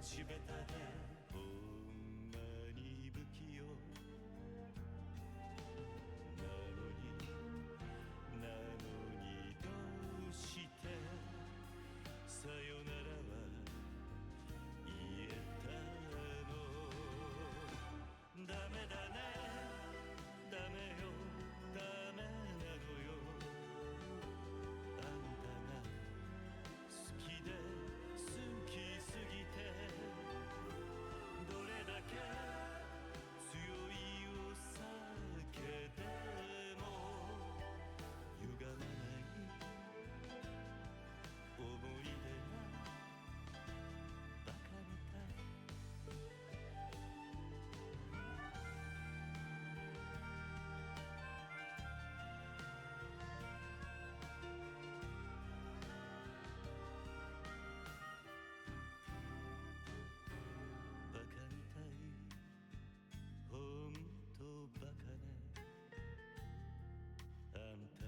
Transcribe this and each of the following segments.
地べたでほんまに不器用なのにどうしてさよならは言えたのダメだねダメよダメなのよあんたが好きで好きすぎてどれだけ強いお酒でも歪まない思い出がバカみたいバカみたいほんとバカねあんた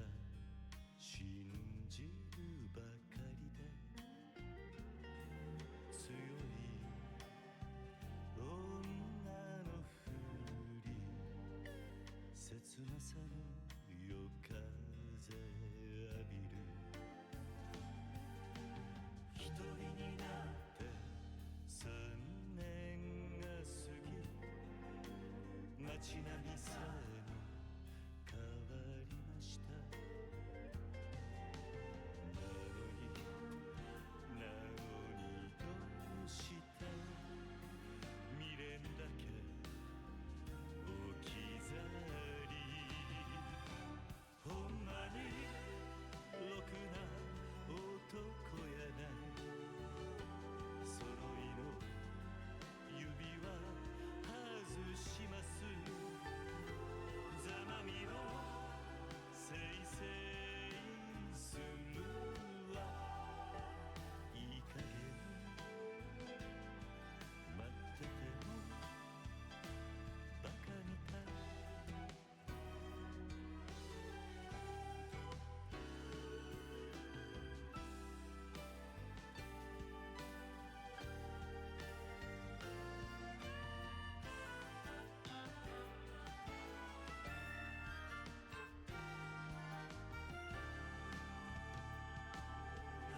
信じるばかりで強い女のふり切なさの夜風浴びる一人になって3年が過ぎ街並みさえも変わりましたなのにどうして未練だけ置き去りほんまにろくな男やない揃いの指輪外しますざまみろせいせいするわいい加減待っててもバカみたい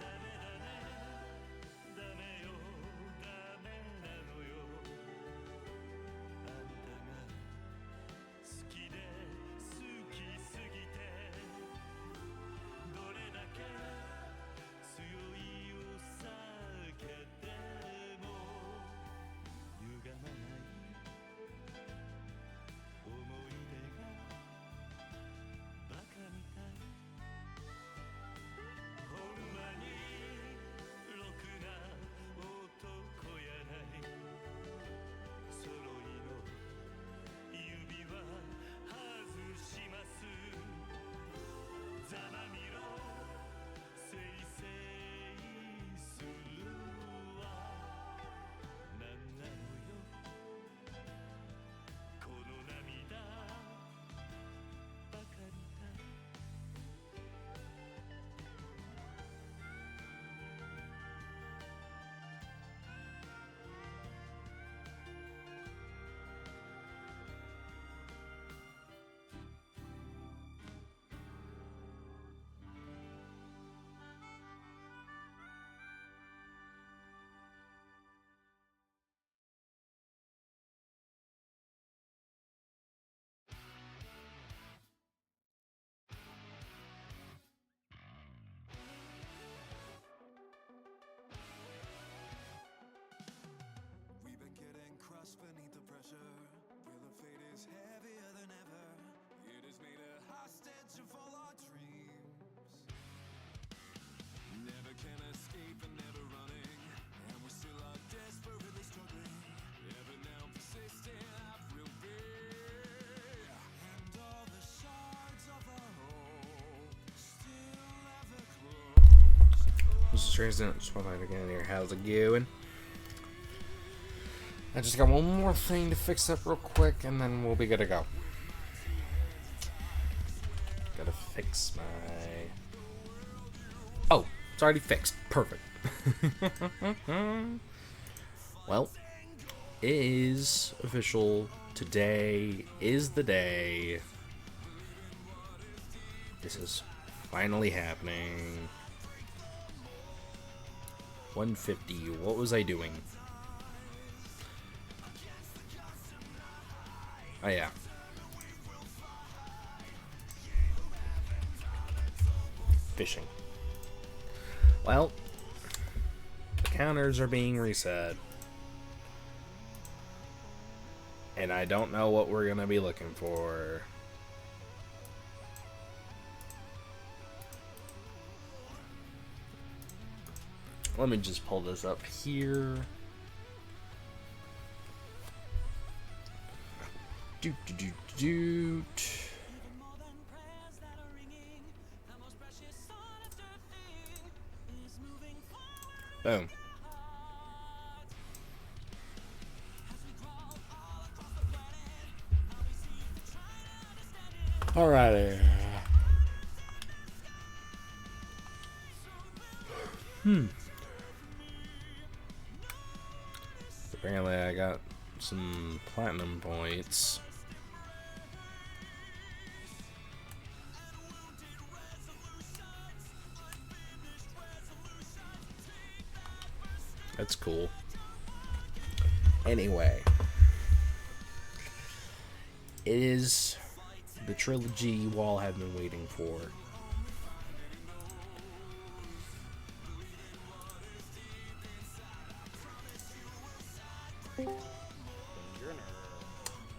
ダメだねダメよダメなのよあんたが好きで好きすぎてどれだけ強いお酒でも歪まない思い出がバカみたいほんまにろくな男やない揃いの指輪外しますざまみろせいせいするわなんなのよこの涙バカみたいWe've been getting crushed beneath the pressure. Where the fate is heavier than ever. It has made a hostage of all our dreams. Never can escape and never running. And we still are desperately struggling. Ever now persisting, I will be. And all the shards of our hope still ever close. This is Transient Spotlight again here. How's it going? I just got one more thing to fix up real quick and then we'll be good to go. Gotta fix my... Oh, it's already fixed. Perfect. Well, it is official. Today is the day. This is finally happening. 150. What was I doing? Oh, yeah. Fishing. Well, the counters are being reset. And I don't know what we're going to be looking for. Let me just pull this up here. Doot, doot, doot, doot. Boom. Alrighty. Apparently I got some platinum points. That's cool. Anyway. It is the trilogy you all have been waiting for.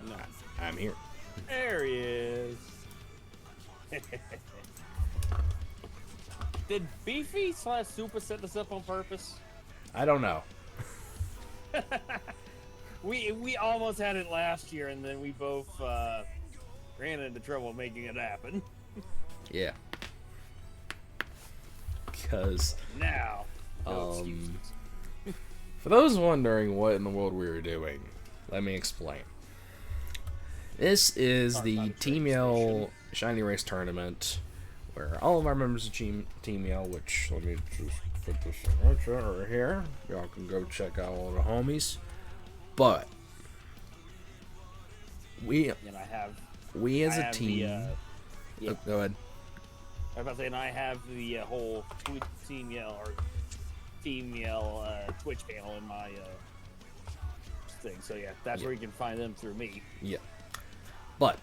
No. I'm here. There he is. Did Beefy / Super set this up on purpose? I don't know. We almost had it last year, and then we both ran into trouble making it happen. Yeah. Because Now, no excuses. for those wondering what in the world we were doing, let me explain. This is Talk the about a Team train Yell station. Shiny Race Tournament, where all of our members of Team Yell, which let me just put this in the chat right here. Y'all can go check out all the homies. But we And I have as I a have team. yeah. Oh, go ahead. I was about to say, and I have the whole Team Yell Twitch panel in my thing. So yeah, that's where you can find them through me. Yeah. But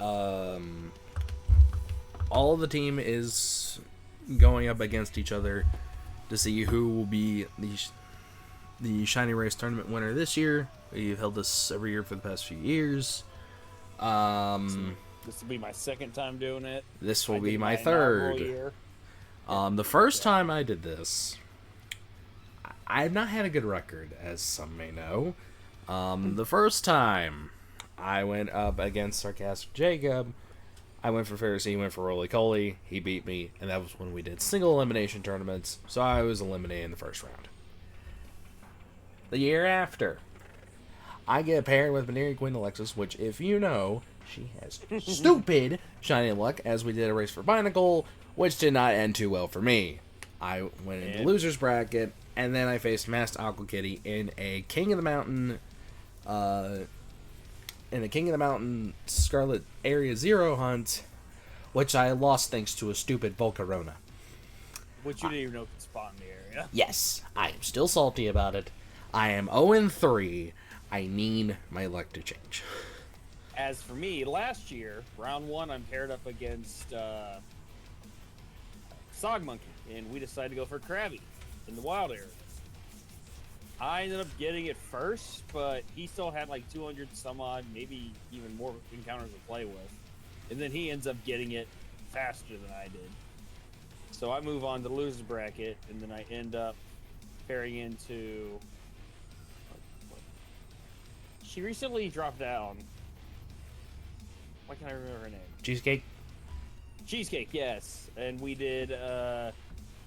all of the team is going up against each other to see who will be the Shiny Race Tournament winner this year. We've held this every year for the past few years. This will be my second time doing it. This will I be did my inaugural third. year. The first time I did this, I've not had a good record, as some may know. The first time I went up against Sarcastic Jacob, I went for Pharisee, he went for Roly Coly, he beat me, and that was when we did single elimination tournaments, so I was eliminated in the first round. The year after, I get paired with Venereal Queen Alexis, which, if you know, she has stupid shiny luck, as we did a race for Binacle, which did not end too well for me. I went into the loser's bracket, and then I faced Masked Aqua Kitty in a King of the Mountain, Scarlet Area Zero hunt, which I lost thanks to a stupid Volcarona. Which you didn't even know could spawn in the area. Yes, I am still salty about it. I am 0-3. I need my luck to change. As for me, last year, round 1, I'm paired up against Sog Monkey, and we decided to go for Krabby in the wild area. I ended up getting it first, but he still had like 200 some odd, maybe even more encounters to play with. And then he ends up getting it faster than I did. So I move on to the loser's bracket, and then I end up pairing into... She recently dropped down. Why can't I remember her name? Cheesecake? Cheesecake, yes. And we did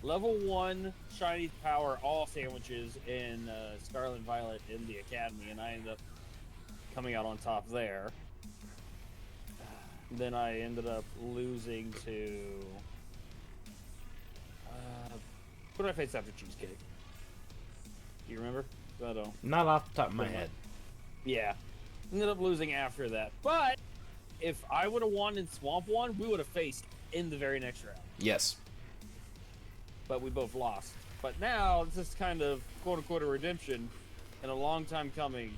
level 1 Shiny Power all sandwiches in Scarlet and Violet in the Academy, and I ended up coming out on top there. Then I ended up losing to... who did I face after Cheesecake? Do you remember? But Not off the top of my Pretty head. yeah, ended up losing after that. But if I would have won in Swamp One, we would have faced in the very next round. Yes. But we both lost. But now this is kind of quote unquote a redemption, and a long time coming.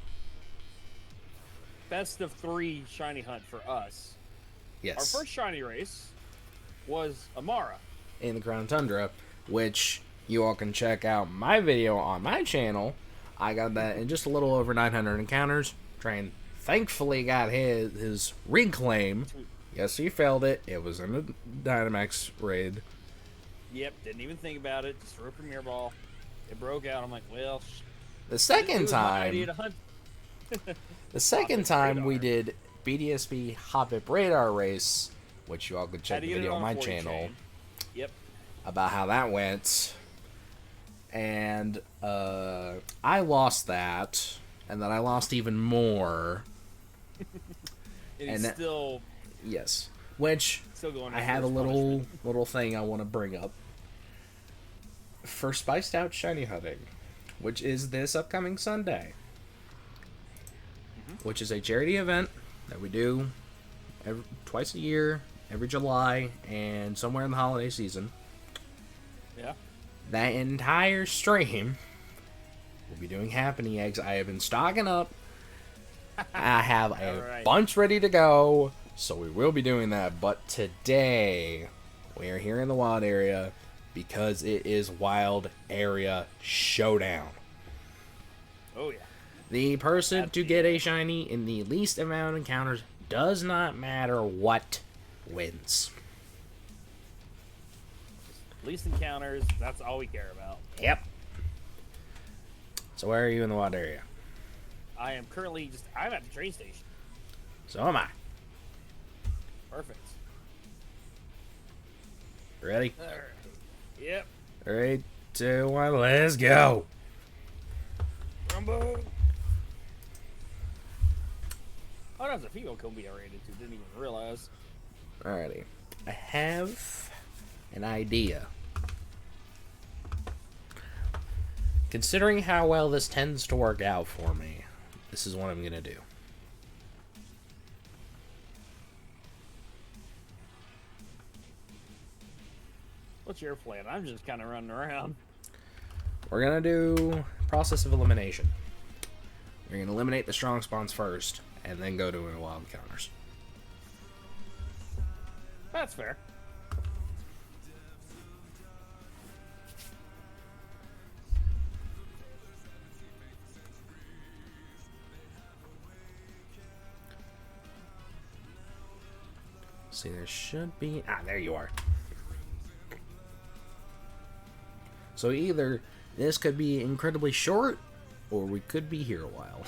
Best of 3 shiny hunt for us. Yes. Our first shiny race was Amara. In the Crown Tundra, which you all can check out my video on my channel. I got that in just a little over 900 encounters. Train thankfully got his reclaim. Yes, he failed it. It was in the Dynamax raid. Yep, didn't even think about it. Just threw a Premier Ball. It broke out. I'm like, well, The it second was my idea to time, hunt. the second Hoppip time we Radar. did BDSB Hoppip Radar race, which you all could check Had to the get it video on my 40 channel chain. Yep. about how that went. And I lost that, and then I lost even more. And And he's that- still Yes, which going. I after had a his little punishment. thing I want to bring up for Spiced Out Shiny Hunting, which is this upcoming Sunday, which is a charity event that we do twice a year, every July, and somewhere in the holiday season. Yeah. That entire stream, we'll be doing Happening Eggs. I have been stocking up. I have a Alright. bunch ready to go, so we will be doing that. But today, we are here in the wild area because it is Wild Area Showdown. Oh yeah. The person That's to the- get a shiny in the least amount of encounters, does not matter what, wins. Least encounters. That's all we care about. Yep. So where are you in the wild area? I am currently I'm at the train station. So am I. Perfect. Ready? All right. Yep. 3, 2, 1, let's go. Rumble. Oh, that's a female Kombi I ran into. Didn't even realize. Alrighty. I have an idea. Considering how well this tends to work out for me, this is what I'm gonna do. What's your plan? I'm just kind of running around. We're gonna do process of elimination. We're gonna eliminate the strong spawns first, and then go to wild encounters. That's fair. See, there should be... Ah, there you are. So either this could be incredibly short, or we could be here a while.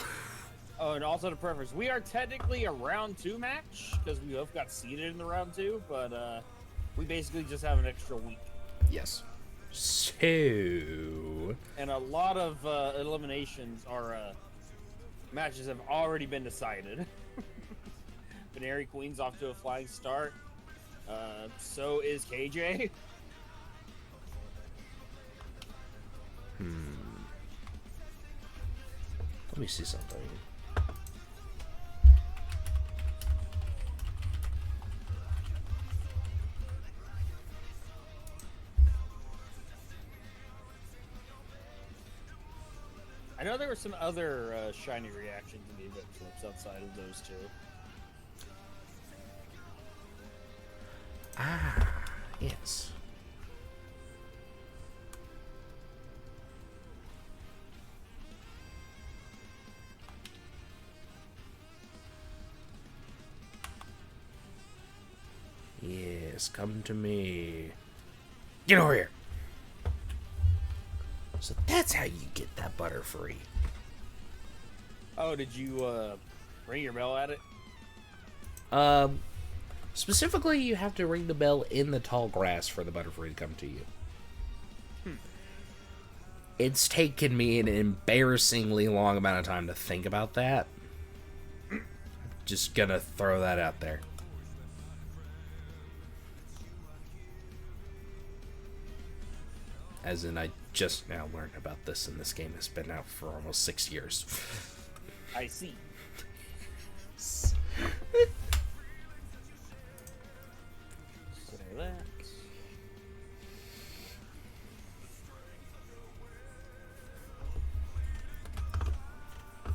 Oh, and also the preference. We are technically a round 2 match because we both got seeded in the round 2, but we basically just have an extra week. Yes. So... And a lot of eliminations are matches have already been decided. Veneri Queen's off to a flying start. So is KJ. Let me see something. I know there were some other shiny reactions in the event flips outside of those two. Ah, yes. Yes, come to me. Get over here. So that's how you get that butter free. Oh, did you ring your bell at it? Specifically, you have to ring the bell in the tall grass for the butterfree to come to you. It's taken me an embarrassingly long amount of time to think about that. Just gonna throw that out there. As in, I just now learned about this, and this game has been out for almost 6 years. I see. Say that.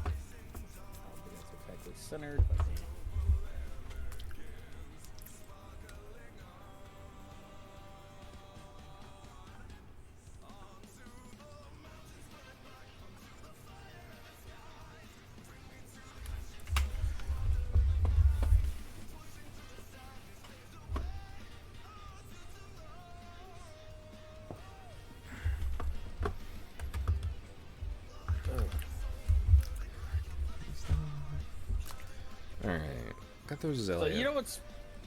That's exactly centered. Alright. Got those So Zelia. you know what's?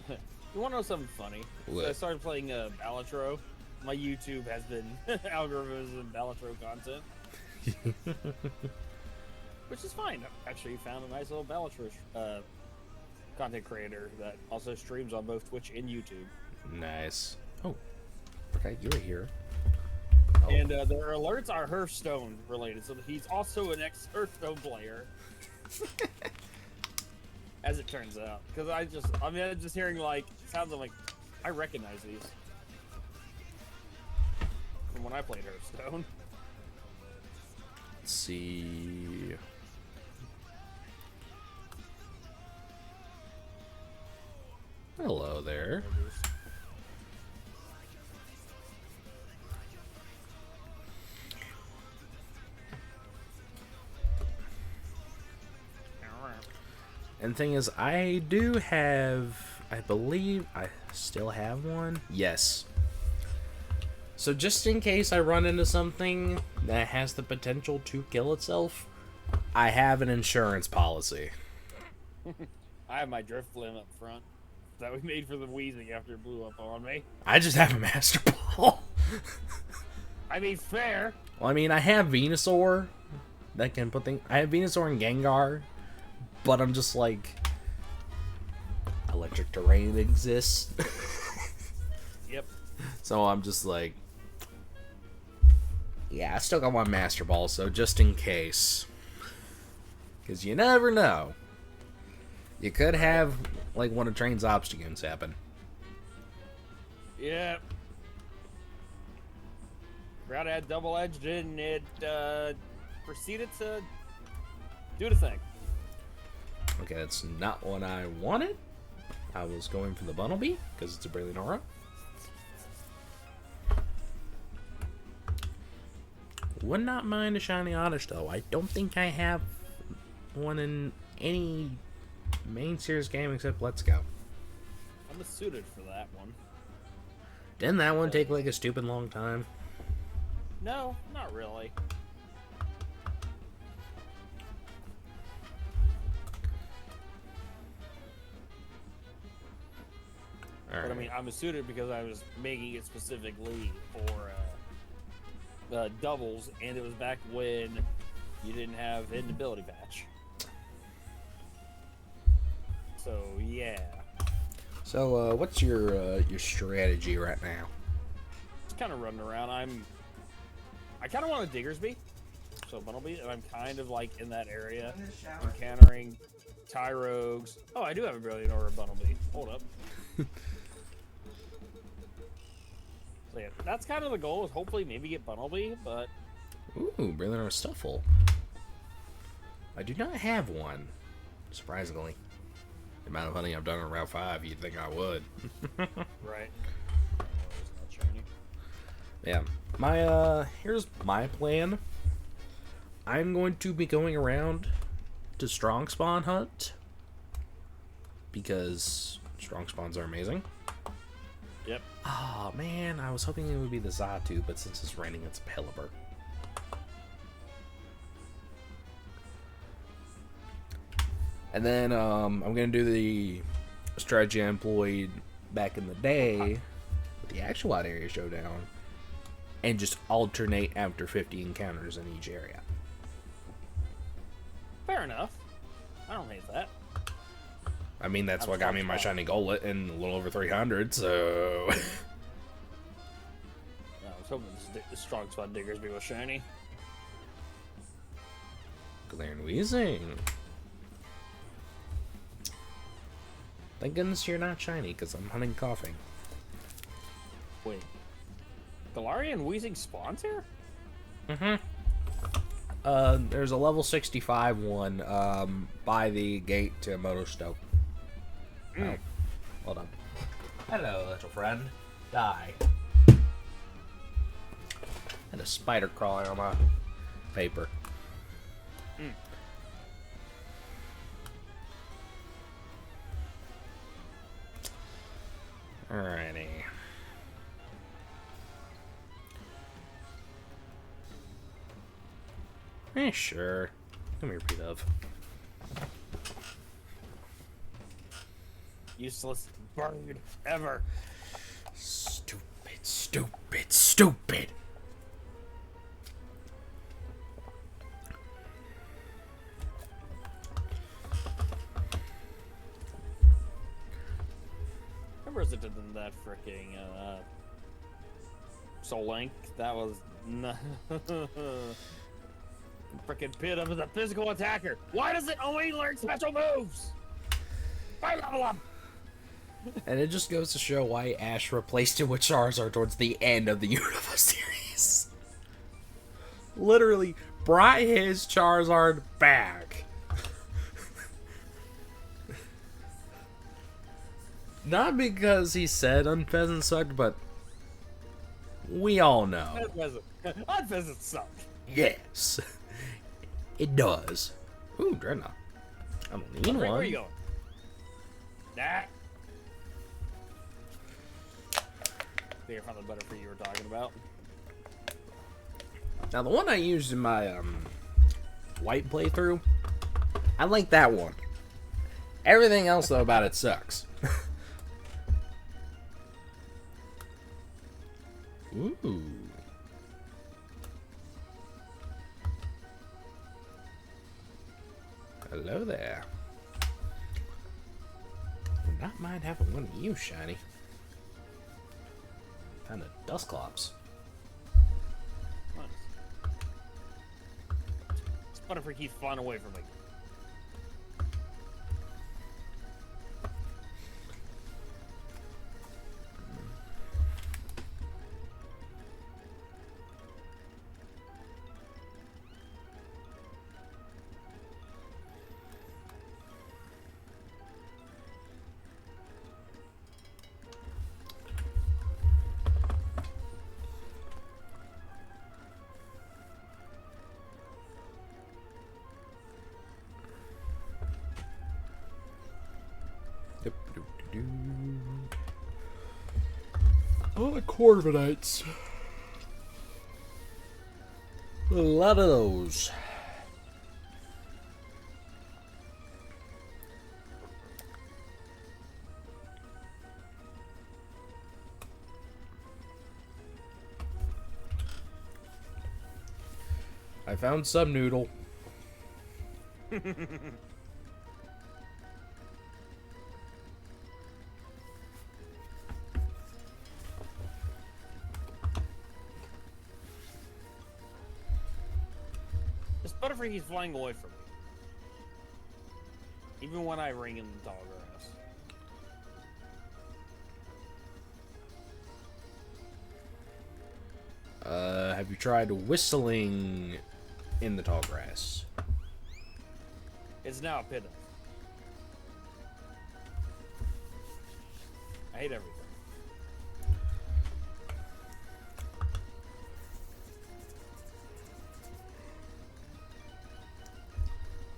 You want to know something funny? What? So I started playing Balatro. My YouTube has been algorithms and Balatro content, which is fine. I actually found a nice little Balatro content creator that also streams on both Twitch and YouTube. Nice. Oh. Okay, you were here. Oh. And their alerts are Hearthstone related, so he's also an ex-Hearthstone player. As it turns out, because I'm just hearing like sounds of like I recognize these from when I played Hearthstone. Let's see. Hello there. And the thing is, I do have, I believe I still have one. Yes. So just in case I run into something that has the potential to kill itself, I have an insurance policy. I have my drift limb up front that we made for the wheezing after it blew up on me. I just have a Master Ball. I mean, fair. Well, I mean, I have Venusaur that can put things. I have Venusaur and Gengar, but I'm just like, electric terrain exists. Yep. So I'm just like, yeah, I still got one Master Ball, so just in case. Because you never know. You could have, like, one of Train's Obstacles happen. Yep. Forgot I had double-edged and it proceeded to do the thing. Okay, that's not what I wanted. I was going for the Bunnelby, because it's a Brilliant Aura. Would not mind a Shiny Oddish, though. I don't think I have one in any main series game except Let's Go. I'm suited for that one. Didn't that one take, like, a stupid long time? No, not really. All But I right. mean, I'm suited because I was making it specifically for doubles, and it was back when you didn't have hidden ability patch. So yeah, So, what's your strategy right now? just kind of running around. I kind of want a Diggersby, so Bunnelby, and I'm kind of like in that area, encountering Tyrogues. Oh, I do have a Brilliant Aura Bunnelby. Hold up. So yeah, that's kind of the goal, is hopefully maybe get Bunnelby, but Ooh, Brilliant Aura Stuffle. I do not have one, surprisingly. The amount of hunting I've done on Route 5, you'd think I would. right. Oh, it's not shiny. Yeah. My, here's my plan. I'm going to be going around to Strong Spawn hunt, because Strong Spawns are amazing. Yep. Oh, man, I was hoping it would be the Zatu, but since it's raining, it's Pelipper. And then, I'm gonna do the strategy I employed back in the day with the actual Wide Area Showdown, and just alternate after 50 encounters in each area. Fair enough. I don't hate that. I mean, that's what got me my shiny Golett in a little over 300, so... Yeah, was hoping the strong spot diggers be with shiny. Glare and Wheezing. Thank goodness you're not shiny, because I'm hunting coughing. Wait. Galarian Weezing spawns here? There's a level 65 one, by the gate to Motostoke. Oh, hold on. Hello, little friend. Die. And a spider crawling on my paper. Alrighty. Sure. Come here, P-Dove. Useless bird ever. Stupid, stupid, stupid. Remember as it did in that freaking Soul Link? That was freaking Pit Up is a physical attacker. Why does it only learn special moves? Why level up? And it just goes to show why Ash replaced it with Charizard towards the end of the Unova series. Literally, brought his Charizard back. Not because he said Unpheasant sucked, but we all know. Unpheasant suck. Yes, it does. Ooh, Dreadnought. I'm a lean one. Where you going? Nah. I think I found the Butterfree you were talking about. Now, the one I used in my white playthrough, I like that one. Everything else, though, about it sucks. Ooh. Hello there. Would not mind having one of you, shiny. Found a Dusclops. Nice. This Butterfree keeps flying away from me. Oh, the Corviknights. A lot of those. I found some noodle. This Butterfree keeps flying away from me. Even when I ring in the tall grass. Have you tried whistling in the tall grass? It's now a pit. I hate everything.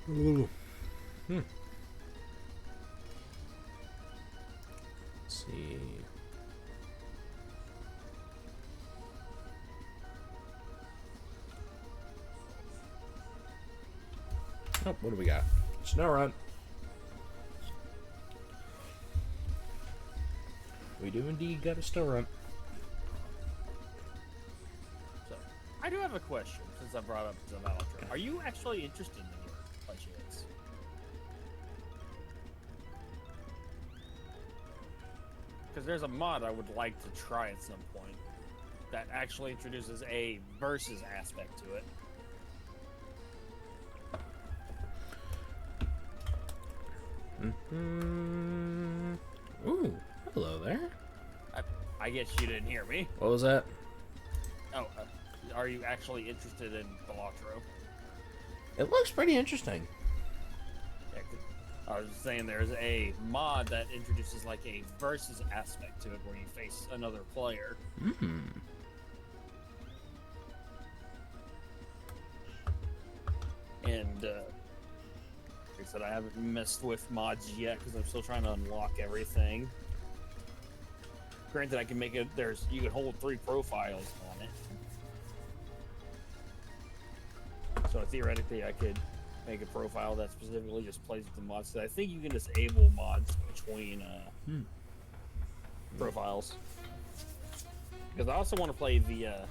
Ooh. Let's see. Oh, what do we got? Snow Run. We do indeed got a Snow Run. So, I do have a question since I brought up the battle trip. Are you actually interested in your by chance? Because there's a mod I would like to try at some point. that actually introduces a versus aspect to it. Ooh, hello there. I guess you didn't hear me. What was that? Oh, are you actually interested in the Electro? It looks pretty interesting. Yeah, 'cause I was just saying there's a mod that introduces like a versus aspect to it where you face another player. And like I said, I haven't messed with mods yet because I'm still trying to unlock everything. Granted, I can make it. You can hold 3 profiles on it. So theoretically, I could make a profile that specifically just plays with the mods. So I think you can disable mods between profiles. Because I also want to play the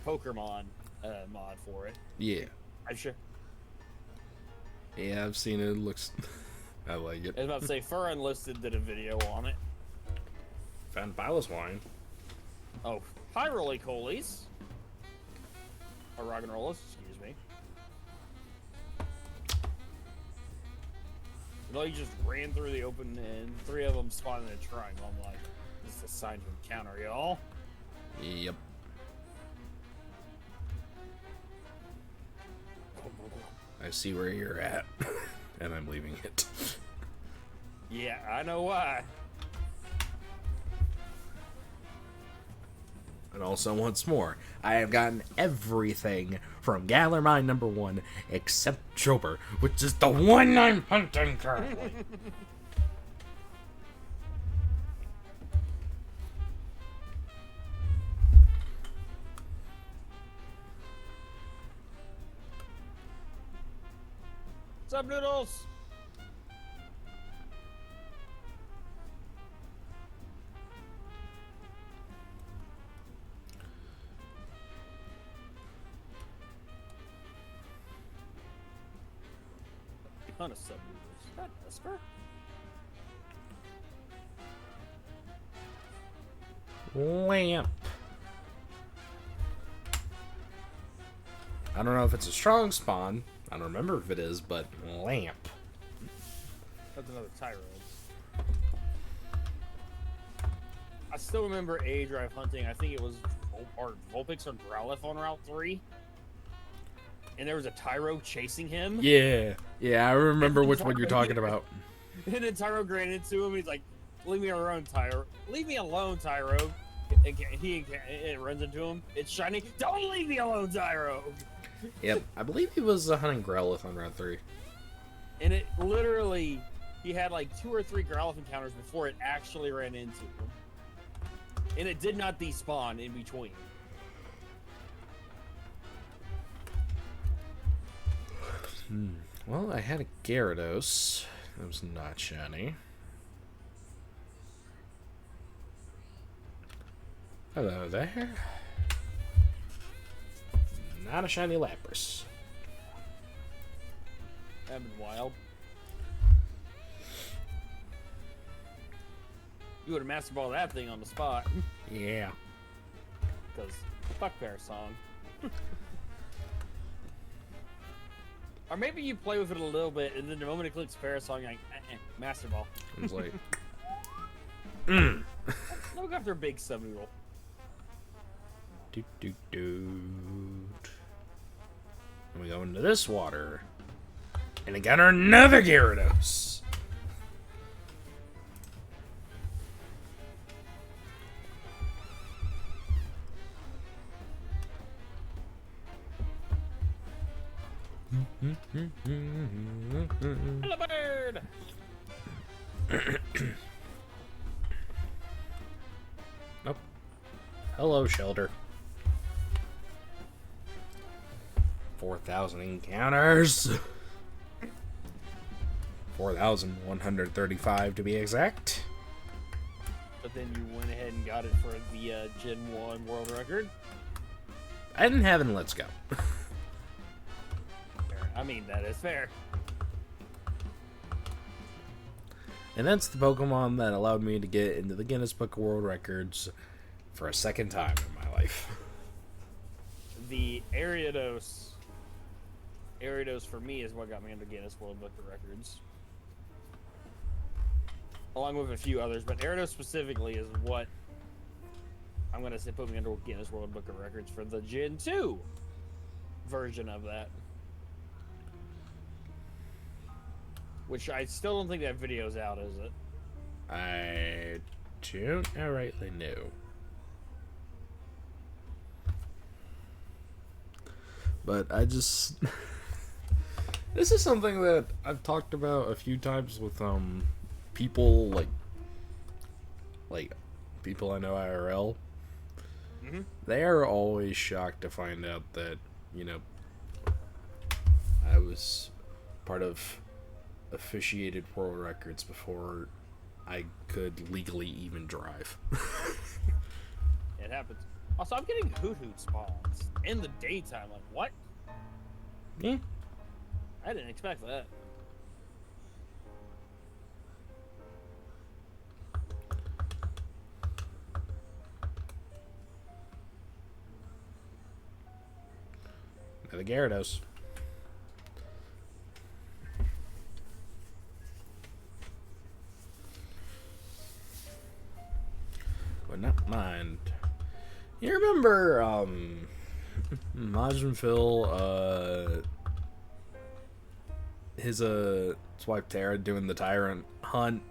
Pokemon mod for it. Yeah. I'm sure. Yeah, I've seen it. It looks... I like it. I was about to say, Fur Unlisted did a video on it. Found Ballast Wine. Oh, hi, Roly Colies. Or Rock and Rollers, excuse me. You know, you just ran through the open and 3 of them spawned in a triangle. I'm like, this is a sign to encounter, y'all. Yep. I see where you're at, and I'm leaving it. Yeah, I know why. And also, once more, I have gotten everything from Galar Mine number 1 except Jober, which is the one I'm hunting currently. What's up, Noodles? Ton of sub noodles. Is that Esper? Lamp. I don't know if it's a strong spawn. I don't remember if it is, but Lamp. That's another Tyrone. I still remember A Drive hunting. I think it was Vulpix or Growlithe on Route 3. And there was a Tyro chasing him. Yeah. Yeah, I remember which one you're talking about. And then Tyro ran into him. And he's like, "Leave me alone, Tyro. Leave me alone, Tyro." And it runs into him. It's shiny. Don't leave me alone, Tyro. Yep, I believe he was hunting Growlithe on Route 3. And it literally, he had like 2 or 3 Growlithe encounters before it actually ran into him. And it did not despawn in between. Well, I had a Gyarados. That was not shiny. Hello there. Not a shiny Lapras. That'd been wild. You would have master ball that thing on the spot. Yeah. Because fuck Bear Song. Or maybe you play with it a little bit, and then the moment it clicks Parasong, you're like, Master Ball. I was like, Look after a big sub-noodle. doot doot doot. And we go into this water. And encounter another Gyarados. Hello, bird! Oh. Hello, Shelter. 4,000 encounters. 4,135 to be exact. But then you went ahead and got it for the Gen 1 world record. I didn't have it in Let's Go. Fair. I mean, that is fair. And that's the Pokemon that allowed me to get into the Guinness Book of World Records for a second time in my life. The Ariados for me is what got me into Guinness World Book of Records, along with a few others. But Ariados specifically is what I'm gonna say put me into Guinness World Book of Records for the Gen 2 version of that, which I still don't think that video's out, is it? I don't outrightly know. But I just... This is something that I've talked about a few times with people like people I know IRL. Mm-hmm. They are always shocked to find out that, you know, I was part of officiated world records before I could legally even drive. It happens. Also, I'm getting hoot spawns in the daytime. Like, what? Yeah. I didn't expect that. Now the Gyarados. Would not mind. You remember Majin Phil his wife Tara doing the tyrant hunt?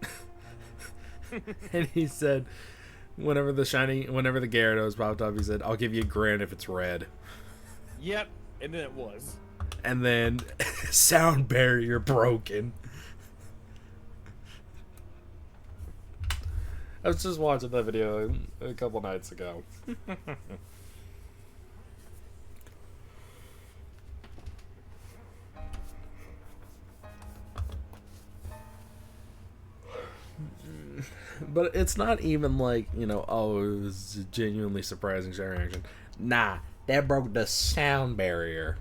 And he said whenever the Gyarados popped up, he said, "I'll give you a grand if it's red." Yep, and then it was. And then sound barrier broken. I was just watching that video a couple nights ago. But it's not even like, you know, oh, it was a genuinely surprising show reaction. Nah, that broke the sound barrier.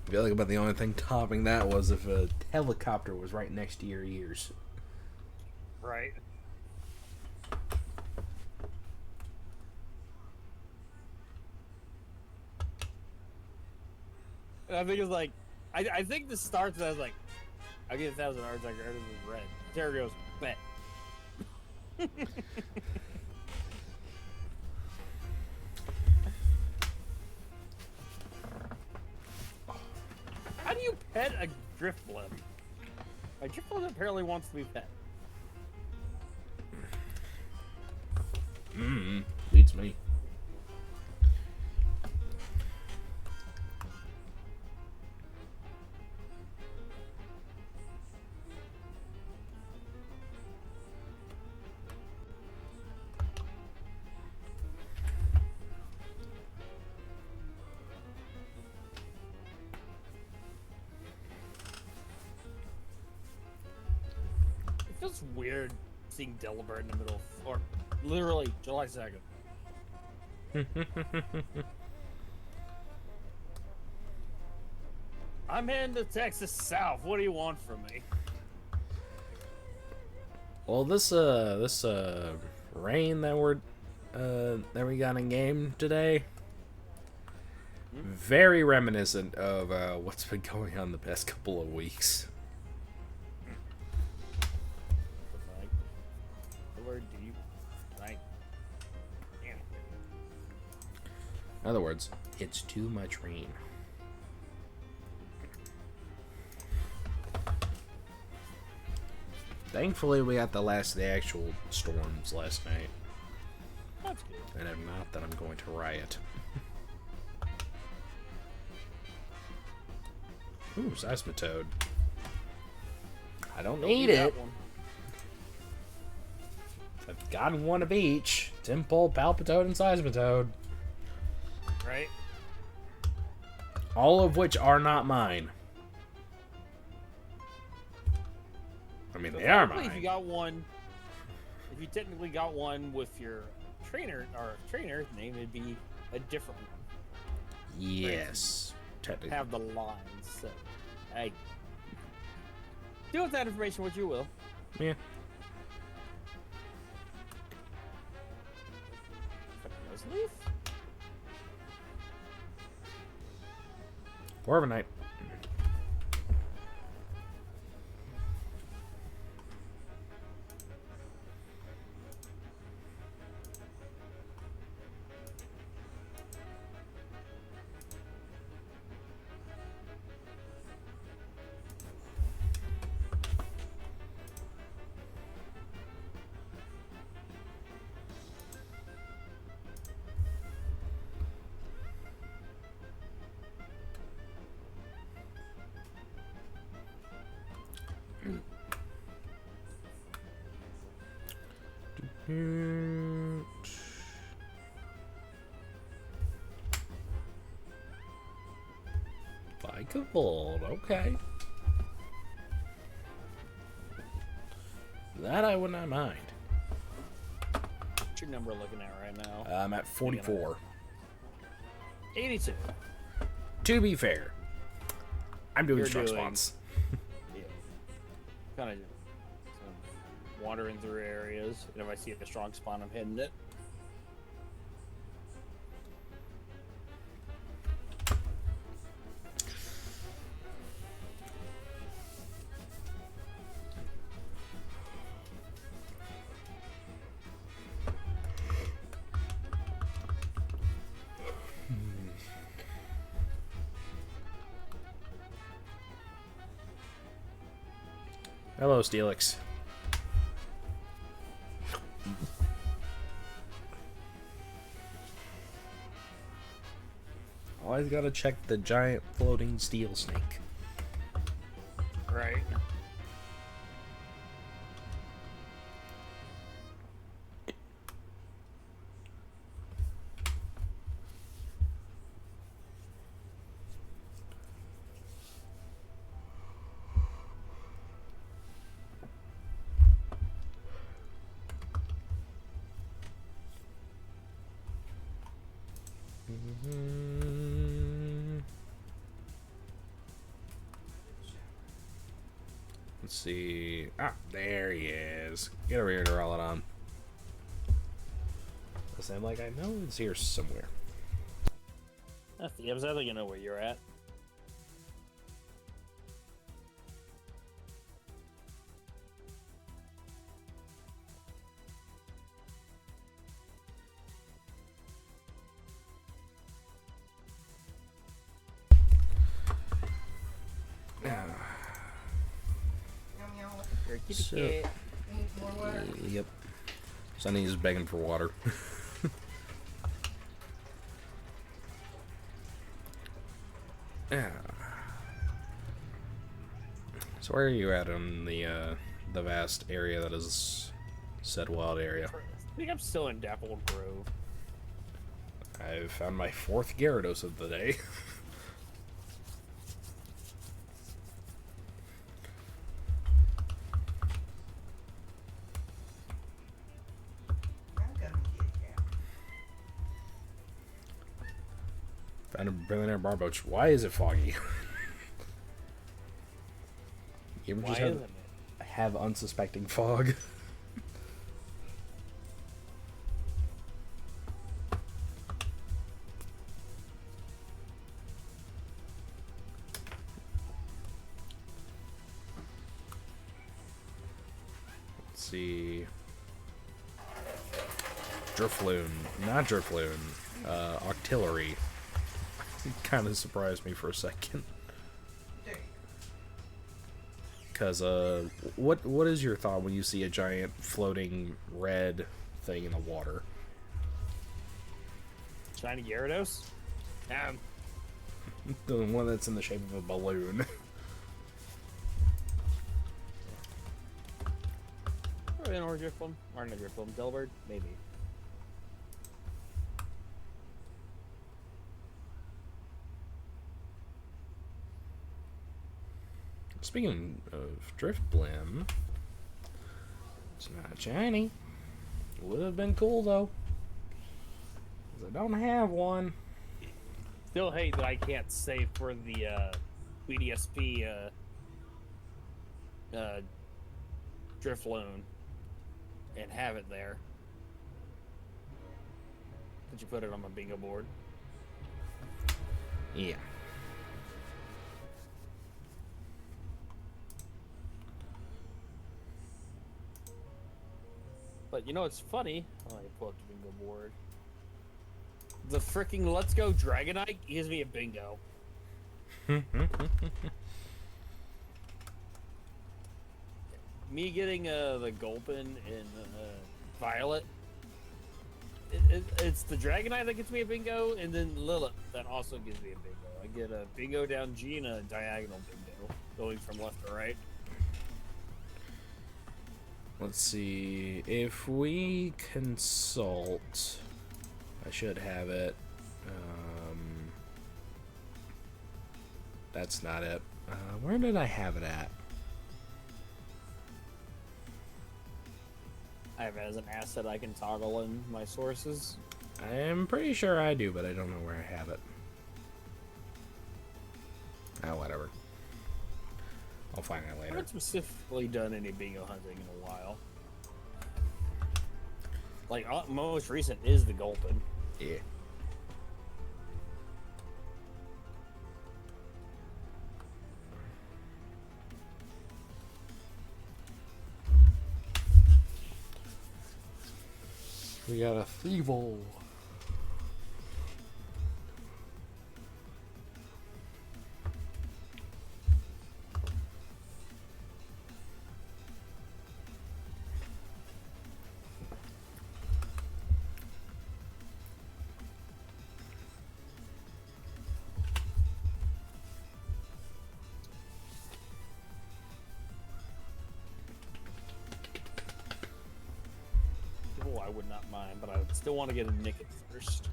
I feel like about the only thing topping that was if a helicopter was right next to your ears. Right. And I think it's like, I think this starts as like, I get 1,000 arts like Earth is red. Tara goes, bet. How do you pet a Drifblim? A Drifblim apparently wants to be pet. Beats me. It feels weird seeing Delibird in the middle of, or literally July 2nd. I'm heading to Texas South. What do you want from me? Well, this rain that we got in game today, very reminiscent of what's been going on the past couple of weeks. Where do you like? Damn. In other words, it's too much rain. Thankfully, we got the last of the actual storms last night. That's good. And if not, then I'm going to riot. Ooh, Seismitoad. I don't need That it. one. I've gotten one of each. Timpole, Palpitoad, and Seismitoad. Right? All of which are not mine. I mean, they are Technically, mine. if you technically got one with your trainer name, it'd be a different one. Yes. Technically. Have the lines. So, hey. Do with that information what you will. Yeah. Nose leaf? Corviknight. Like a bolt, okay. That I would not mind. What's your number looking at right now? I'm at 44. 82. To be fair, I'm doing You're strong doing- spots. Yeah. Kind of wandering through areas, and if I see a strong spot, I'm hitting it. Hello, Steelix. Always gotta check the giant floating steel snake. Right. Let's see. Ah, there he is. Get over here, Duraludon. I'm like, I know it's here somewhere. I was either gonna know where you're at. You're a kitty So- cat. Yep. Sonny is begging for water. Yeah. So where are you at in the vast area that is said wild area? I think I'm still in Dappled Grove. I've found my 4th Gyarados of the day. Found a billionaire barboach. Why is it foggy? You ever Why just isn't it? have unsuspecting fog? Let's see. Drifloon. Not Drifloon. Octillery. It kind of surprised me for a second. Because, what is your thought when you see a giant floating red thing in the water? Shiny Gyarados? The one that's in the shape of a balloon. Or Drifloon? Or not Drifloon, Delbird? Maybe. Speaking of Drifblim, it's not shiny. Would have been cool though. 'Cause I don't have one. Still hate that I can't save for the BDSP Drifloon and have it there. Could you put it on my bingo board? Yeah. But you know what's funny? Oh, I pull up the bingo board. The freaking Let's Go Dragonite gives me a bingo. Me getting the Gulpin and Violet. It's the Dragonite that gets me a bingo, and then Lilith that also gives me a bingo. I get a bingo down G and a diagonal bingo, going from left to right. Let's see. If we consult, I should have it. That's not it. Where did I have it at? I have it as an asset I can toggle in my sources. I'm pretty sure I do, but I don't know where I have it. Oh, whatever. I'll find it I later. haven't specifically done any bingo hunting in a while. Like, most recent is the Gulpin. Yeah. We got a Thievel. Oh, I would not mind, but I would still want to get a Nickit first.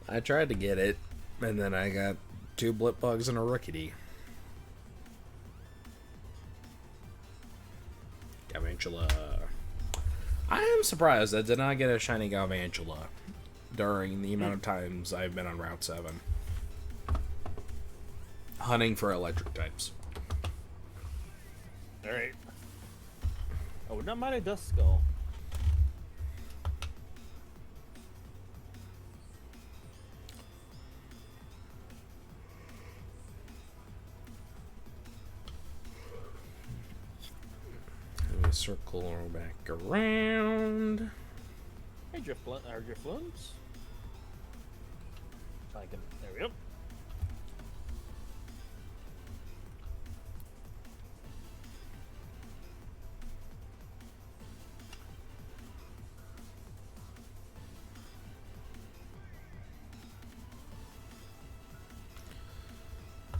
I tried to get it, and then I got 2 blip bugs and a rookity. Galvantula. I am surprised I did not get a shiny Galvantula during the amount of times I've been on Route 7. Hunting for electric types. Alright. I would not mind a Dust Skull. Let me circle back around. Hey, Drifloons. I can. There we go.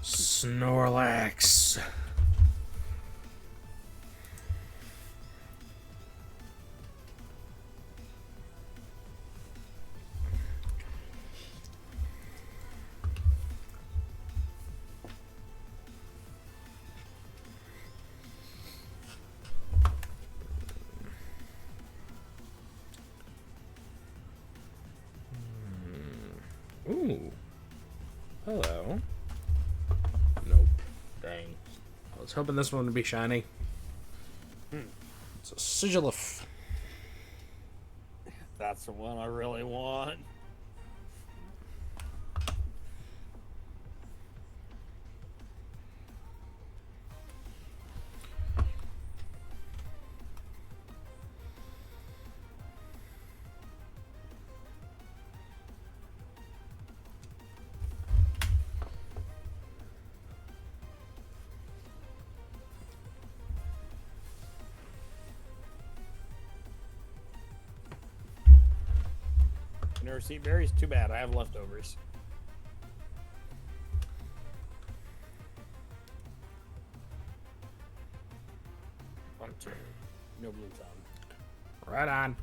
Snorlax. Ooh. Hello. Nope. Dang. I was hoping this one would be shiny. It's a Sigilif. That's the one I really want. Never seen berries? Too bad. I have leftovers. One, two. No blue tongue. Right on.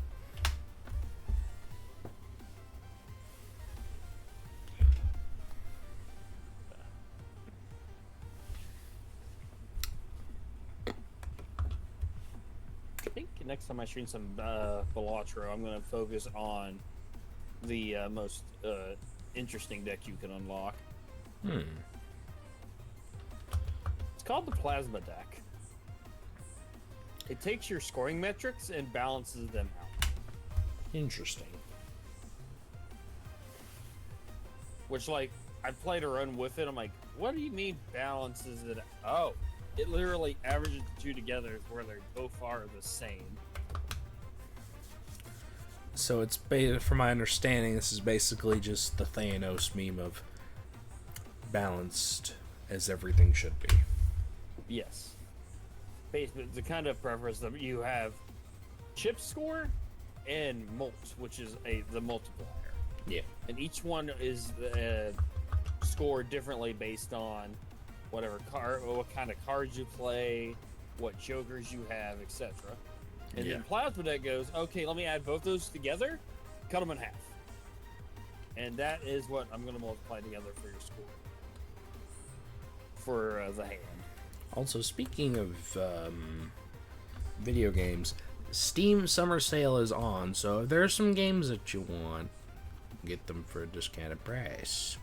I think next time I stream some Balatro, I'm going to focus on the most interesting deck you can unlock. Hmm. It's called the plasma deck. It takes your scoring metrics and balances them out. Interesting. Which, like, I played a run with it. I'm like, what do you mean balances it? Oh, it literally averages the two together where they both are the same. So it's from my understanding, this is basically just the Thanos meme of balanced as everything should be. Yes. Basically, the kind of preference that you have chip score and molt, which is the multiplier. Yeah. And each one is scored differently based on whatever what kind of cards you play, what jokers you have, etc. And then plasma deck goes, okay, let me add both those together, cut them in half. And that is what I'm going to multiply together for your score. For the hand. Also, speaking of video games, Steam Summer Sale is on, so if there's some games that you want, get them for a discounted price.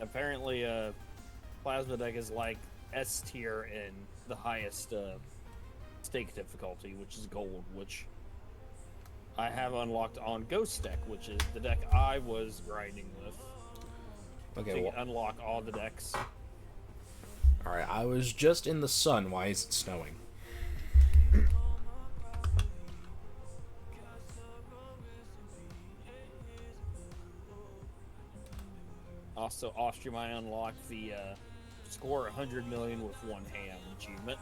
Apparently, plasma deck is like S tier in the highest stake difficulty, which is gold, which I have unlocked on Ghost deck, which is the deck I was grinding with. Okay, to unlock all the decks. Alright, I was just in the sun. Why is it snowing? Also, Austria might unlock the score 100 million with one hand achievement.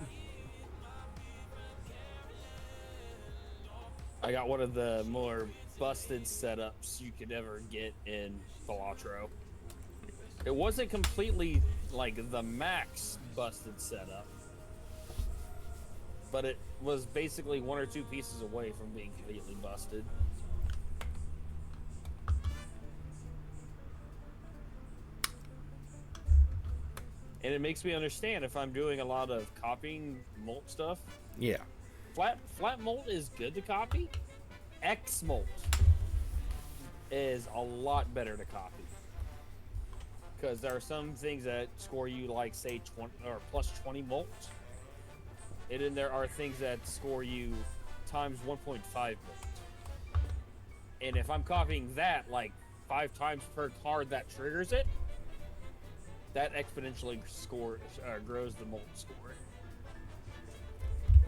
I got one of the more busted setups you could ever get in Balatro. It wasn't completely like the max busted setup, but it was basically one or two pieces away from being completely busted. And it makes me understand if I'm doing a lot of copying molt stuff. Yeah. Flat molt is good to copy. X molt is a lot better to copy. Because there are some things that score you like, say, 20 or plus 20 molt. And then there are things that score you times 1.5 molt. And if I'm copying that like 5 times per card that triggers it, that exponentially grows the molt score.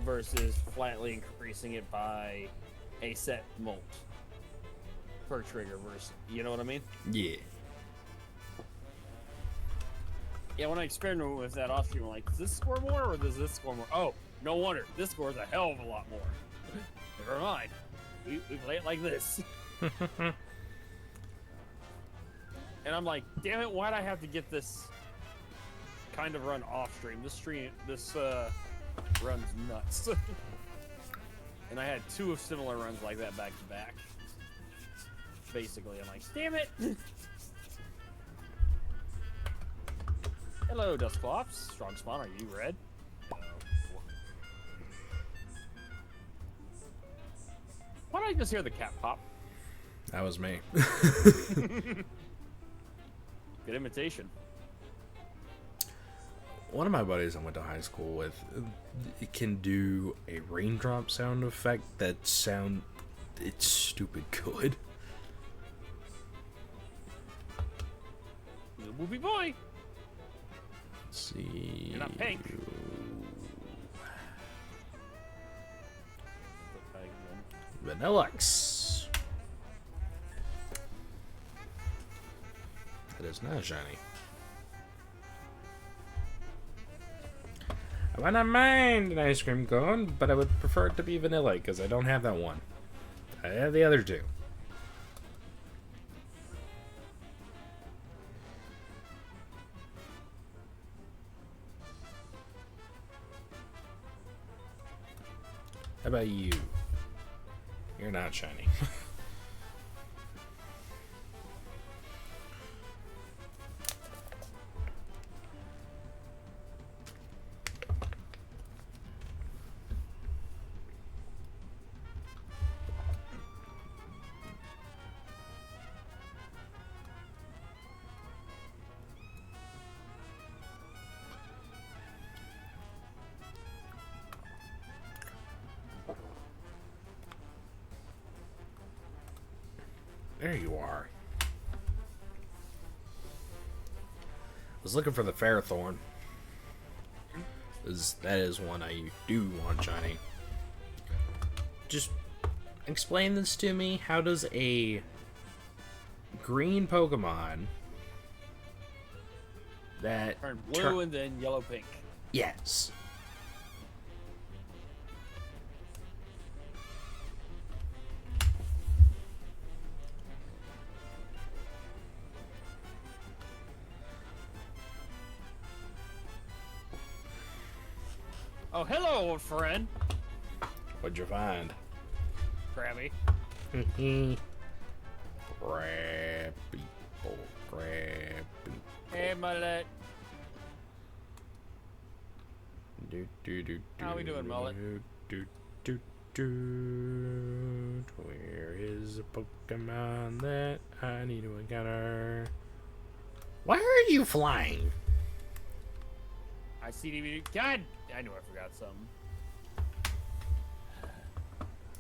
Versus flatly increasing it by a set molt per trigger versus, you know what I mean? Yeah. Yeah, when I experimented with that off stream, I'm like, does this score more or does this score more? Oh, no wonder. This scores a hell of a lot more. Never mind. We play it like this. And I'm like, damn it, why'd I have to get this kind of run off stream? This runs nuts. And I had 2 of similar runs like that back to back. Basically, I'm like, damn it! Hello, Dustclops. Strong spawn, are you red? Why don't I just hear the cat pop? That was me. Good imitation. One of my buddies I went to high school with, it can do a raindrop sound effect it's stupid good. Little boopy boy. Let's see. You're not pink. Vanillux. That is not shiny. I might not mind an ice cream cone, but I would prefer it to be vanilla because I don't have that one. I have the other 2. How about you? You're not shiny. There you are. I was looking for the Fairthorn. That is one I do want shiny. Just explain this to me. How does a green Pokemon that Turn blue and then yellow pink. Yes. Oh, hello, old friend. What'd you find? Krabby. Crab people, crab people. Hey, Mullet. Do, do, do, How we doing, Mullet? Do, do, do. Where is a Pokemon that I need to encounter? Why are you flying? I see DVD. God, I knew I forgot something.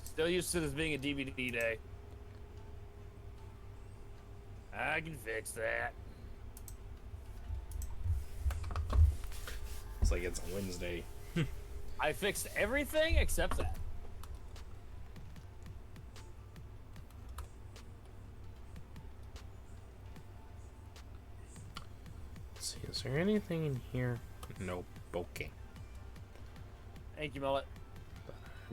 Still used to this being a DVD day. I can fix that. It's like it's a Wednesday. I fixed everything except that. Let's see, is there anything in here? Nope. Okay. Thank you, Mullet.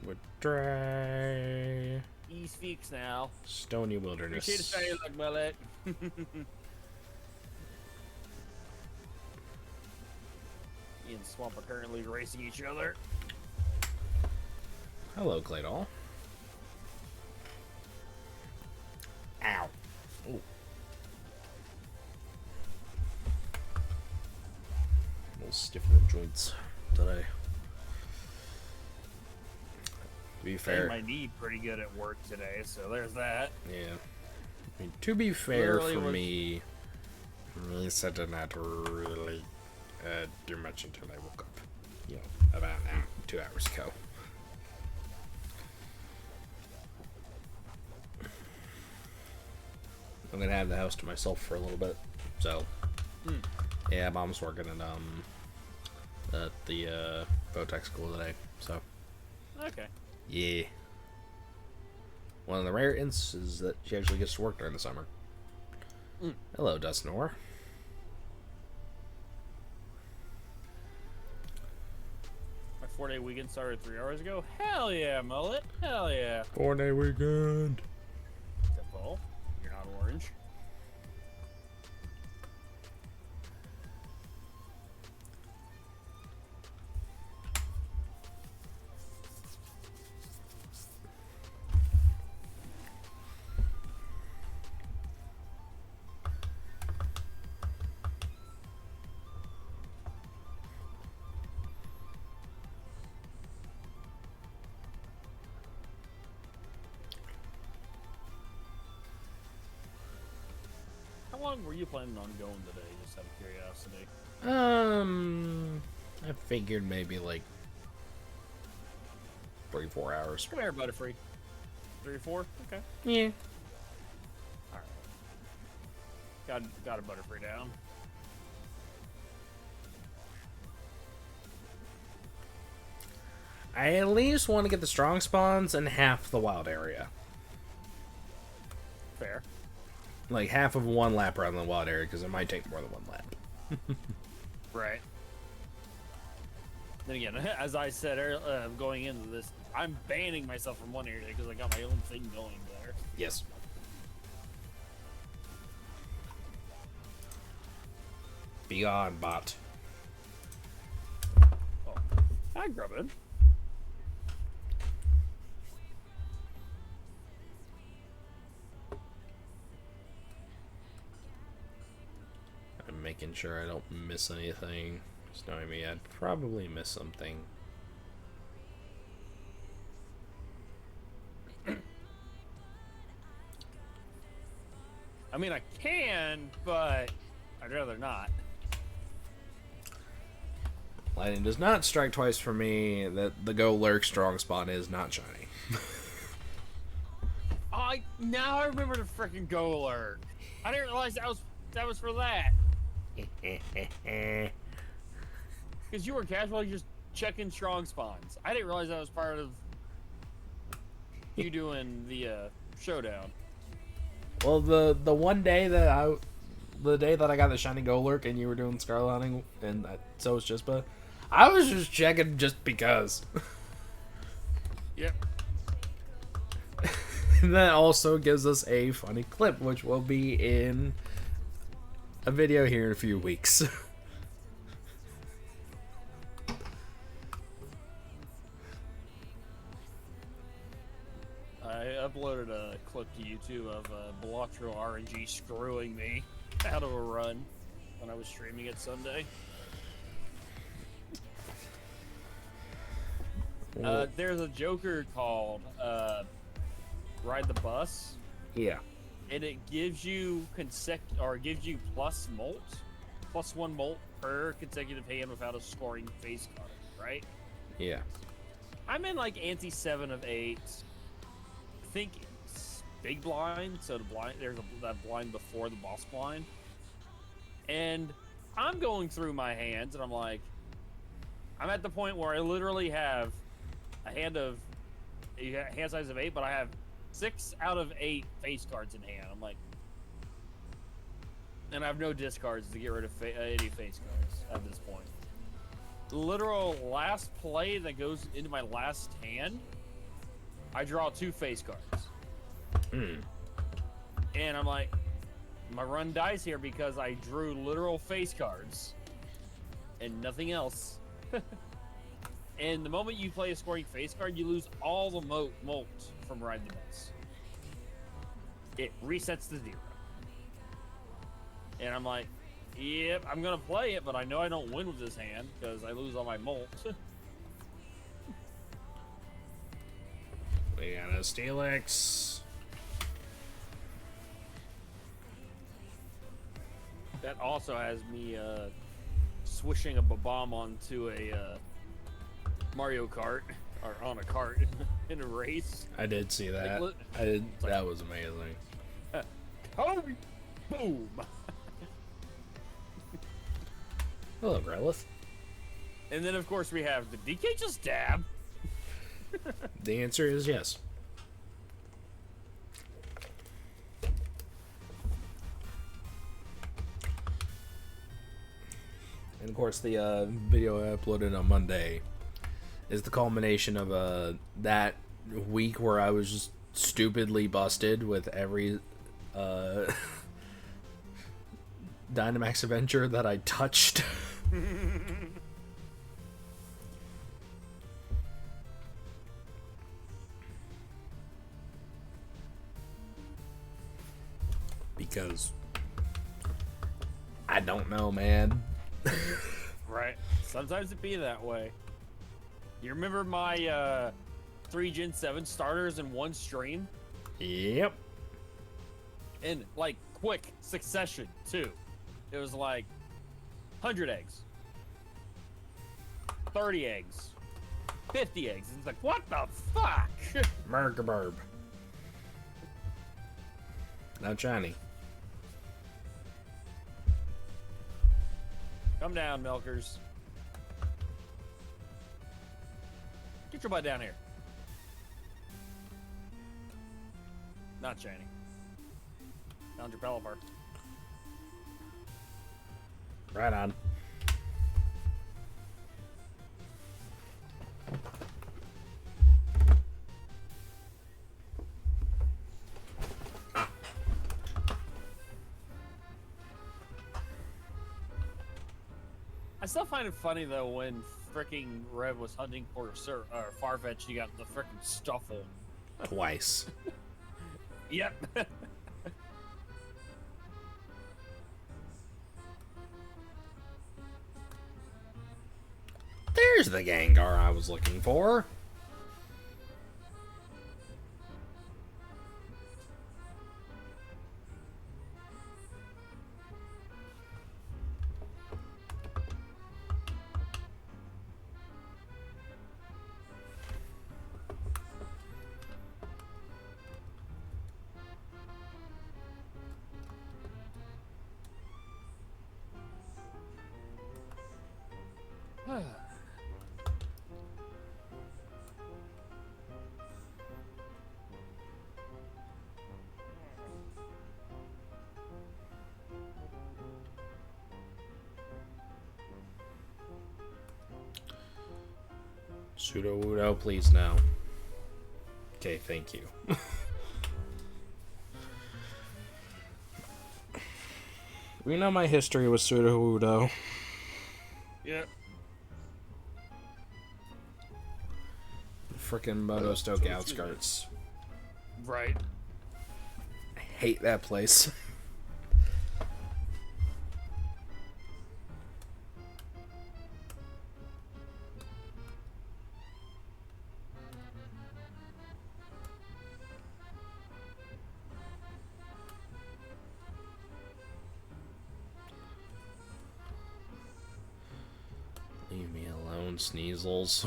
Would try He's fixed now. Stony Wilderness. Appreciate the shiny luck, Mullet. He and Swamp are currently racing each other. Hello, Claydol. Ow. Ooh. A little stiff in the joints today. To be fair, My knee pretty good at work today, so there's that. yeah. I mean, to be fair Literally for was- me, I did not really do much until I woke up. You know, about 2 hours ago. I'm gonna have the house to myself for a little bit, so yeah, Mom's working at the Votech school today, so Okay. yeah. One of the rare instances that she actually gets to work during the summer. Hello, Dustnor. My 4-day weekend started 3 hours ago. Hell yeah, Mullet. Hell yeah. 4-day weekend. Except Paul, you're not orange. How long were you planning on going today, just out of curiosity? I figured maybe like 3-4 hours. Come here, Butterfree. 3 or 4? Okay. Yeah. Alright. Got a Butterfree down. I at least want to get the strong spawns and half the wild area. Fair. Like half of one lap around the wild area, because it might take more than one lap. Right. Then again, as I said going into this, I'm banning myself from one area because I got my own thing going there. Yes. Beyond bot. Oh. Hi, Grubbin. I'm making sure I don't miss anything. Just knowing me, I'd probably miss something. I mean, I can, but I'd rather not. Lightning does not strike twice for me that the Go Lurk strong spawn is not shiny. Oh, now I remember the freaking go alert. I didn't realize that was for that. Because you were casually just checking strong spawns. I didn't realize that was part of you doing the showdown. Well, the one day that I got the shiny Golurk and you were doing Scarlet hunting, and so was Chispa, I was just checking just because. Yep. And that also gives us a funny clip, which will be in a video here in a few weeks. I uploaded a clip to YouTube of Blotro RNG screwing me out of a run when I was streaming it Sunday. There's a Joker called Ride the Bus, Yeah. and it gives you plus one molt per consecutive hand without a scoring face card, right? Yeah. I'm in like ante 7 of 8. I think it's big blind, so there's that blind before the boss blind, and I'm going through my hands, and I'm at the point where I literally have a hand size of 8, but I have 6 out of 8 face cards in hand. I'm like, and I have no discards to get rid of any face cards at this point. The literal last play that goes into my last hand, I draw 2 face cards. And I'm like, my run dies here because I drew literal face cards and nothing else. And the moment you play a scoring face card, you lose all the molt from Ride the Bus. It resets to 0. And I'm like, yep, I'm gonna play it, but I know I don't win with this hand because I lose all my molt. We got a Steelix. That also has me swishing a bomb onto a Mario Kart, or on a cart in a race. I did see that. Like, That was amazing. Kobe! Boom! Hello, Grelith. And then, of course, we have the DK just dab. The answer is yes. And of course, the video I uploaded on Monday is the culmination of that week where I was just stupidly busted with every Dynamax Adventure that I touched. Because I don't know, man. Right. Sometimes it be that way. You remember my 3 Gen 7 starters in one stream? Yep. In, like, quick succession, too. It was like 100 eggs. 30 eggs. 50 eggs. It's like, what the fuck? Mergaburb. Now Johnny. Come down, milkers. Get your butt down here. Not shiny. Found your Pelipper. Right on. I still find it funny though when fricking Rev was hunting for Farfetch, he got the fricking Stuffle. Twice. Yep. There's the Gengar I was looking for. Pseudo Wudo, please no. Okay, thank you. We know my history with Pseudo Wudo. Yep. Frickin' Moto Stoke Outskirts. Right. I hate that place. Leave me alone, Sneasels.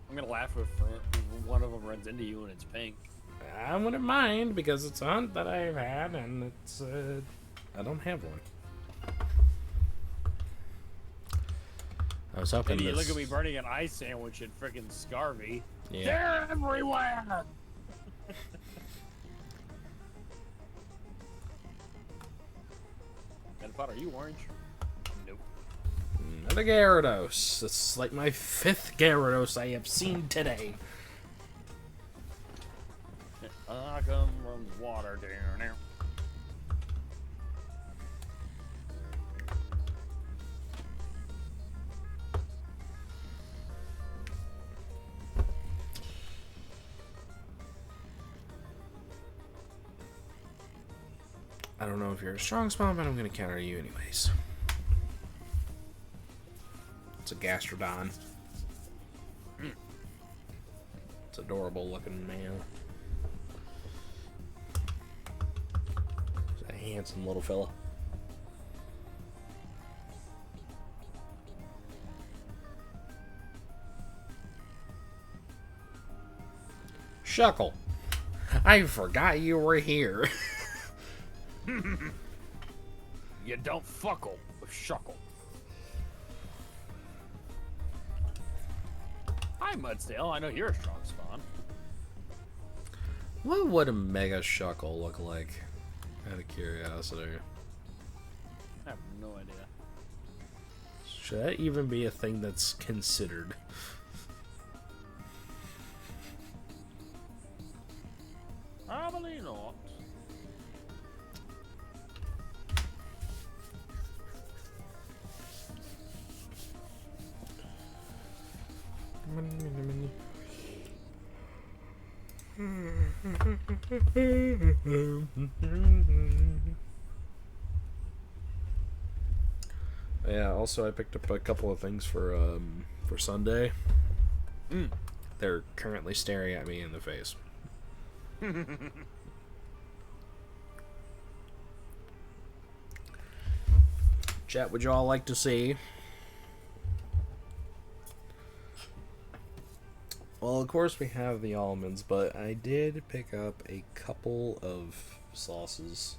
I'm gonna laugh if one of them runs into you and it's pink. I wouldn't mind because it's a hunt that I've had and it's I don't have one. I was hoping And you this... look at me burning an ice sandwich at frickin' Scarvy. Yeah. They're everywhere! Metapod, are you orange? Nope. Another Gyarados. It's like my 5th Gyarados I have seen today. I come from water down there. I don't know if you're a strong spawn, but I'm going to counter you anyways. It's a Gastrodon. It's adorable looking man. He's a handsome little fella. Shuckle. I forgot you were here. You don't fuckle with Shuckle. Hi, Mudsdale. I know you're a strong spawn. What would a Mega Shuckle look like? Out of curiosity. I have no idea. Should that even be a thing that's considered? Probably not. Yeah, also I picked up a couple of things for Sunday. They're currently staring at me in the face. Chat, would you all like to see? Well, of course we have the almonds, but I did pick up a couple of sauces.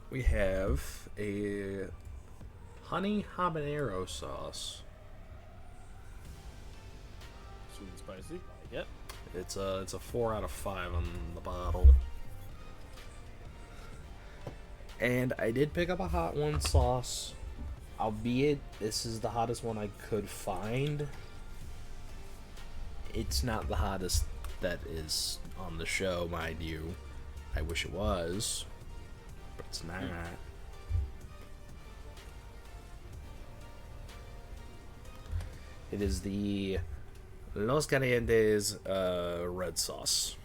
We have a honey habanero sauce. Sweet and spicy. I like it. It's a 4 out of 5 on the bottle. And I did pick up a hot one sauce, albeit this is the hottest one I could find. It's not the hottest that is on the show, mind you. I wish it was, but it's not. It is the Los Calientes red sauce.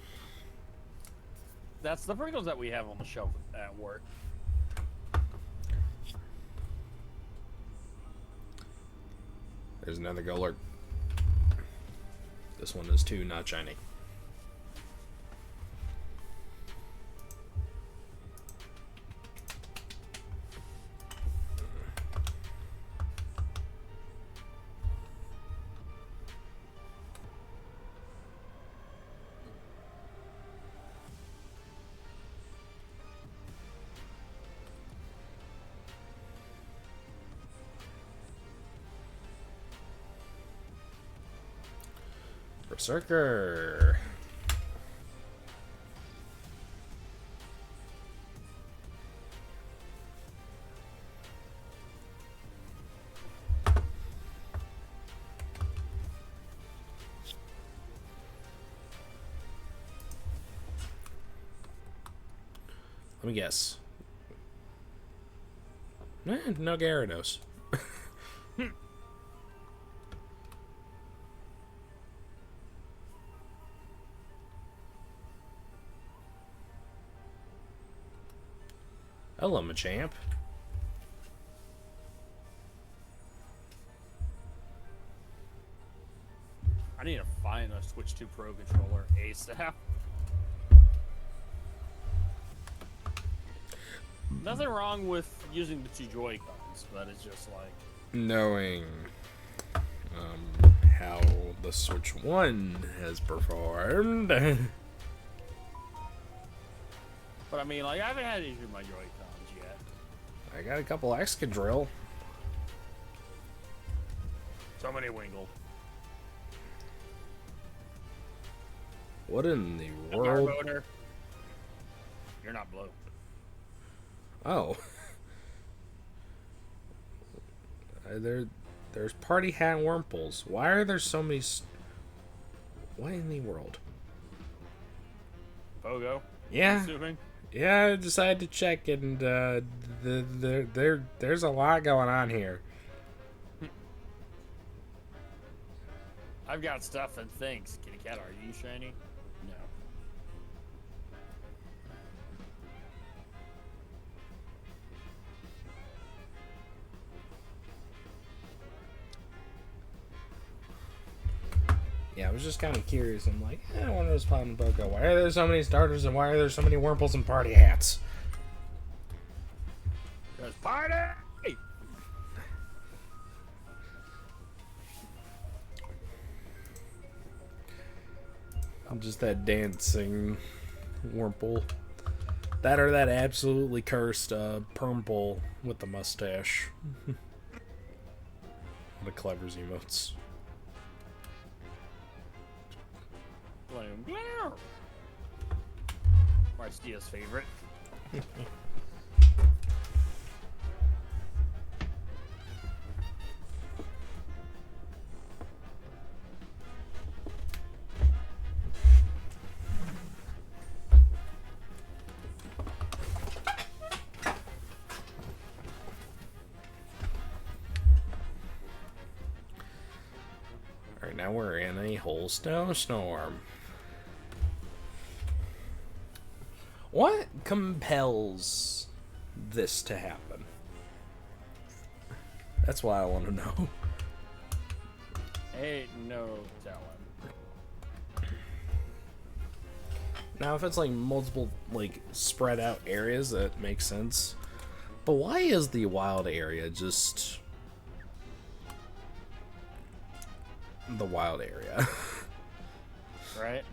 That's the Pringles that we have on the shelf at work. There's another Golurk. This one is too not shiny. Berserker. Let me guess. No Gyarados. Hello, Machamp. I need to find a Switch 2 Pro controller ASAP. Nothing wrong with using the 2 Joy-Cons, but it's just like... Knowing how the Switch 1 has performed. But I mean, like, I haven't had issues with my Joy-Cons yet. I got a couple Excadrill. So many Wingle. What in the Dark world? Boner. You're not blue. Oh. There's Party Hat Wurmples. Why are there so many... What in the world? Pogo. Yeah. Assuming. Yeah, I decided to check, and there's a lot going on here. I've got stuff and things. Kitty Cat, are you shiny? No. Yeah, I was just kind of curious. I'm like, I wonder what's popping in Pogo. Why are there so many starters, and why are there so many Wurmples and Party Hats? There's party! I'm just that dancing Wurmple. That or that absolutely cursed Permpole with the mustache. What a clever emotes. Bloom, bloom. Marcia's favorite. Alright, now we're in a whole snowstorm. What compels this to happen? That's what I want to know. Ain't no telling. Now, if it's like multiple, like, spread out areas, that makes sense. But why is the wild area just the wild area? Right?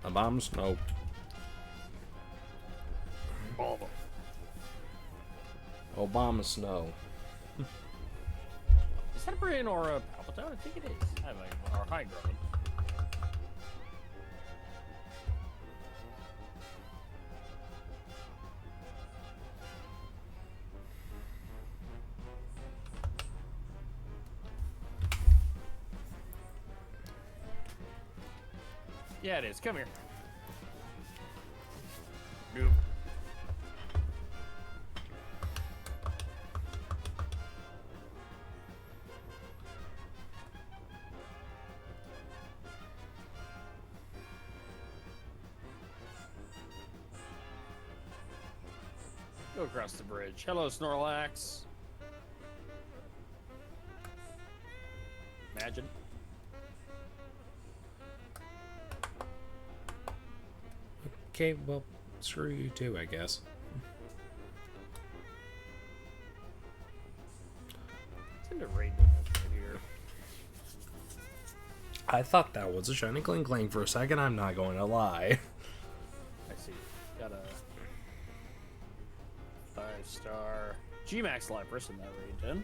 Obama Snow. Oh. Obama Snow. Is that a Brain or a Palpatone? I think it is. I have or high grown. Yeah, it is. Come here. Nope. Go across the bridge. Hello, Snorlax. Imagine. Okay, well, screw you too, I guess. It's in the raid right here. I thought that was a shiny Kling for a second, I'm not going to lie. I see. Got a 5-star G-Max Lapras in that region.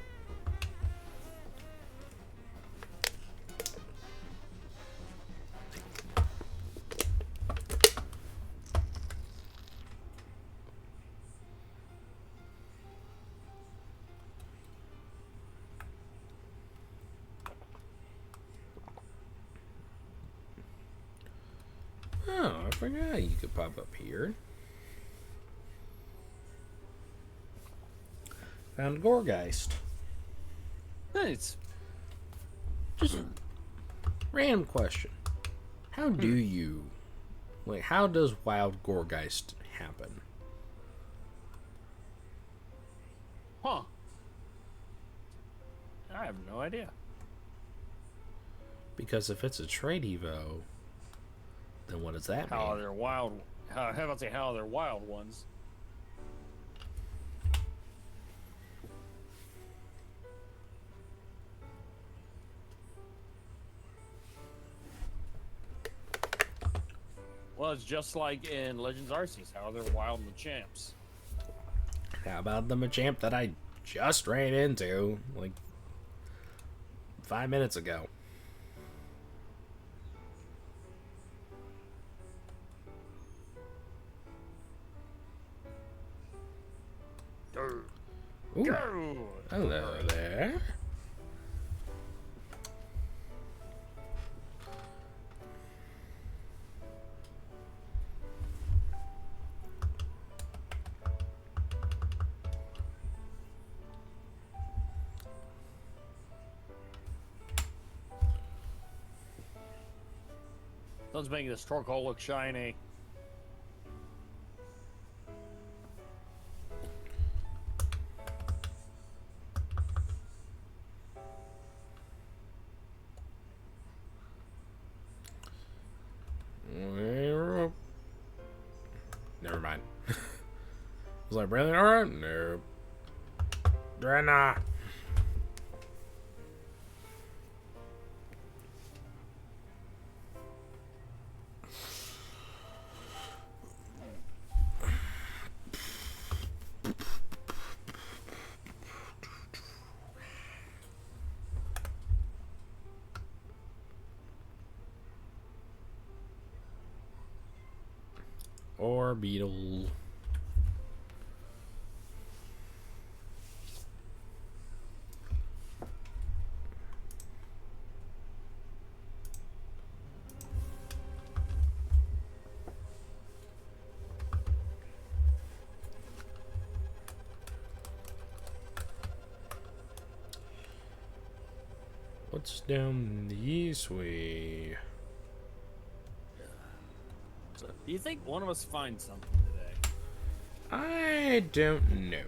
forgot you could pop up here. Found Gorgeist. Nice. Just random question. How do you... Like, how does Wild Gorgeist happen? Huh. I have no idea. Because if it's a trade Evo, then what does that How are mean? there wild? How about say how are there wild ones? Well, it's just like in Legends Arceus. How are there wild Machamps? How about the Machamp that I just ran into, like, 5 minutes ago? Ooh, Go! hello there. Someone's making this Torkoal look shiny. Never mind. I was like, really? Alright? Nope. Drenna. Or Beetle. What's down this way? So, do you think one of us finds something today? I don't know.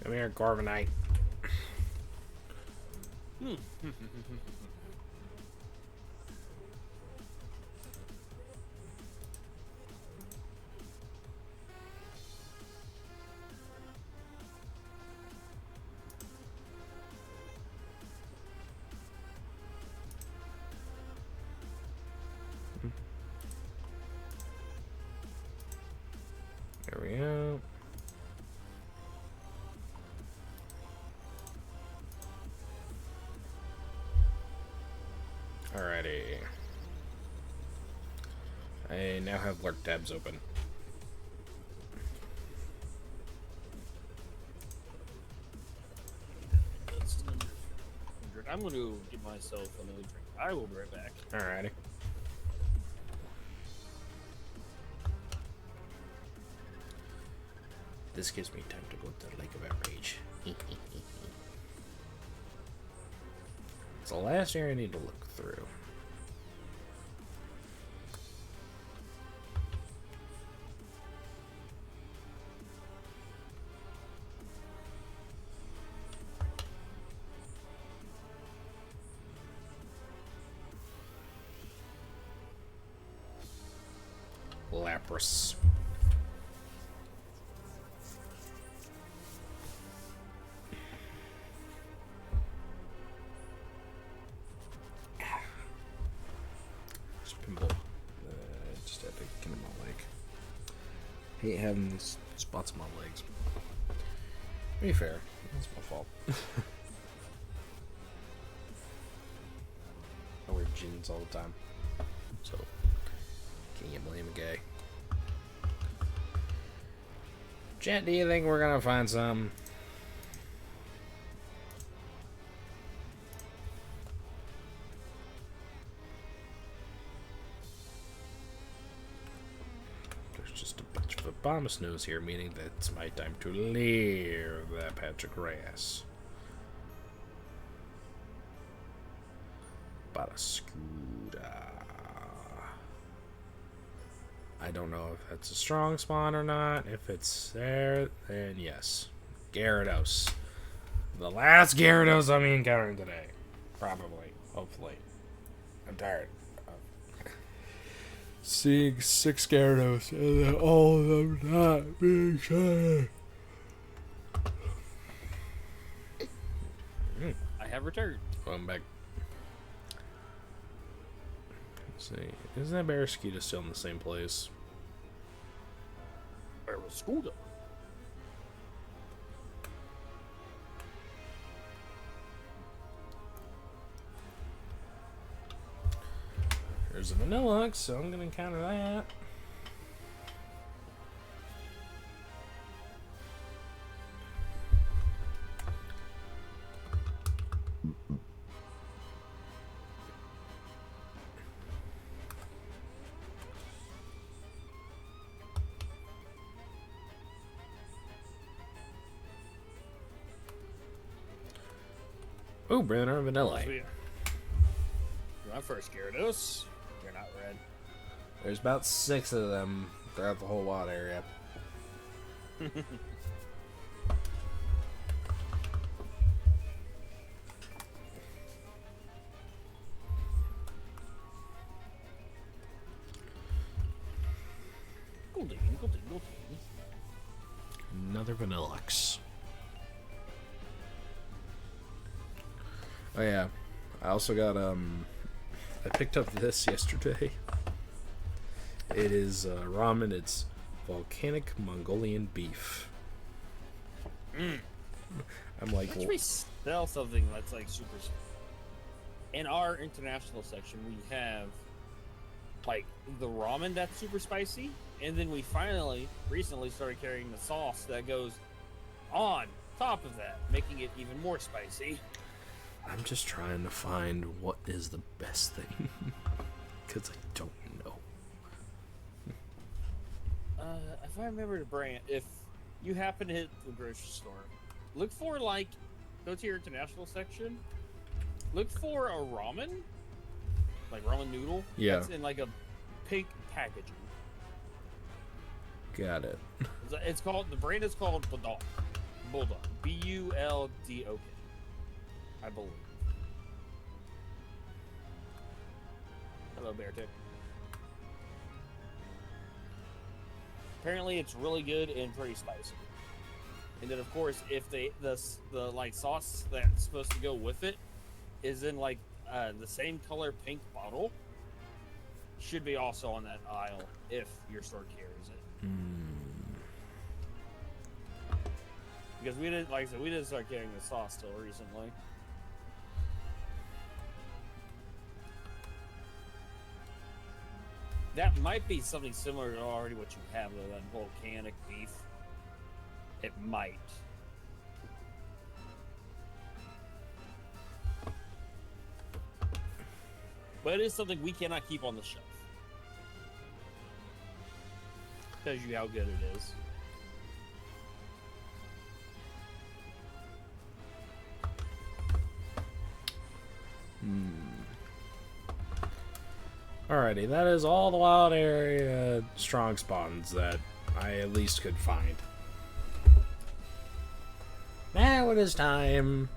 Come here, Corviknight. There we go. Alrighty. I now have lurk tabs open. That's under 100. I'm going to give myself another drink. I will be right back. Alrighty. This gives me time to go to the Lake of Outrage. It's the last area I need to look through. Lapras. Just pinball. Just had to get him all like. Hate having these spots on my legs. To be fair, that's my fault. I wear jeans all the time, so can't blame a guy. Chat, do you think we're gonna find some? There's just a bunch of abominous news here, meaning that it's my time to leave that patch of grass. Barascuda. I don't know if that's a strong spawn or not. If it's there, then yes. Gyarados. The last Gyarados I'm encountering today. Probably. Hopefully. I'm tired of seeing 6 Gyarados and then all of them not being shiny. I have returned. Well, I'm back. Let's see. Isn't that Barraskewda still in the same place? Where was Skulda? There's a Vanilluxe, so I'm gonna encounter that. Ooh, Brenner Vanilla. You're my first Gyarados. You're not red. There's about 6 of them throughout the whole wild area. Another Vanilluxe. Oh yeah, I also got I picked up this yesterday. It is ramen. It's volcanic Mongolian beef. I'm like, Let's resell something that's like super. In our international section, we have like the ramen that's super spicy, and then we recently started carrying the sauce that goes on top of that, making it even more spicy. I'm just trying to find what is the best thing, because I don't know. If I remember the brand, if you happen to hit the grocery store, look for go to your international section, look for a ramen, like ramen noodle. Yeah. That's in like a pink packaging. Got it. It's called, the brand is called Bulldog. Buldok. I believe. Hello, Bear Tick. Apparently, it's really good and pretty spicy. And then, of course, if the like sauce that's supposed to go with it is in like the same color pink bottle, should be also on that aisle if your store carries it. Because we didn't, like I said, we didn't start carrying the sauce till recently. That might be something similar to already what you have, though, that volcanic beef. It might. But it is something we cannot keep on the shelf. Tells you how good it is. Alrighty, that is all the wild area strong spawns that I at least could find. Now it is time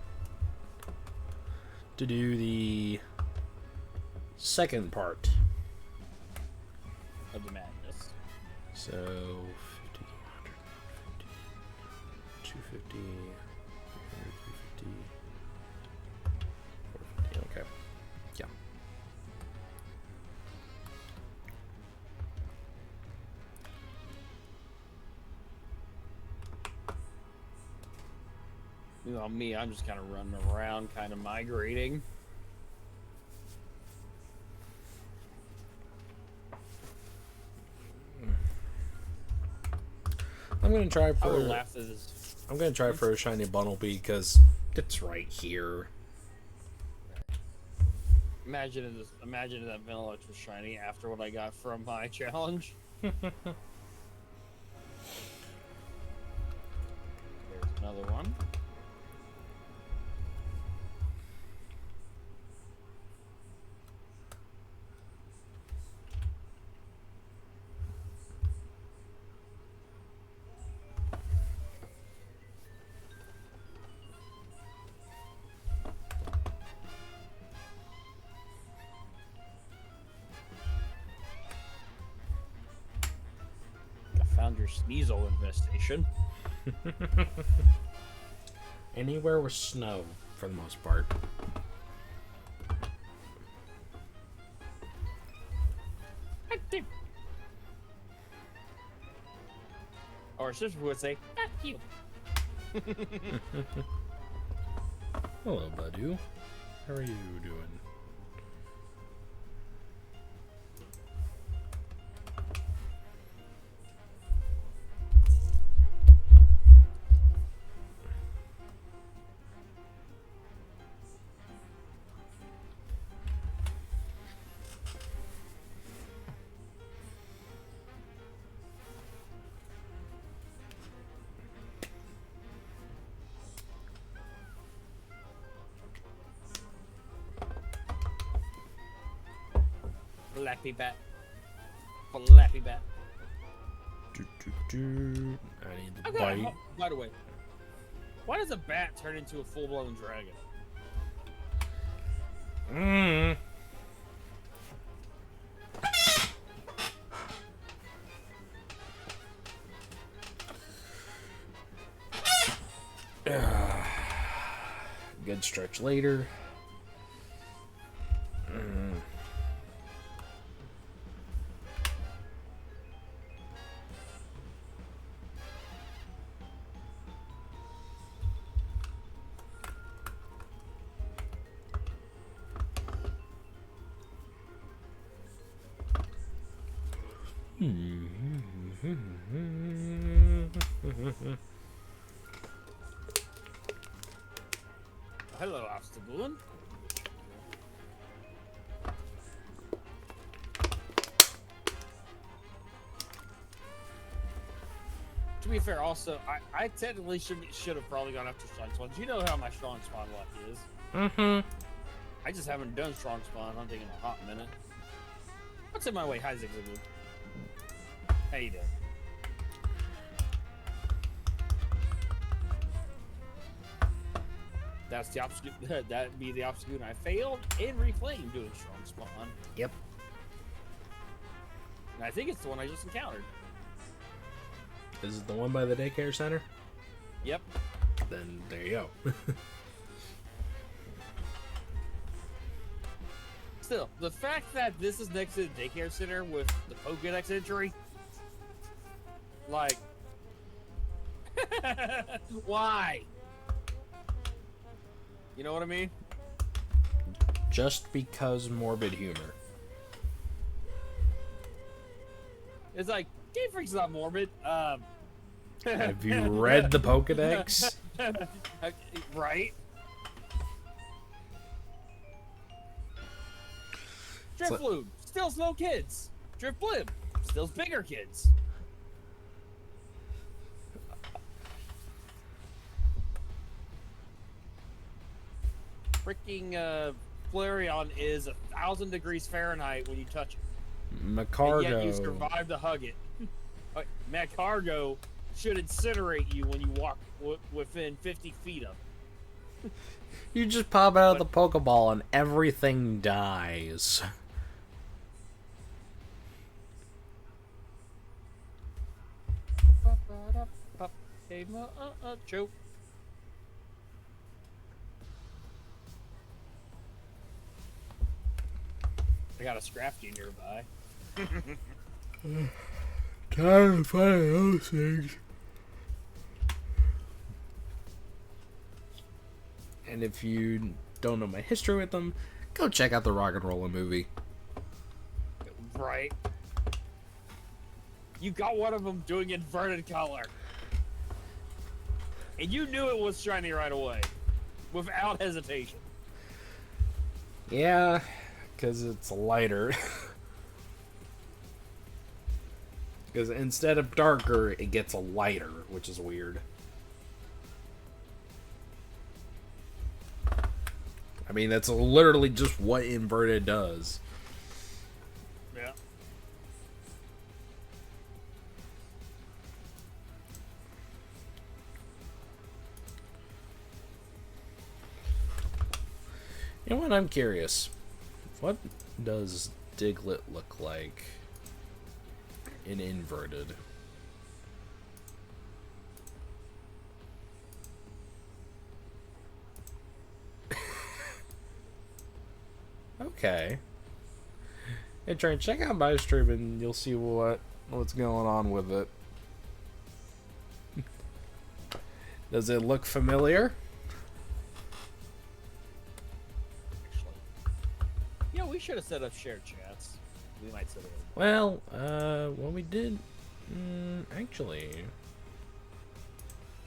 to do the second part. Of the madness. So, 50, 100, 250, 350, 450, okay. Yeah. You know me, I'm just kind of running around, kind of migrating. I'm gonna try I for. would laugh at this. I'm gonna try for a shiny Bunnelby because it's right here. Imagine if that Vanillite was shiny after what I got from my challenge. There's another one. I found your Sneasel infestation. Anywhere with snow, for the most part. Or sister would say, "Fuck you." Hello, Badu. How are you doing? Flappy bat. Flappy bat. I need the Okay, bite. by the way, why does a bat turn into a full-blown dragon? Mm. Good stretch later. Hello, obstacle. To be fair, also, I technically should have probably gone after strong spawn. You know how my strong spawn luck is. Mm-hmm. I just haven't done strong spawn hunting in a hot minute. What's in my way? Hi, Zigzagoo. How you doing? That's the obstacle. That'd be the obstacle. And I failed and reflamed doing strong spawn. Yep. And I think it's the one I just encountered. Is it the one by the daycare center? Yep. Then there you go. Still, the fact that this is next to the daycare center with the Pokedex entry, like, why? You know what I mean? Just because morbid humor. It's like, Game Freak's not morbid. Have you read the Pokedex? Right? Drifloon steals little kids. Drifblim steals bigger kids. Freaking Flareon is 1,000 degrees Fahrenheit when you touch it. And yet you Macargo. survive to hug it. Macargo should incinerate you when you walk within 50 feet of it. You just pop out of the Pokeball and everything dies. Hey, choke. I got a Scrafty nearby. Time to find those things. And if you don't know my history with them, go check out the Rock and Roller movie. Right. You got one of them doing inverted color. And you knew it was shiny right away. Without hesitation. Yeah, because it's lighter. Because instead of darker, it gets a lighter, which is weird. I mean, that's literally just what inverted does. Yeah. You know what? I'm curious. What does Diglett look like in inverted? Okay. Hey, Trent, check out my stream and you'll see what's going on with it. Does it look familiar? Yeah, we should have set up shared chats. We might set it up. Well, what we did... actually...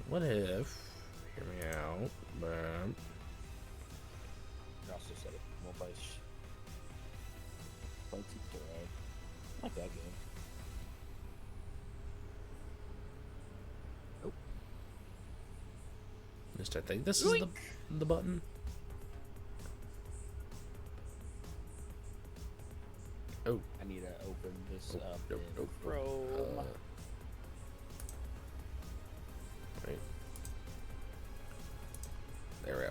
What if... Hear me out. We also set up multi... Multi-thread. Not that good. Just I think this is the button. Oh. I need to open this up Nope, in nope, Chrome. Right. There we go.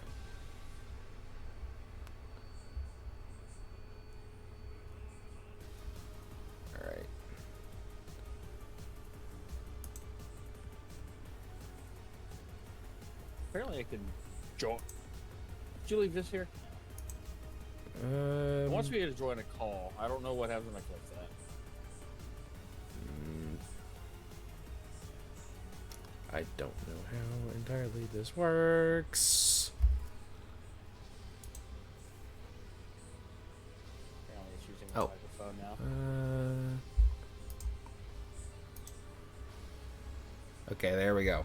Alright. Apparently I can join. Did you leave this here? It wants me to join a call. I don't know what happens when I click that. I don't know how entirely this works. Apparently it's using my Oh. microphone now. Okay, there we go.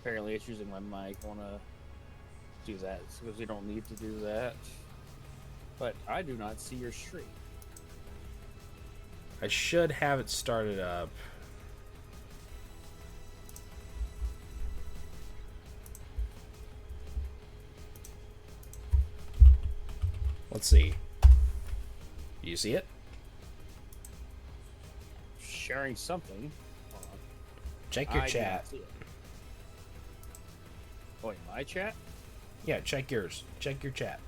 Apparently it's using my mic. I want to do that because we don't need to do that. But I do not see your stream. I should have it started up. Let's see. Do you see it? Sharing something. Hold on. Check your I do chat. not see it. Oh, wait, my chat? Yeah, check yours. Check your chat.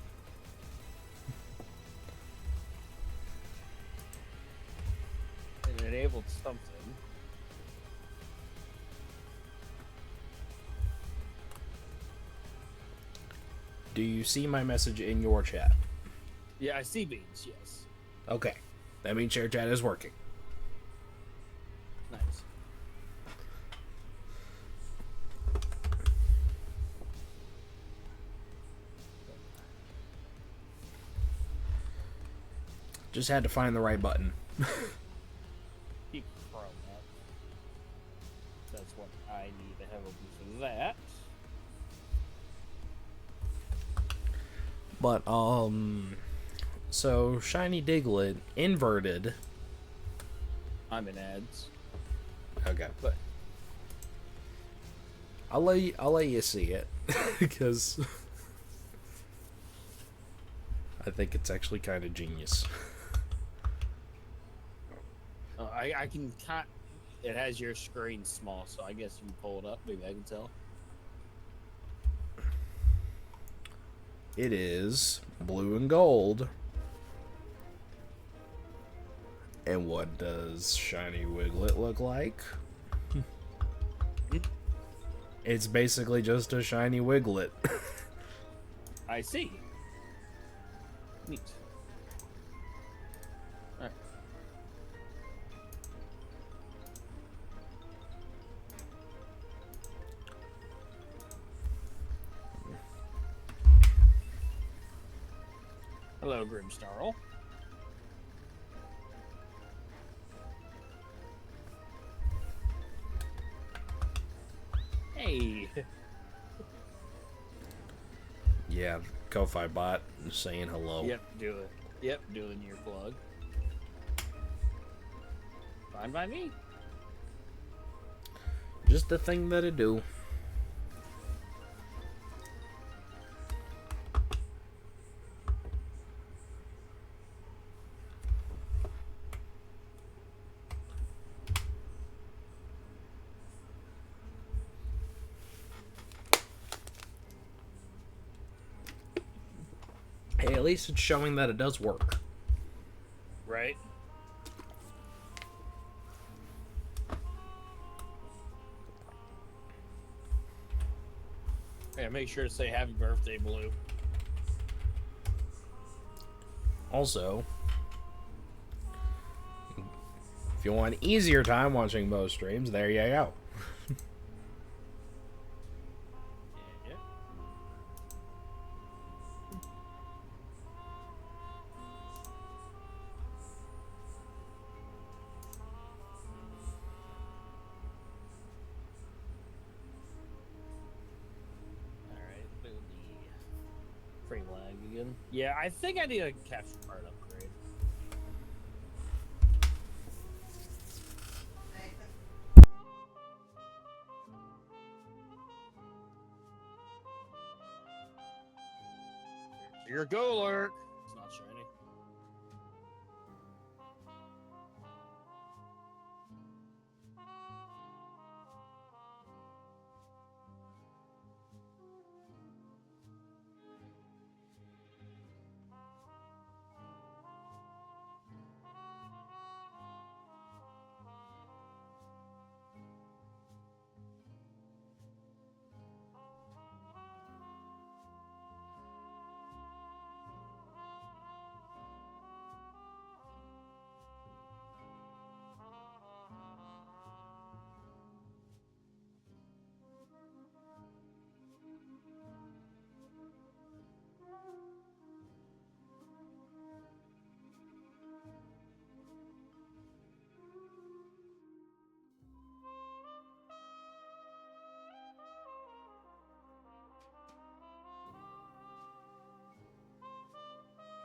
It enabled something. Do you see my message in your chat? Yeah, I see beans, yes. Okay. That means share chat is working. Nice. Just had to find the right button. Keep Chrome up. That's what I need to have open for that. But, so, Shiny Diglett, inverted. I'm in ads. Okay. But I'll let you see it. Because I think it's actually kind of genius. I can kind. It has your screen small, so I guess if you pull it up, maybe I can tell. It is blue and gold. And what does Shiny Wiglet look like? It's basically just a shiny Wiglet. I see. Neat. Alright. Hello, Grimsnarl. Hey. Yeah, Ko-Fi bot saying hello. Yep, do it. Yep, doing your plug. Fine by me. Just the thing that it do. Hey, at least it's showing that it does work. Right? Yeah, make sure to say happy birthday, Blue. Also, if you want an easier time watching most streams, there you go. Yeah. Alright, booty. Frame lag again. Yeah, I think I need a capture card upgrade. Your go alert! It's not shiny.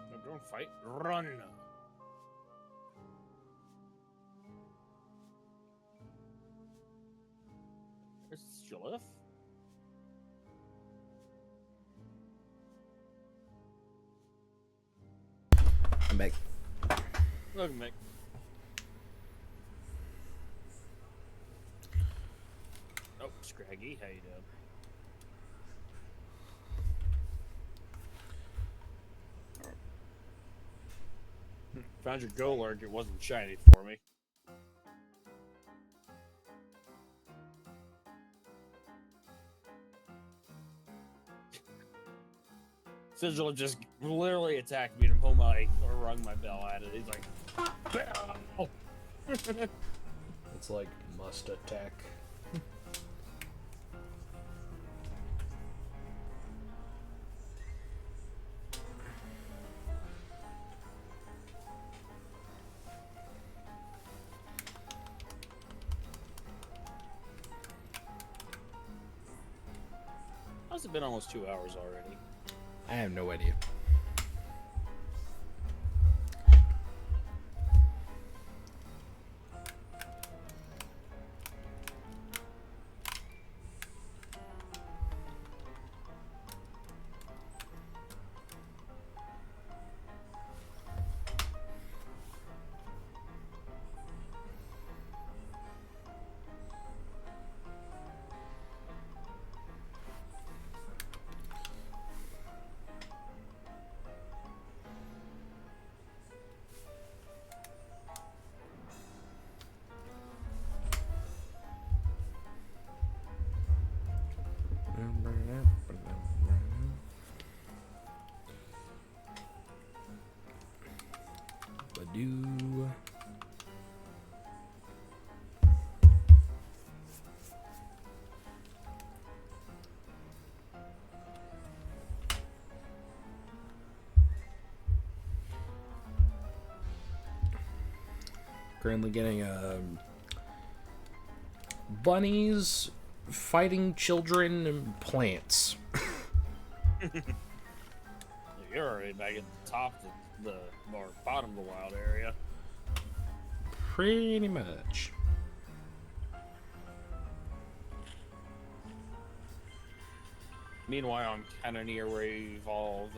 No, don't fight. Run! There's Jolif. I'm back. Look, Mick. Oh, Scraggy, how you doing? Found your go alert. It wasn't shiny for me. Sigil just literally attacked me the moment I rung my bell at it. He's like, bell! It's like must attack. Must have been almost 2 hours already. I have no idea. Badoo. currently getting bunnies fighting children and plants. You're already back at the top of the or bottom of the wild area. Pretty much. Meanwhile, I'm kind of near where you evolve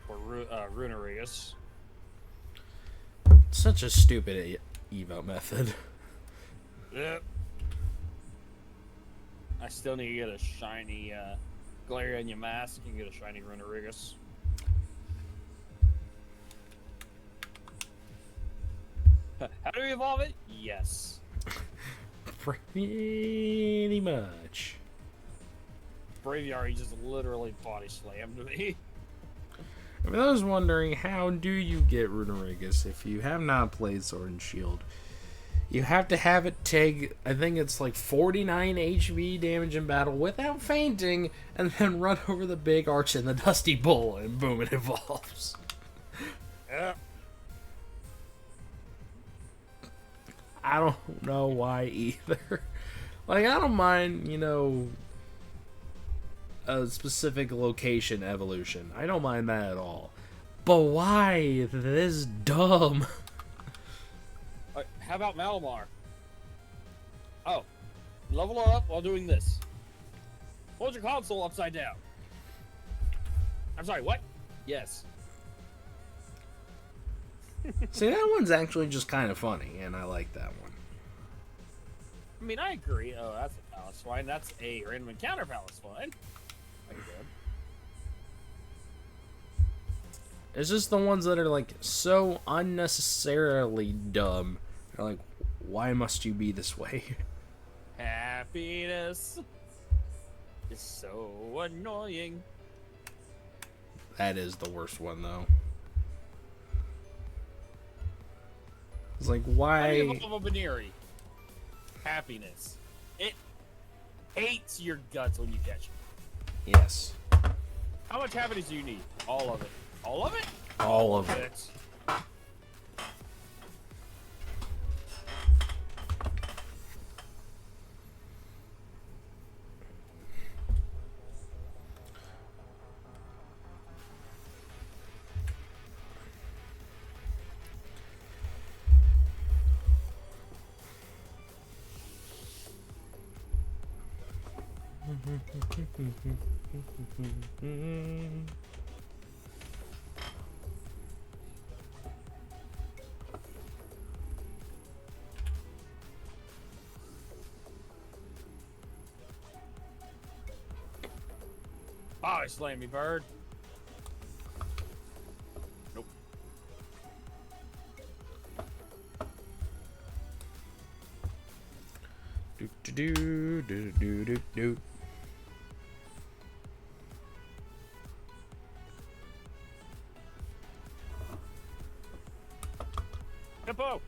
Runerius. Such a stupid evo method. Yep. I still need to get a shiny Galarian mask and get a shiny Runerius. How do we evolve it? Yes. Pretty much. Braviary just literally body slammed me. I mean, I was wondering, how do you get Runerigus if you have not played Sword and Shield? You have to have it take, I think it's like 49 HP damage in battle without fainting, and then run over the big arch in the Dusty Bull, and boom, it evolves. Yeah. I don't know why either. Like, I don't mind, you know, a specific location evolution. I don't mind that at all. But why this dumb? How about Malamar? Oh, level up while doing this. Hold your console upside down. I'm sorry, what? Yes. See, that one's actually just kind of funny, and I like that one. I mean, I agree. Oh, that's a Palace Swine. That's a random encounter Palace Swine. Like good. It's just the ones that are, like, so unnecessarily dumb. They're like, why must you be this way? Happiness is so annoying. That is the worst one, though. It's like, How do you why? evolve a Baneri? Happiness. It hates your guts when you catch it. Yes. How much happiness do you need? All of it. All of it? All of it. Body slam me, bird. Nope. Do do do do do do do. Hippo!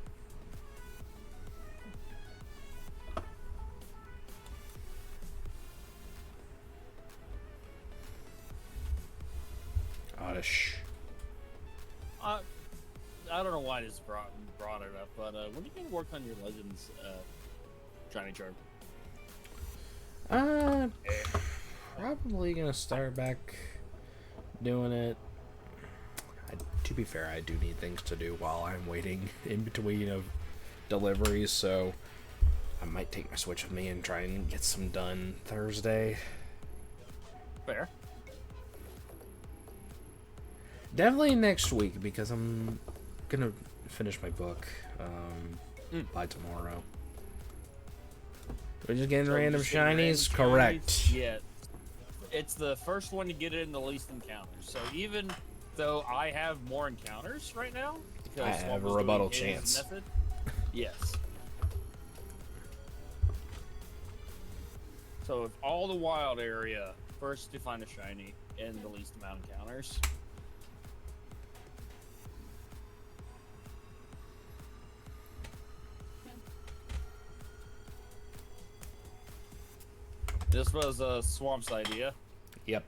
Oddish. I don't know why this brought it up, but when are you gonna work on your Legends shiny charm? Probably gonna start back doing it. To be fair, I do need things to do while I'm waiting in between of deliveries, so I might take my Switch with me and try and get some done Thursday. Fair. Definitely next week, because I'm gonna finish my book by tomorrow. We're just getting So random just getting shinies? random Correct. shinies? Yeah. It's the first one to get it in the least encounters. So even though I have more encounters right now, because I have Swamp a was rebuttal doing his chance. Method, yes. So if all the wild area, first to find a shiny and the least amount of encounters. This was Swamp's idea. Yep.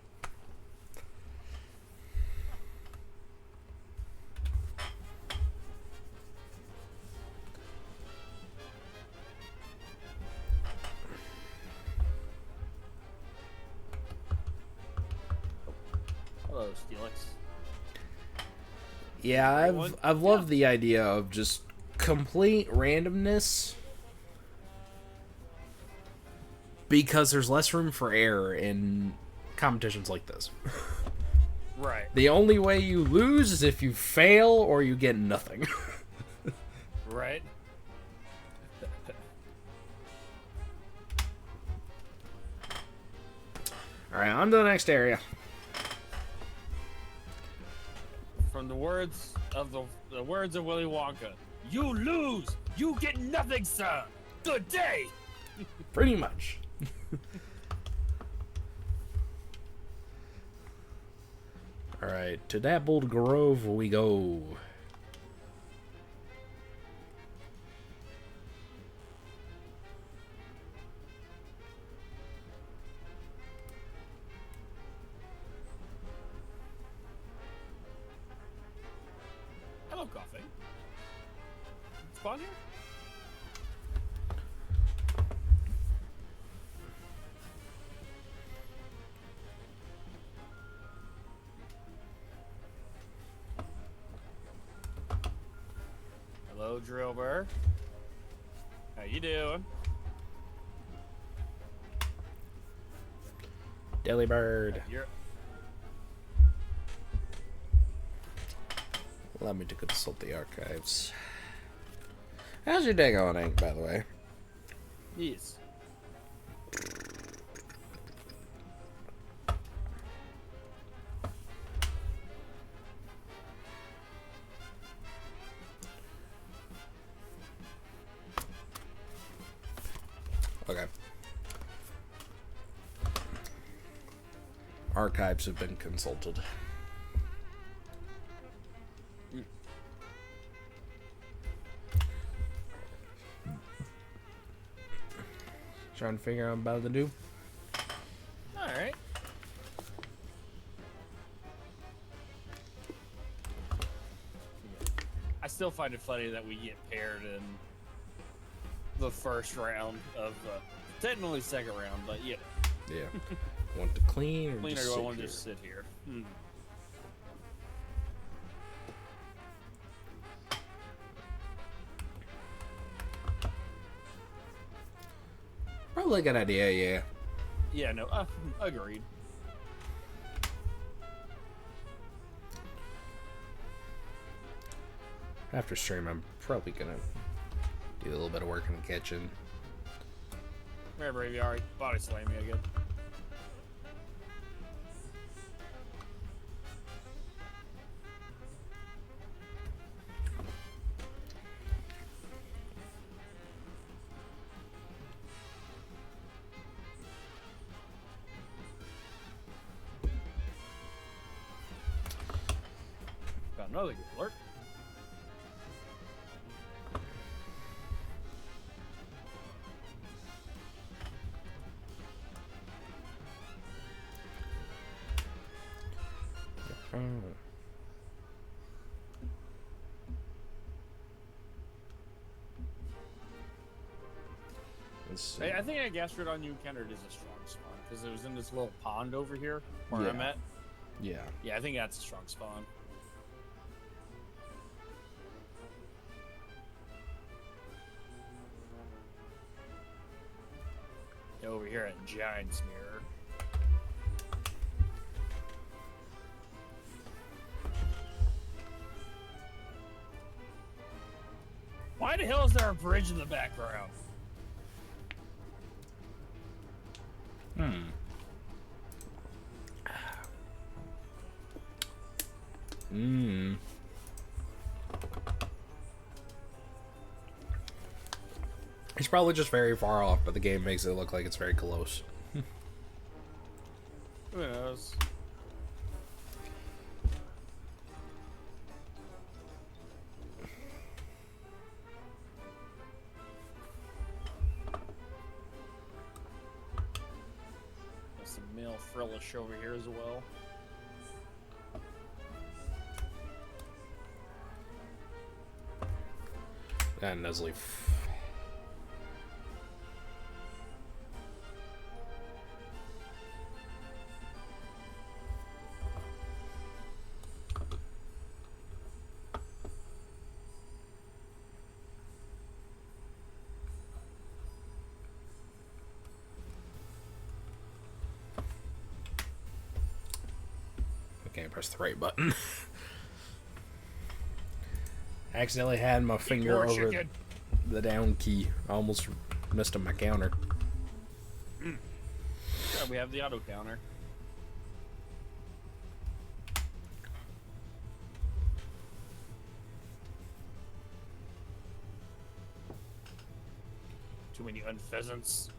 Hello, Steelix. Yeah, Everyone? I've loved the idea of just complete randomness because there's less room for error in competitions like this. Right. The only way you lose is if you fail or you get nothing. Right. Alright, on to the next area. From the words of the words of Willy Wonka, you lose, you get nothing, sir. Good day. Pretty much. Alright, to Dappled Grove we go. Hello, coughing. Spawn here? Hello, Drillbur. How you doing? Delibird. You're Allow me to consult the archives. How's your day going, Hank, by the way? yes. Okay. Archives have been consulted. Trying to figure out what I'm about to do. All right. I still find it funny that we get paired in the first round of technically second round, but yeah. Yeah. Want to clean or Clean or just do I sit want to here? just sit here? Probably a good idea, yeah. Yeah, no, agreed. After stream, I'm probably gonna do a little bit of work in the kitchen. Remember, you already body slam me again. Got another good alert. Oh. Let's see. I think I guessed on you encountered is a strong spawn because it was in this little pond over here where Yeah. I'm at. Yeah. Yeah, I think that's a strong spawn. Over here at Giant's Mirror. Why the hell is there a bridge in the background? It's probably just very far off, but the game makes it look like it's very close. Who knows? There's some male frillish over here as well. And Nestle. think I pressed the right button. Accidentally had my finger more over chicken. the down key. I almost missed on my counter. Yeah, we have the auto counter. Too many unpheasants.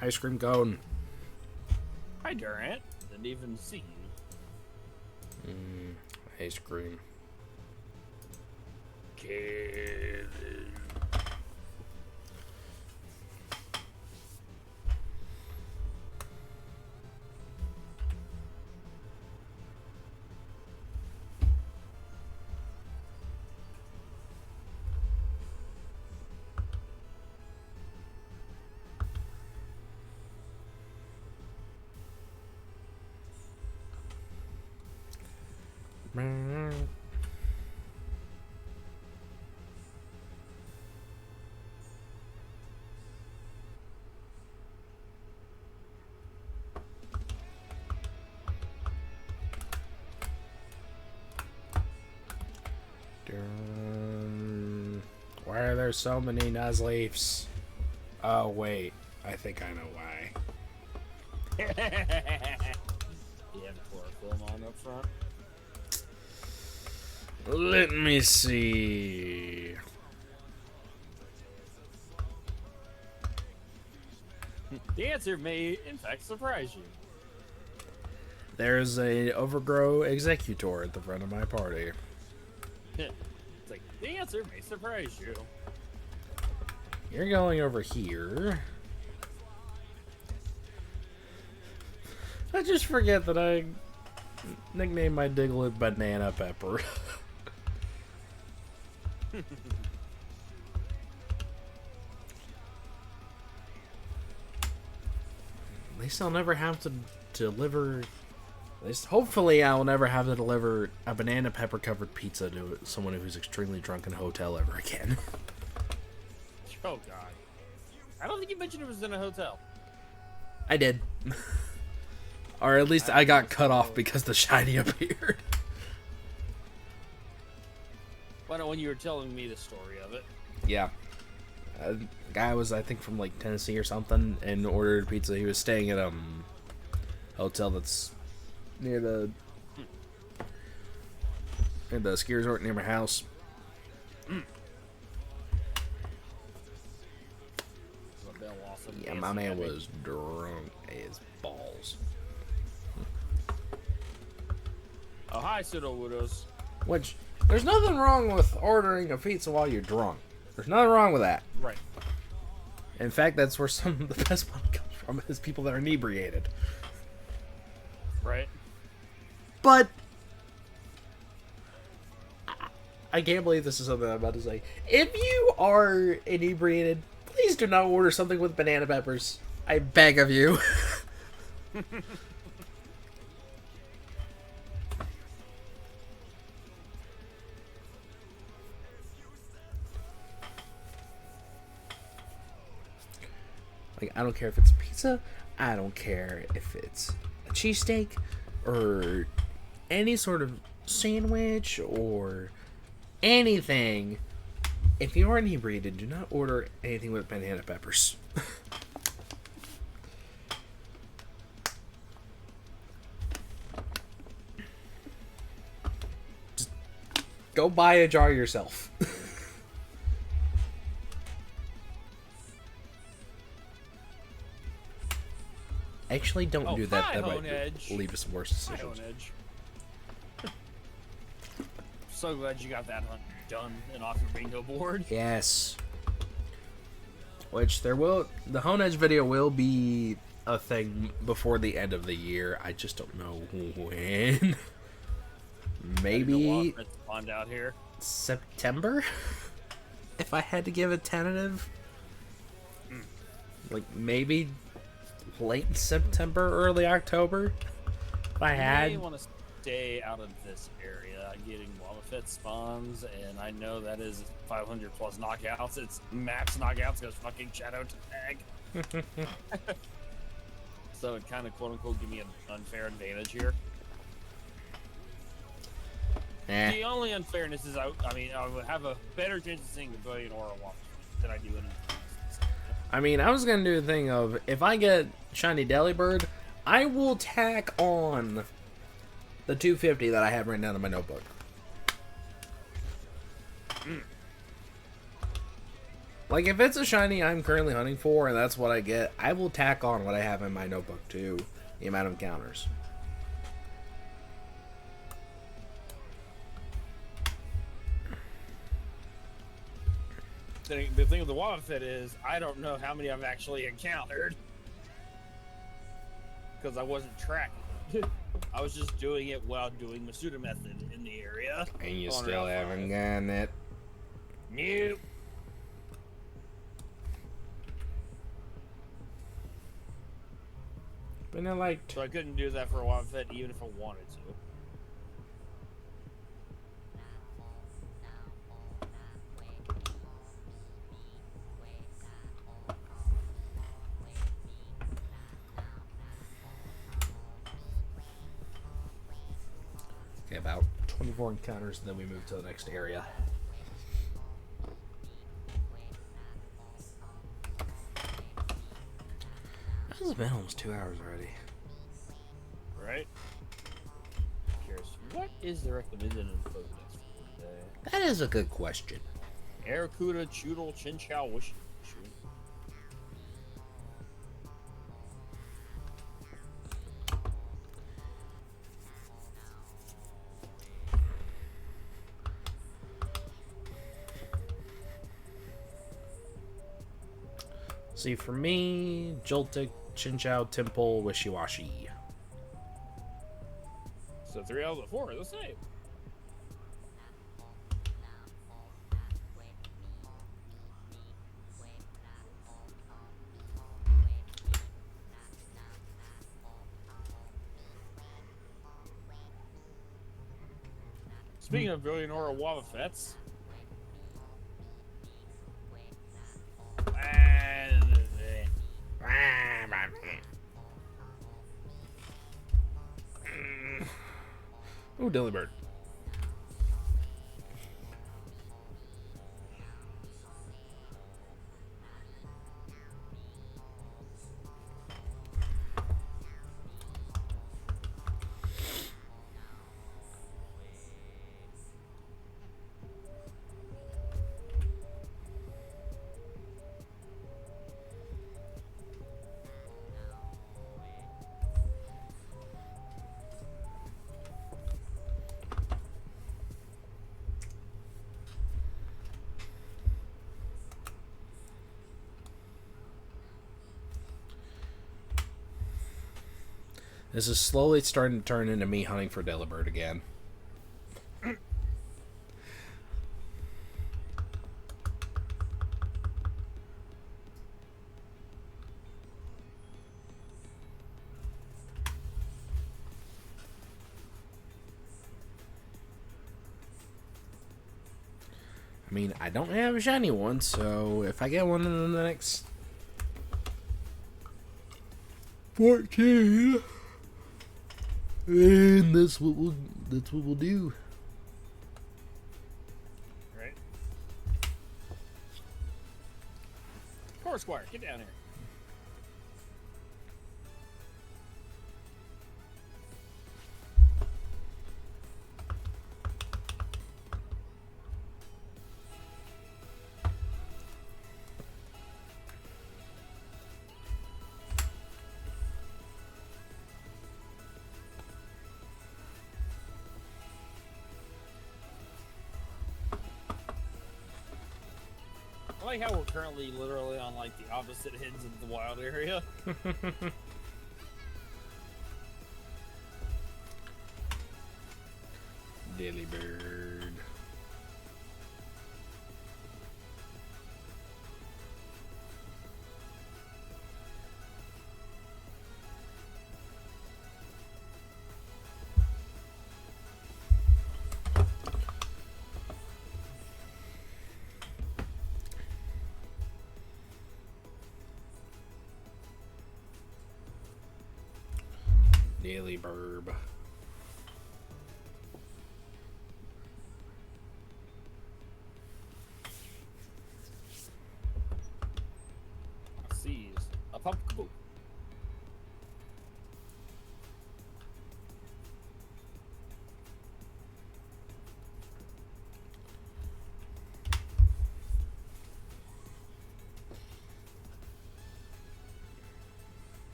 Ice cream cone. Hi, Durant. Didn't even see you. Ice cream. Kevin. Why are there so many Nuzleafs? Oh, wait. I think I know why. You have chlorophyll on up front. Let me see. The answer may, in fact, surprise you. There's a Overgrow Executor at the front of my party. It's like, the answer may surprise you. You're going over here. I just forget that I nicknamed my Diglett Banana Pepper. At least I'll never have to deliver. At least hopefully I will never have to deliver a banana pepper covered pizza to someone who's extremely drunk in a hotel ever again. Oh, God. I don't think you mentioned it was in a hotel. I did. Or at least I got cut off because the shiny appeared. Why not when you were telling me the story of it? Yeah. A guy was, I think, from like Tennessee or something and ordered pizza. He was staying at a hotel that's near the ski resort near my house. Yeah, my man was drunk as balls. Oh, hi, Pseudo Widows. Which, there's nothing wrong with ordering a pizza while you're drunk. There's nothing wrong with that. Right. In fact, that's where some of the best money comes from, is people that are inebriated. Right. But I can't believe this is something I'm about to say. If you are inebriated, please do not order something with banana peppers. I beg of you. Like, I don't care if it's pizza. I don't care if it's a cheesesteak or any sort of sandwich or anything. If you are inebriated, do not order anything with banana peppers. Just go buy a jar yourself. Actually, don't do that. Hi, That might Honedge. lead to some worse Hi, decisions. Honedge. So glad you got that hunt done and off your bingo board. Yes. Which the Honedge video will be a thing before the end of the year. I just don't know when. Maybe Spawned out here. September? If I had to give a tentative. Like, maybe late September, early October. If I You had. may want to stay out of this area. Getting Wobbuffet spawns, and I know that is 500 plus knockouts. It's max knockouts because fucking Shadow Tag. So it kind of quote unquote give me an unfair advantage here. The only unfairness is I would have a better chance of seeing the Billion Aura Wobbuffet than I do in. I mean, I was gonna do the thing of, if I get Shiny Delibird, I will tack on the 250 that I have written down in my notebook. Like, if it's a shiny I'm currently hunting for and that's what I get, I will tack on what I have in my notebook to the amount of encounters. The thing with the Wobbuffet is I don't know how many I've actually encountered because I wasn't tracking. I was just doing it while doing Masuda method in the area. And you on still Route haven't 5. gotten it. Nope. But not like... So I couldn't do that for a Wobbuffet even if I wanted to. Okay, about 24 encounters, and then we move to the next area. This has been almost 2 hours already. Right? Curious, what is the recommended in Pokedex for today? That is a good question. Aracuda, Choodle, Chinchou, Wishy. See, for me, Joltik, Chinchou, Temple, Wishy-Washy. So 3 out of the 4 are the same. Speaking of Billion Aura Wobbuffets, Ooh, Delibird. This is slowly starting to turn into me hunting for Delibird again. I mean, I don't have a shiny one, so if I get one in the next 14, and that's what we'll do. right? Core Squire, get down here. I like how we're currently literally on like the opposite ends of the wild area. Delibird. Daily Burb. Seize a pumpkin.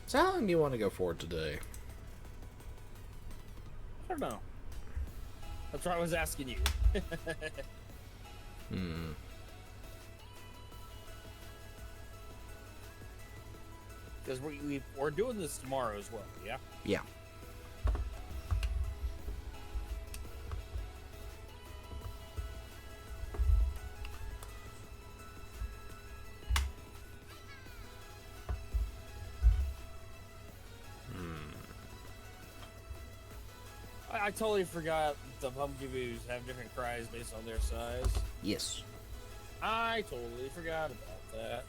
So how long do you want to go for today? I don't know. That's what I was asking you. Because we're doing this tomorrow as well, yeah? Yeah. I totally forgot the pumpkin views have different cries based on their size. Yes. I totally forgot about that.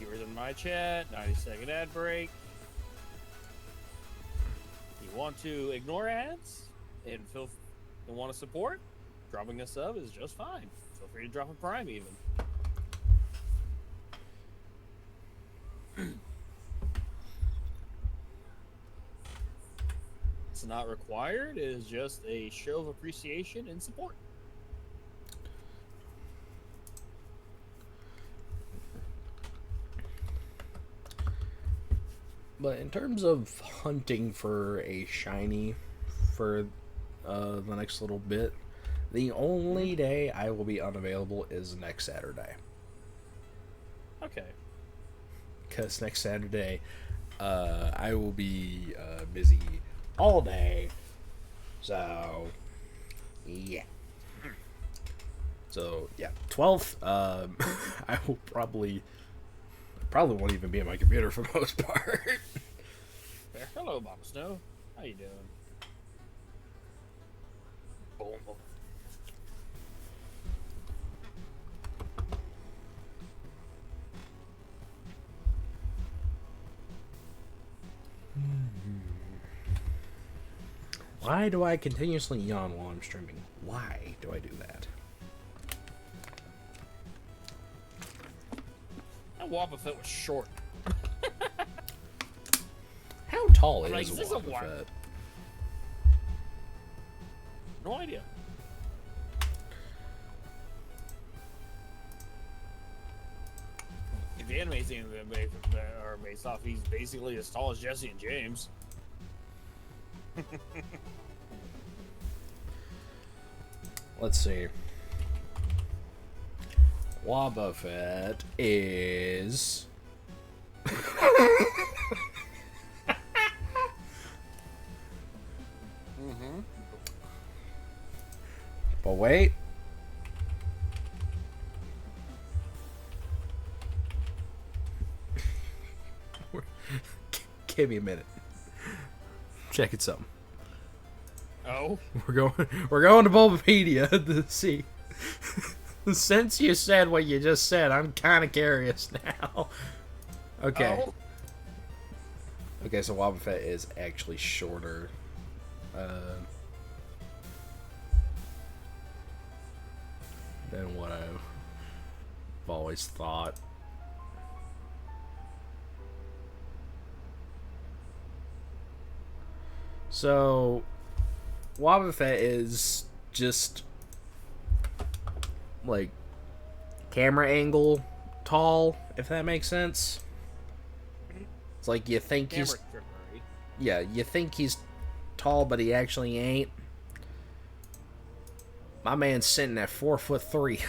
Viewers in my chat, 90-second ad break. You want to ignore ads and want to support? Dropping a sub is just fine. Feel free to drop a prime even. It's not required. It is just a show of appreciation and support. But in terms of hunting for a shiny for the next little bit, the only day I will be unavailable is next Saturday. Okay. Because next Saturday, I will be busy all day. So, yeah. So, yeah. 12th, I will probably won't even be at my computer for the most part. Fair. Hello, Mama Snow. How you doing? Boom. Why do I continuously yawn while I'm streaming? Why do I do that? That Wobba Fett was short. How tall I'm like, is is this a Wobba wa- Fett? No idea. If the anime scenes are based off, he's basically as tall as Jesse and James. Let's see. Wobba Fett is... But wait. Give me a minute. Checking something. Oh? We're going to Bulbapedia to see. Since you said what you just said, I'm kind of curious now. Okay. Oh? Okay, so Wobba Fett is actually shorter. Than what I've always thought. So, Wobba Fett is just like camera angle tall, if that makes sense. It's like you think Camera he's trickery. yeah, you think he's tall, but he actually ain't. My man's sitting at 4'3".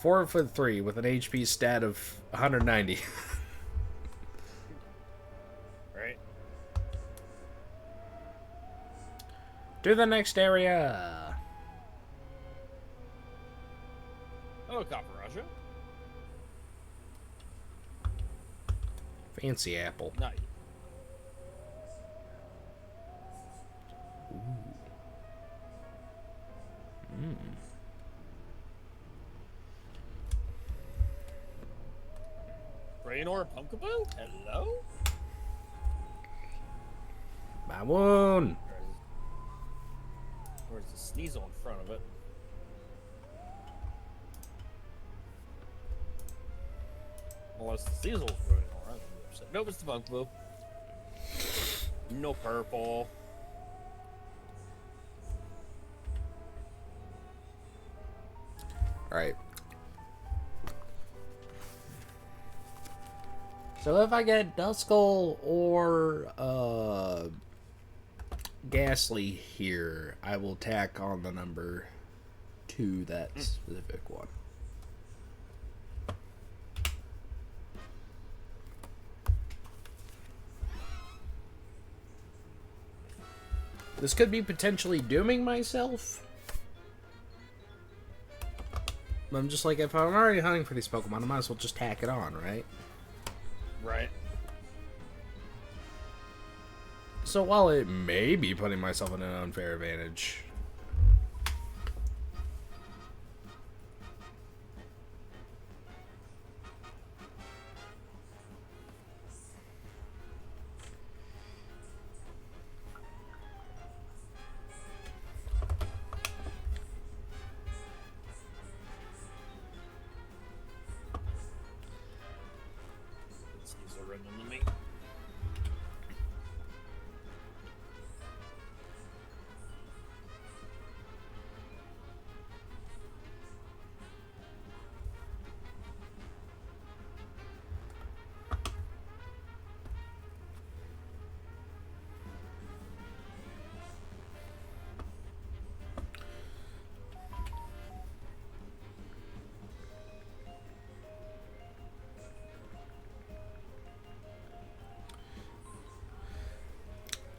4'3" with an HP stat of 190. Right? To the next area. Oh, Kaparaja. Fancy apple. Nice. Raynor Pumpkaboo? Hello? My wound. Where's the Sneasel in front of it? Unless the Sneasel's Raynor. I'm upset. Nope, it's the Pumpkaboo. No purple. Alright. So if I get Duskull or Ghastly here, I will tack on the number to that specific one. This could be potentially dooming myself. But I'm just like, if I'm already hunting for these Pokemon, I might as well just tack it on, right? Right. So while it may be putting myself in an unfair advantage, Sneasel running to me.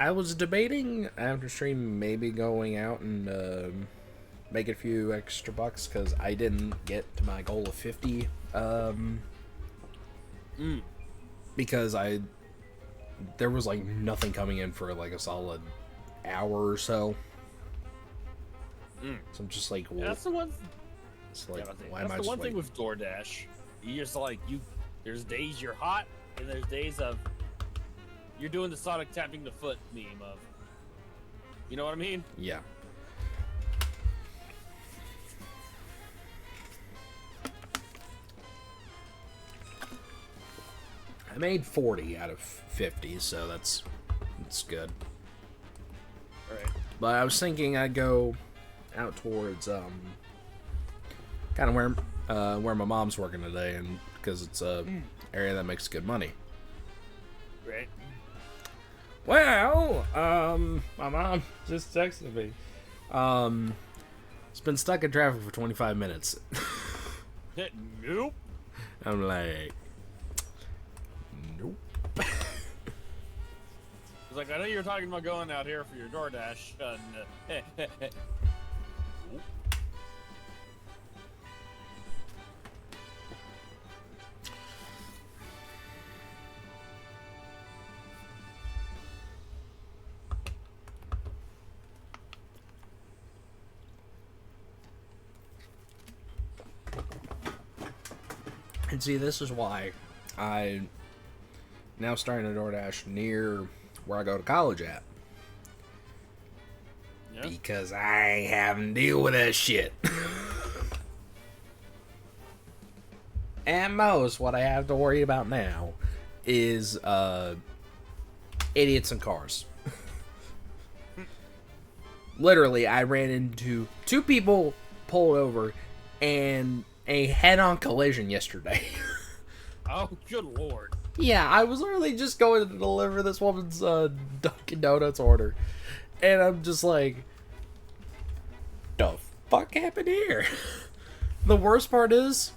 I was debating after stream maybe going out and make a few extra bucks because I didn't get to my goal of 50. Because there was like nothing coming in for like a solid hour or so. So I'm just like, well, That's the one. it's like, Yeah, why am I that's the just one thing waiting? with DoorDash. You just like there's days you're hot, and there's days of you're doing the Sonic tapping the foot meme of. You know what I mean? Yeah. I made 40 out of 50, so that's good. All right. But I was thinking I'd go out towards kind of where my mom's working today, and because it's a area that makes good money. Right. Well, my mom just texted me. It's been stuck in traffic for 25 minutes. Nope. I'm like, nope. It's like I know you're talking about going out here for your DoorDash. Nope. And see, this is why I now starting a DoorDash near where I go to college at. Yeah. Because I ain't having to deal with that shit. At most, what I have to worry about now is idiots in cars. Literally, I ran into 2 people pulled over and a head-on collision yesterday. Oh, good lord. Yeah, I was literally just going to deliver this woman's Dunkin' Donuts order. And I'm just like, the fuck happened here? The worst part is,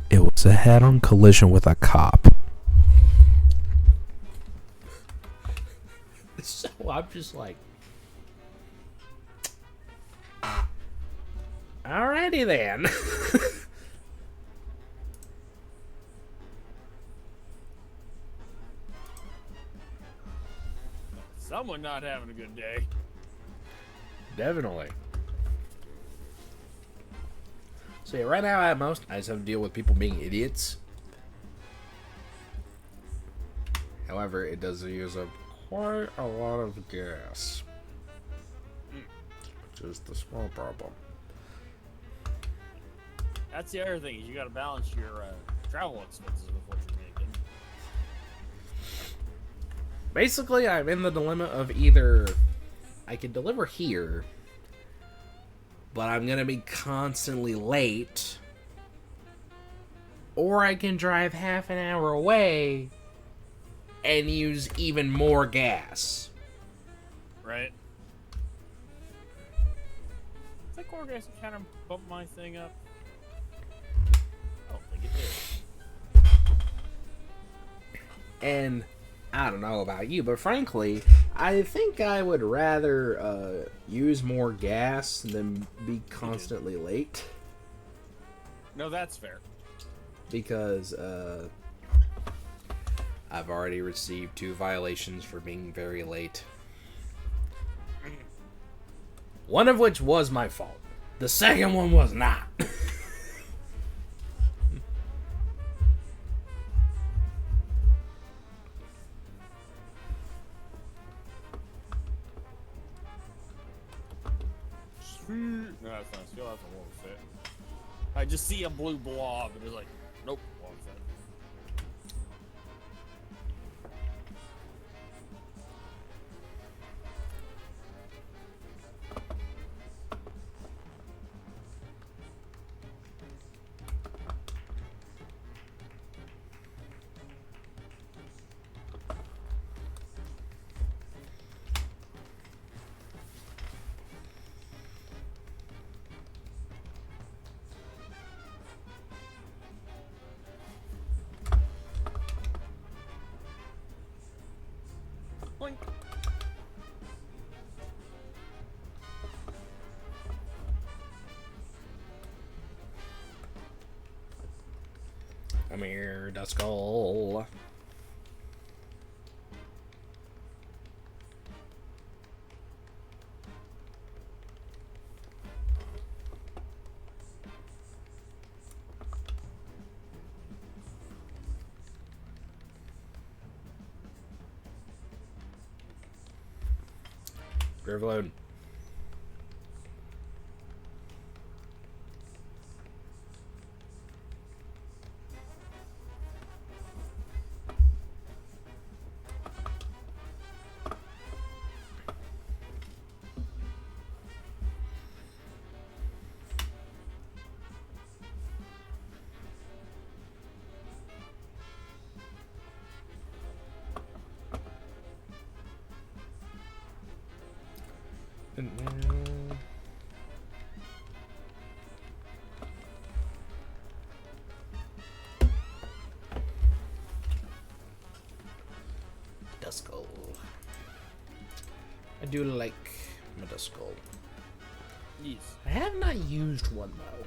it was a head-on collision with a cop. So I'm just like, alrighty then. Someone not having a good day. Definitely. So yeah, right now at most, I just have to deal with people being idiots. However, it does use up quite a lot of gas, which is the small problem. That's the other thing, is you gotta balance your travel expenses with what you're making. Basically, I'm in the dilemma of either I can deliver here, but I'm gonna be constantly late, or I can drive half an hour away and use even more gas. Right? Is that core gas kind of bump my thing up? I don't think it did. And I don't know about you, but frankly, I think I would rather use more gas than be constantly late. No, that's fair. Because I've already received 2 violations for being very late. One of which was my fault. The second one was not. No, that's not. Still has a little fit. I just see a blue blob and it's like, nope, won't fit. Boink. Come here, Duskull. Riverload. Duskull. I do like my Duskull. Yes. I have not used one though.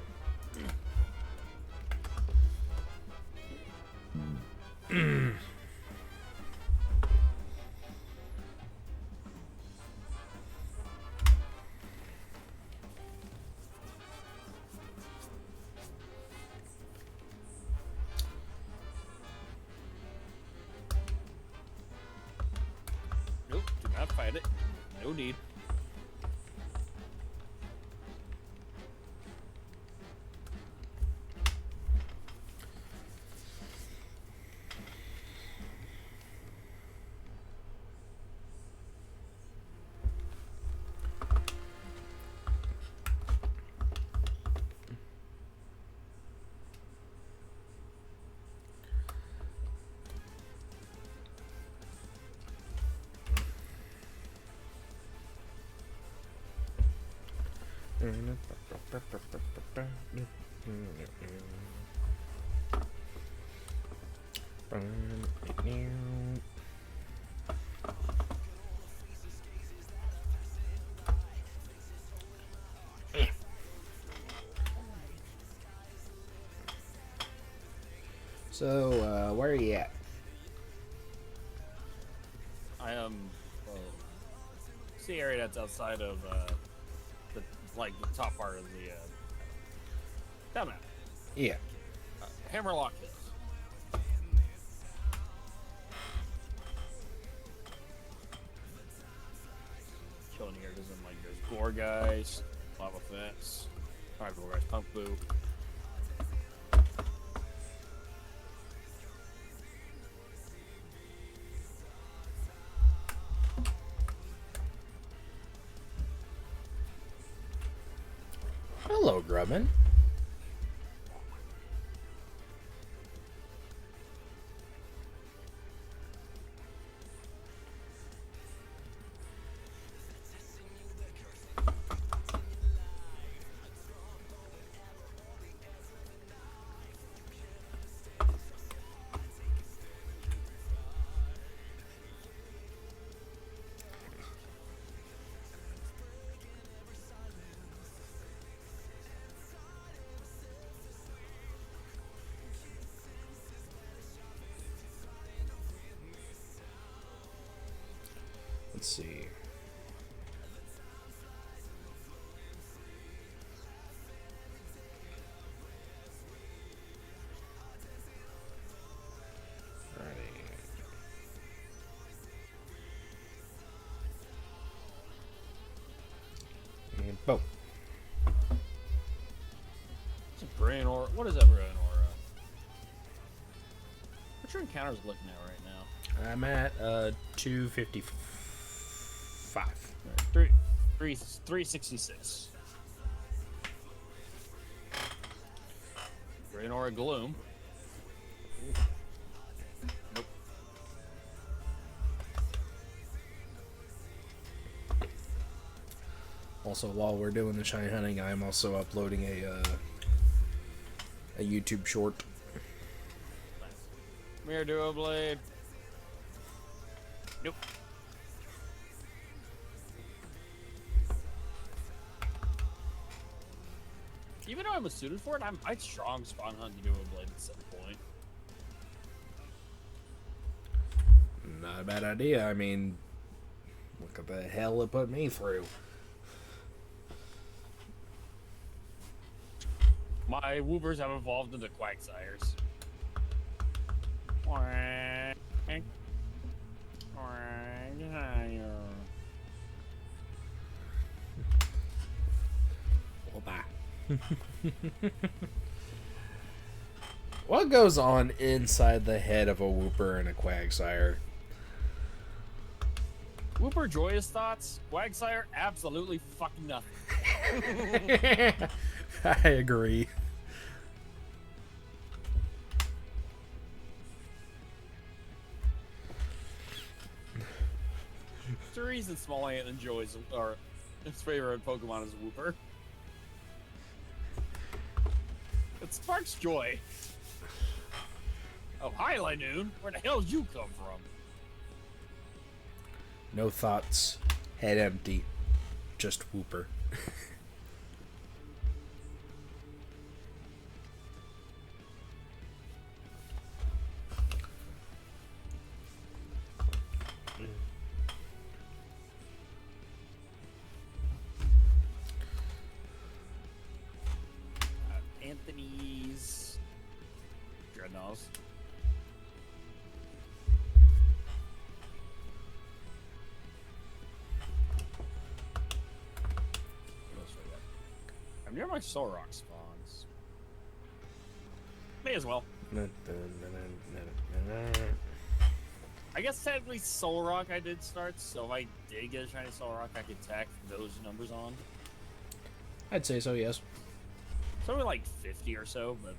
Nope, do not fight it. No need. So, where are you at? I am. It's the area that's outside of the top part of the Down now. Yeah. Hammerlock Hills. Killing here doesn't like there's gore guys, lava fence. Alright, gore guys, punk boo. Hello, Grubman. Let's see. Alrighty. And boom. It's a brain aura. What is that brain aura? What's your encounters looking at right now? I'm at 255. 366. Brain aura gloom. Nope. Also, while we're doing the shiny hunting, I'm also uploading a YouTube short. Mirror duo blade. Nope. Even though I'm suited for it, I'd strong spawn hunt duo blade at some point. Not a bad idea. I mean, look at the hell it put me through. My Woobers have evolved into Quagsires. What goes on inside the head of a Wooper and a Quagsire? Wooper joyous thoughts. Quagsire absolutely fucking nothing. I agree. There's a reason Small Ant enjoys or his favorite Pokemon is Wooper. It sparks joy. Oh, hi, Linoon. Where the hell did you come from? No thoughts, head empty, just Wooper. Anthony's Dreadnoughts. I'm near my Soul Rock spawns. May as well. I guess technically Soul Rock I did start, so if I did get a shiny Soul Rock, I could tack those numbers on. I'd say so, yes. Something like 50 or so, but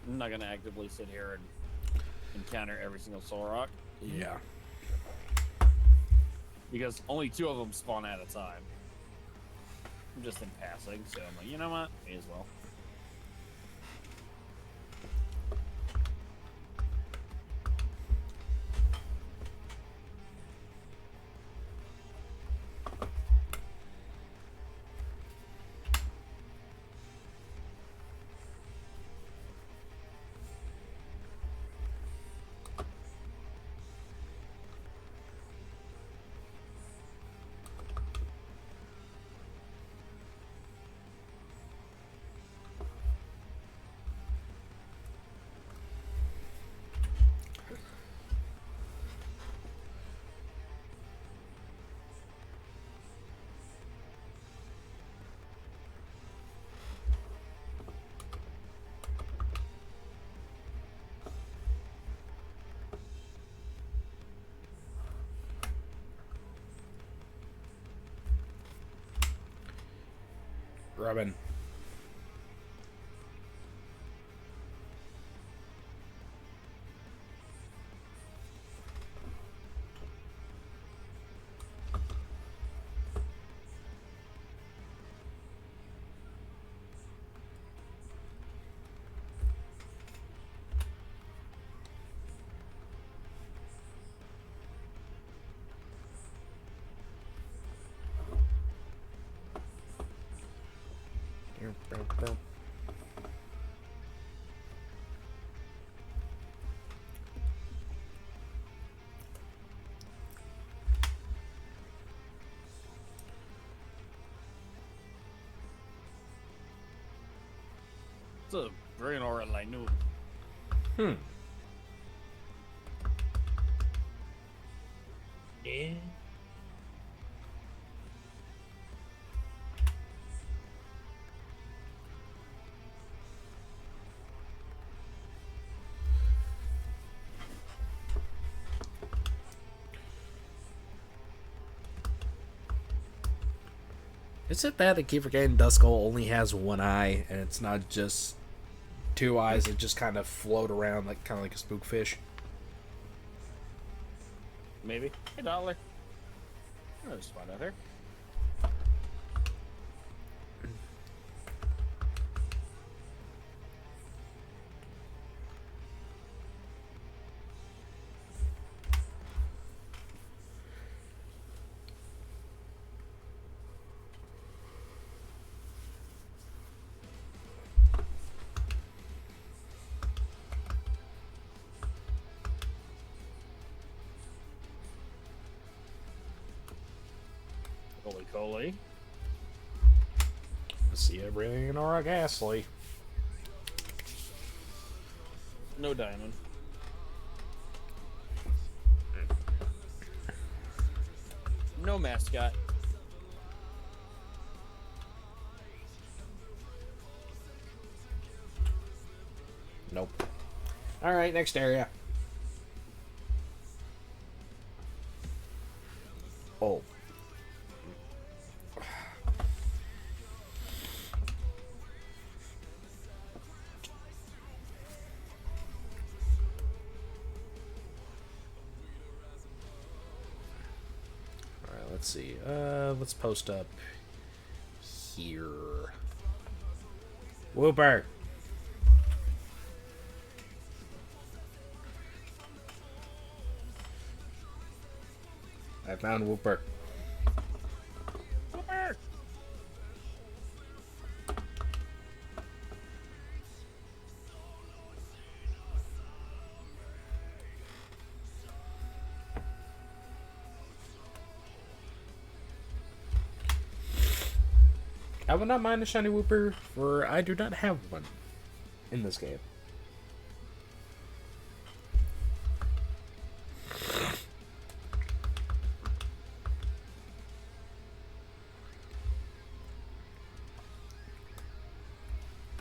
I'm not gonna actively sit here and encounter every single Soul Rock. Yeah. Because only 2 of them spawn at a time. I'm just in passing, so I'm like, you know what? May as well. Rubbin. It's a brilliant aura like new. Hmm. Yeah. Is it bad that keep forgetting Duskull only has one eye and it's not just two eyes that just kind of float around like kind of like a spookfish? Maybe. Hey, Dollar. There's a spot out there. Holy coly. See a brilliant aura ghastly. No diamond. No mascot. Nope. Alright, next area. Oh. Alright, let's see. Let's post up here. Whooper! I found Whooper. Whooper! I would not mind a shiny Whooper, for I do not have one in this game.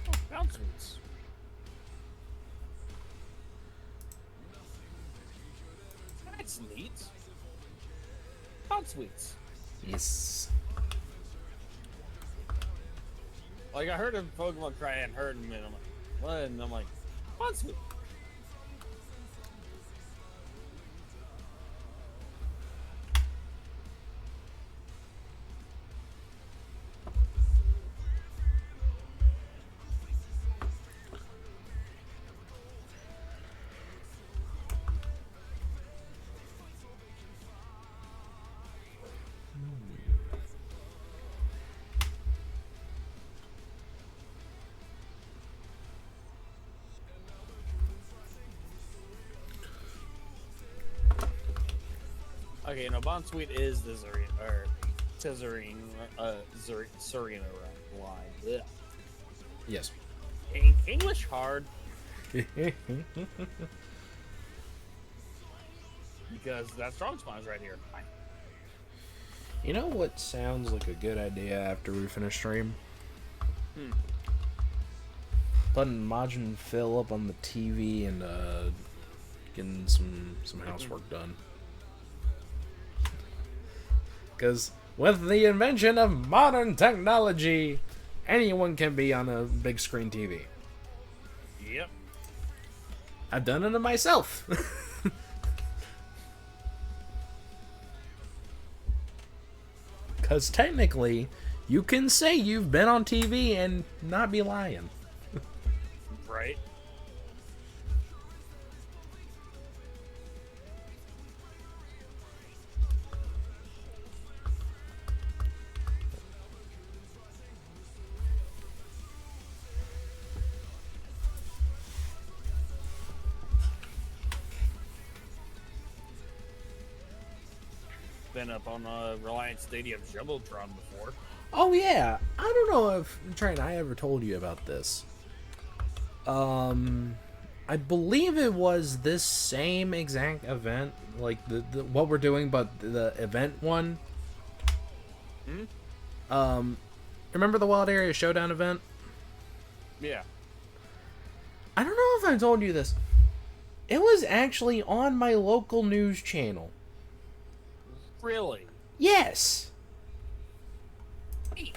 Oh, bounce roots. That's neat. Bounce sweets. Yes. Like, I heard of Pokemon cry and heard him, and I'm like, what? And I'm like, bounce sweet. Okay, no, Bonsweet is the Tizarine Serena line. Ugh. Yes. English hard. Because that strong spawn's right here. You know what sounds like a good idea after we finish stream? Putting Majin Phil up on the TV and getting some housework done. Because with the invention of modern technology, anyone can be on a big screen TV. Yep. I've done it to myself. Because technically, you can say you've been on TV and not be lying. Right. Been up on Reliance Stadium Jumbotron before. Oh yeah, I don't know if Trent, I ever told you about this. I believe it was this same exact event, like the what we're doing, but the event one. Remember the Wild Area Showdown event? Yeah. I don't know if I told you this. It was actually on my local news channel. Really? Yes. Neat.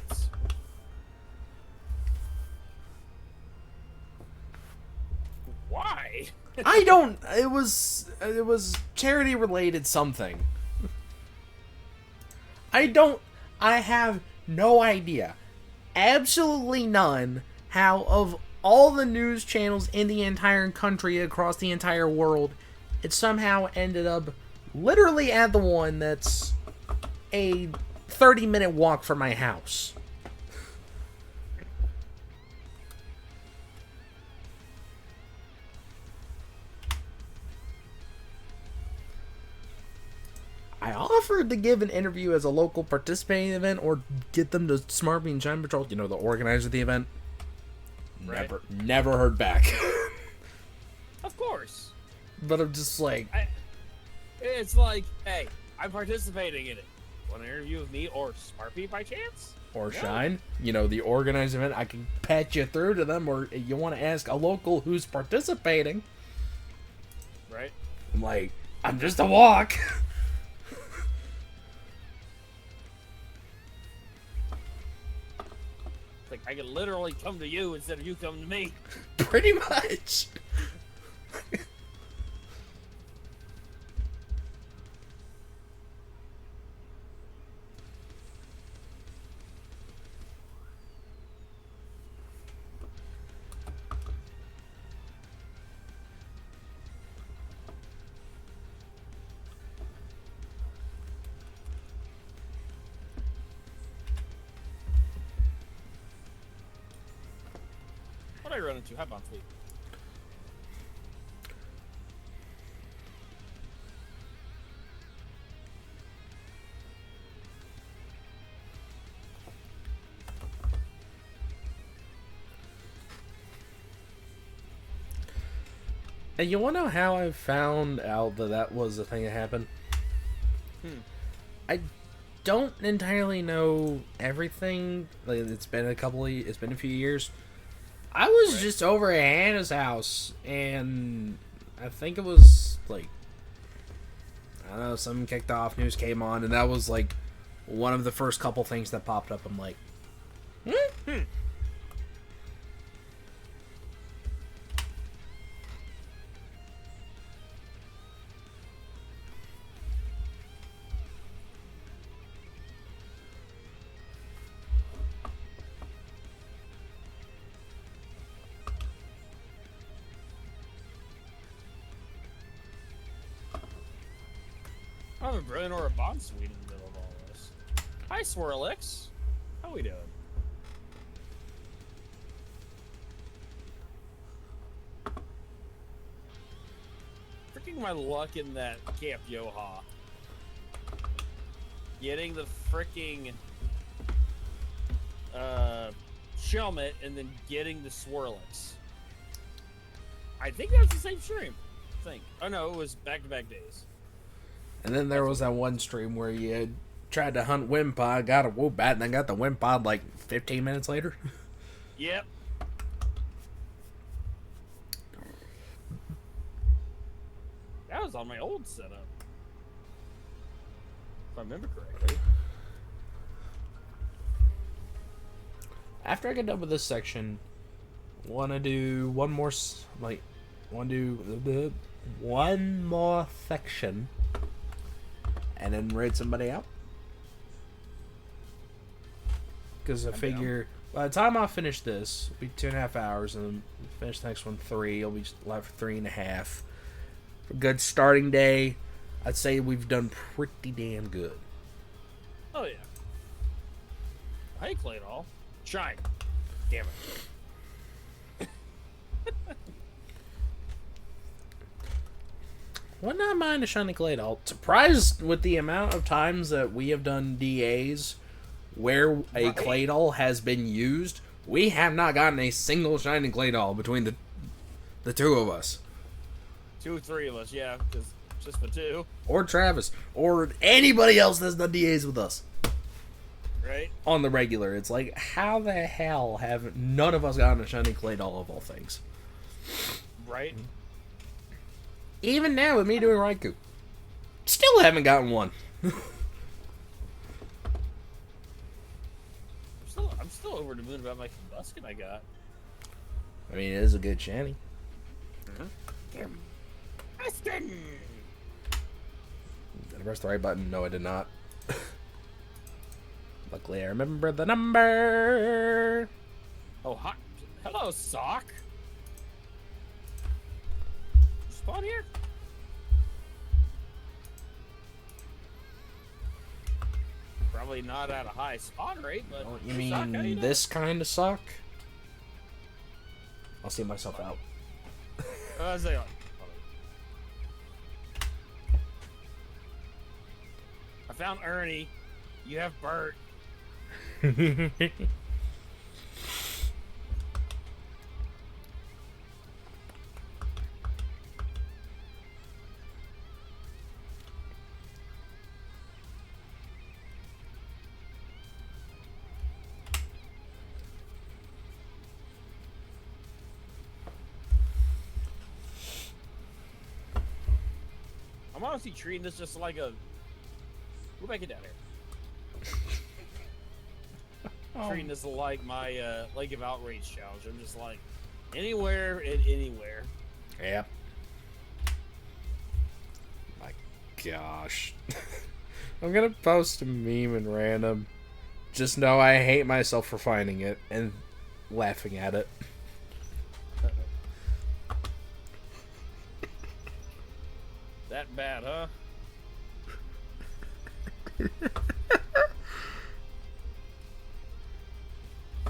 Why? I don't. It was charity related something. I have no idea. Absolutely none how of all the news channels in the entire country across the entire world, it somehow ended up literally at the one that's a 30-minute walk from my house. I offered to give an interview as a local participating event or get them to Smart Bean Shine Patrol, you know, the organizer of the event. Right. Never heard back. Of course. But I'm just like... It's like, hey, I'm participating in it. Want an interview with me or Smarpy by chance? Or No. Shine, you know, the organized event, I can patch you through to them, or you want to ask a local who's participating. Right? I'm like, I'm just a walk. It's like, I could literally come to you instead of you coming to me. Pretty much. What did I run into? Hop on fleet. And you want to know how I found out that that was the thing that happened? I don't entirely know everything. Like, it's been a few years. I was just over at Hannah's house, and I think it was like, I don't know, something kicked off, news came on, and that was like one of the first couple things that popped up. I'm like, I have a brilliant or a bond suite in the middle of all this. Hi, Swirlix. How we doing? Freaking my luck in that Camp Yoha. Getting the freaking Shelmet and then getting the Swirlix. I think that's the same stream. I think. Oh no, it was back-to-back days. and then there was that one stream where you had tried to hunt Wimpod, got a Woobat, and then got the Wimpod like 15 minutes later. Yep. That was on my old setup. If I remember correctly. after I get done with this section, want to do one more, one more section, and then raid somebody out. Because I figure by the time I finish this, it'll be 2.5 hours, and then finish the next one 3. It'll be live for 3.5. For a good starting day, I'd say we've done pretty damn good. Oh yeah. I ain't played all. Shine. Damn it. Would not mind a shiny Claydol. Surprised with the amount of times that we have done DAs where a Right. Claydol has been used. We have not gotten a single shiny Claydol between the two of us. 2 or 3 of us, yeah. Just the 2, Or Travis. Or anybody else that's done DAs with us. right? On the regular. It's like, how the hell have none of us gotten a shiny Claydol of all things? Right? Even now with me doing Raikou. Still haven't gotten one. I'm still over the moon about my Combuskin I got. I mean, it is a good shiny. Combuskin! Did I press the right button? No, I did not. Luckily, I remember the number. Oh, hi. Hello, Sock. Spawn here? Probably not at a high spawn rate, but... Oh, you Hey, Sock, how mean doing? this kind of sock? I'll see myself out. I was like, hold on. I found Ernie. You have Bert. I'm honestly treating this just like a... We'll make it down here. Treating this like my Lake of Outrage challenge. I'm just like, anywhere and anywhere. Yep. My gosh. I'm gonna post a meme in random. Just know I hate myself for finding it and laughing at it. That bad, huh?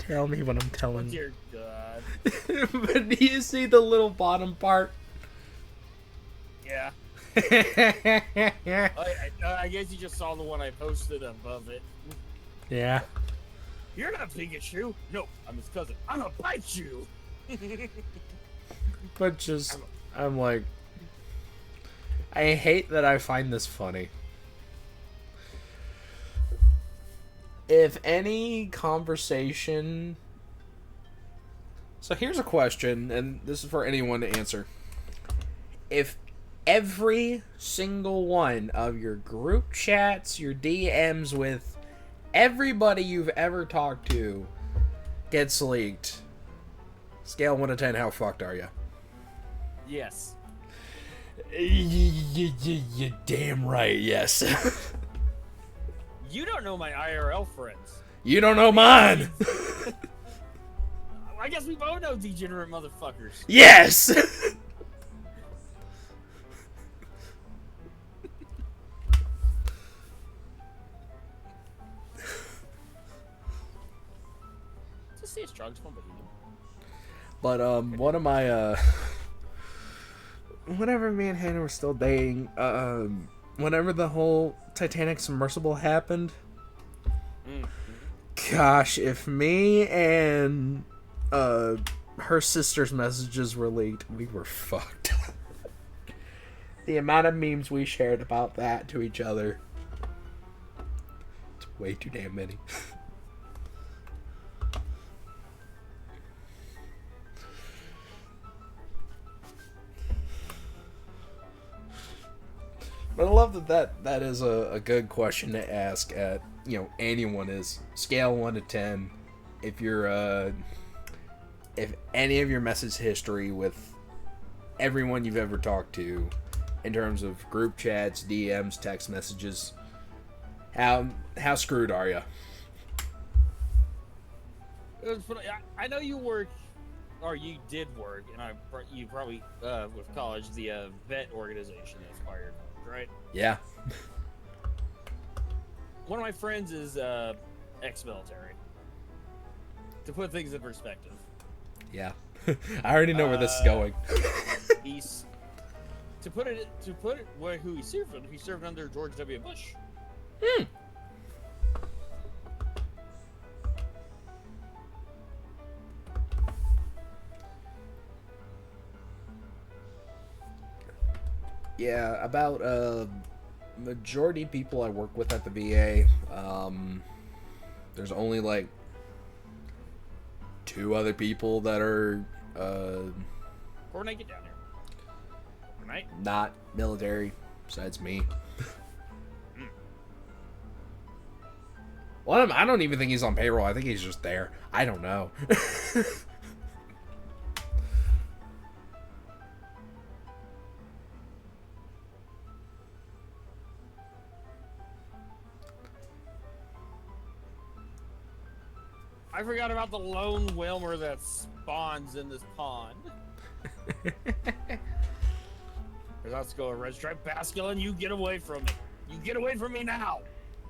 Tell me what I'm telling Oh, you. dear God. But do you see the little bottom part? Yeah. I guess you just saw the one I posted above it. Yeah. You're not Pikachu. No, I'm his cousin. I'm gonna bite you. But just, I'm like, I hate that I find this funny. If any conversation... So here's a question, and this is for anyone to answer. If every single one of your group chats, your DMs with everybody you've ever talked to gets leaked, scale 1 to 10, how fucked are you? Yes. You damn right, yes. You don't know my IRL friends. You don't know mine. I guess we both know degenerate motherfuckers. Yes. Just see his drugs from behind him. But one of my whenever me and Hannah were still dating, whenever the whole Titanic submersible happened, gosh, if me and her sister's messages were leaked, we were fucked. The amount of memes we shared about that to each other, it's way too damn many. But I love that is a good question to ask at, anyone is scale 1 to 10. if you're if any of your message history with everyone you've ever talked to, in terms of group chats, DMs, text messages, how screwed are you? I know you work, or you did work, and you probably with college, the vet organization that's fired, right? Yeah. One of my friends is ex-military. To put things in perspective, Yeah. I already know where this is going. he's to put it who he served under. He served under George W. Bush. Yeah, about majority of people I work with at the VA, there's only like 2 other people that are Coordinate, get down here. Right? not military, besides me. One of them, I don't even think he's on payroll. I think he's just there. I don't know. I forgot about the lone Wilmer that spawns in this pond. Let's go, Red Stripe Basculin. You get away from me. You get away from me now.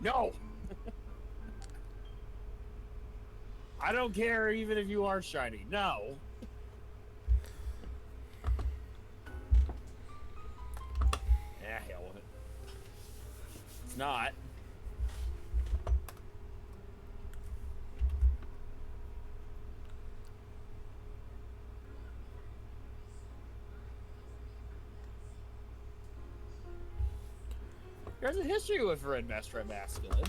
No. I don't care even if you are shiny. No. Hell with it. It's not. There's a history with Red Stripe Masculine.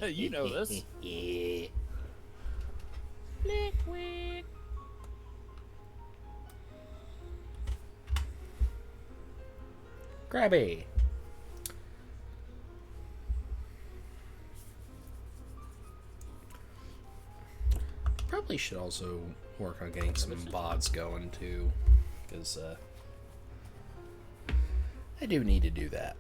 You know this. Yeah. Liquid. Krabby. Probably should also work on getting some VODs going too, because I do need to do that.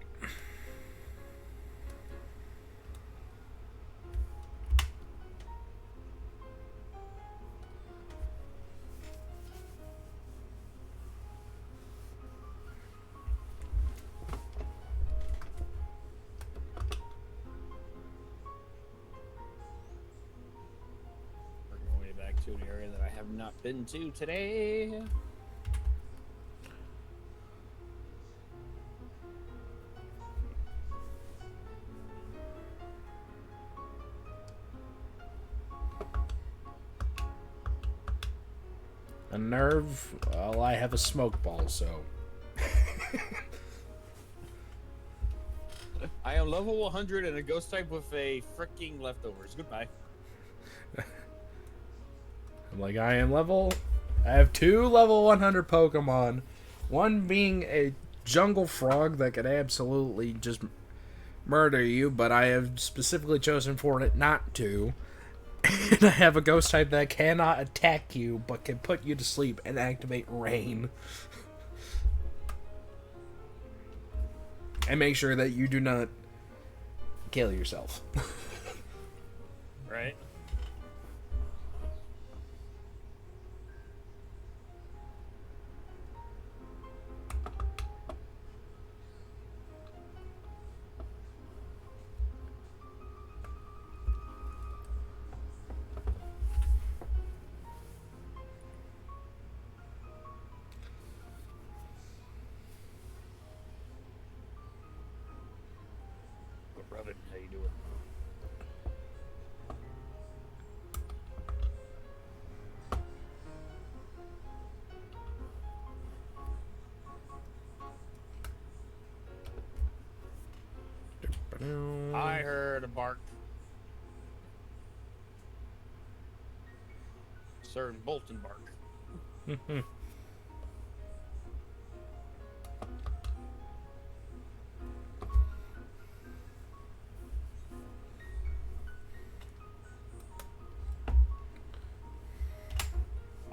Working my way back to an area that I have not been to today. A nerve? Well, I have a smoke ball, so. I am level 100 and a ghost type with a freaking leftovers. Goodbye. I'm like, I have 2 level 100 Pokemon. One being a jungle frog that could absolutely just murder you, but I have specifically chosen for it not to. And I have a ghost type that cannot attack you, but can put you to sleep and activate rain. And make sure that you do not kill yourself. Right? Robin, how you doing? I heard a bark. Certain Bolton bark.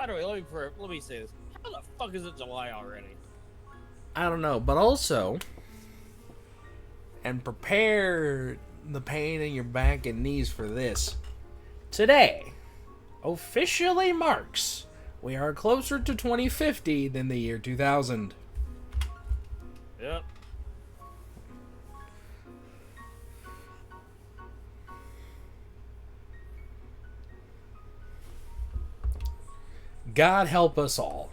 By the way, let me say this. How the fuck is it July already? I don't know, but also, and prepare the pain in your back and knees for this. Today officially marks we are closer to 2050 than the year 2000. Yep. God help us all.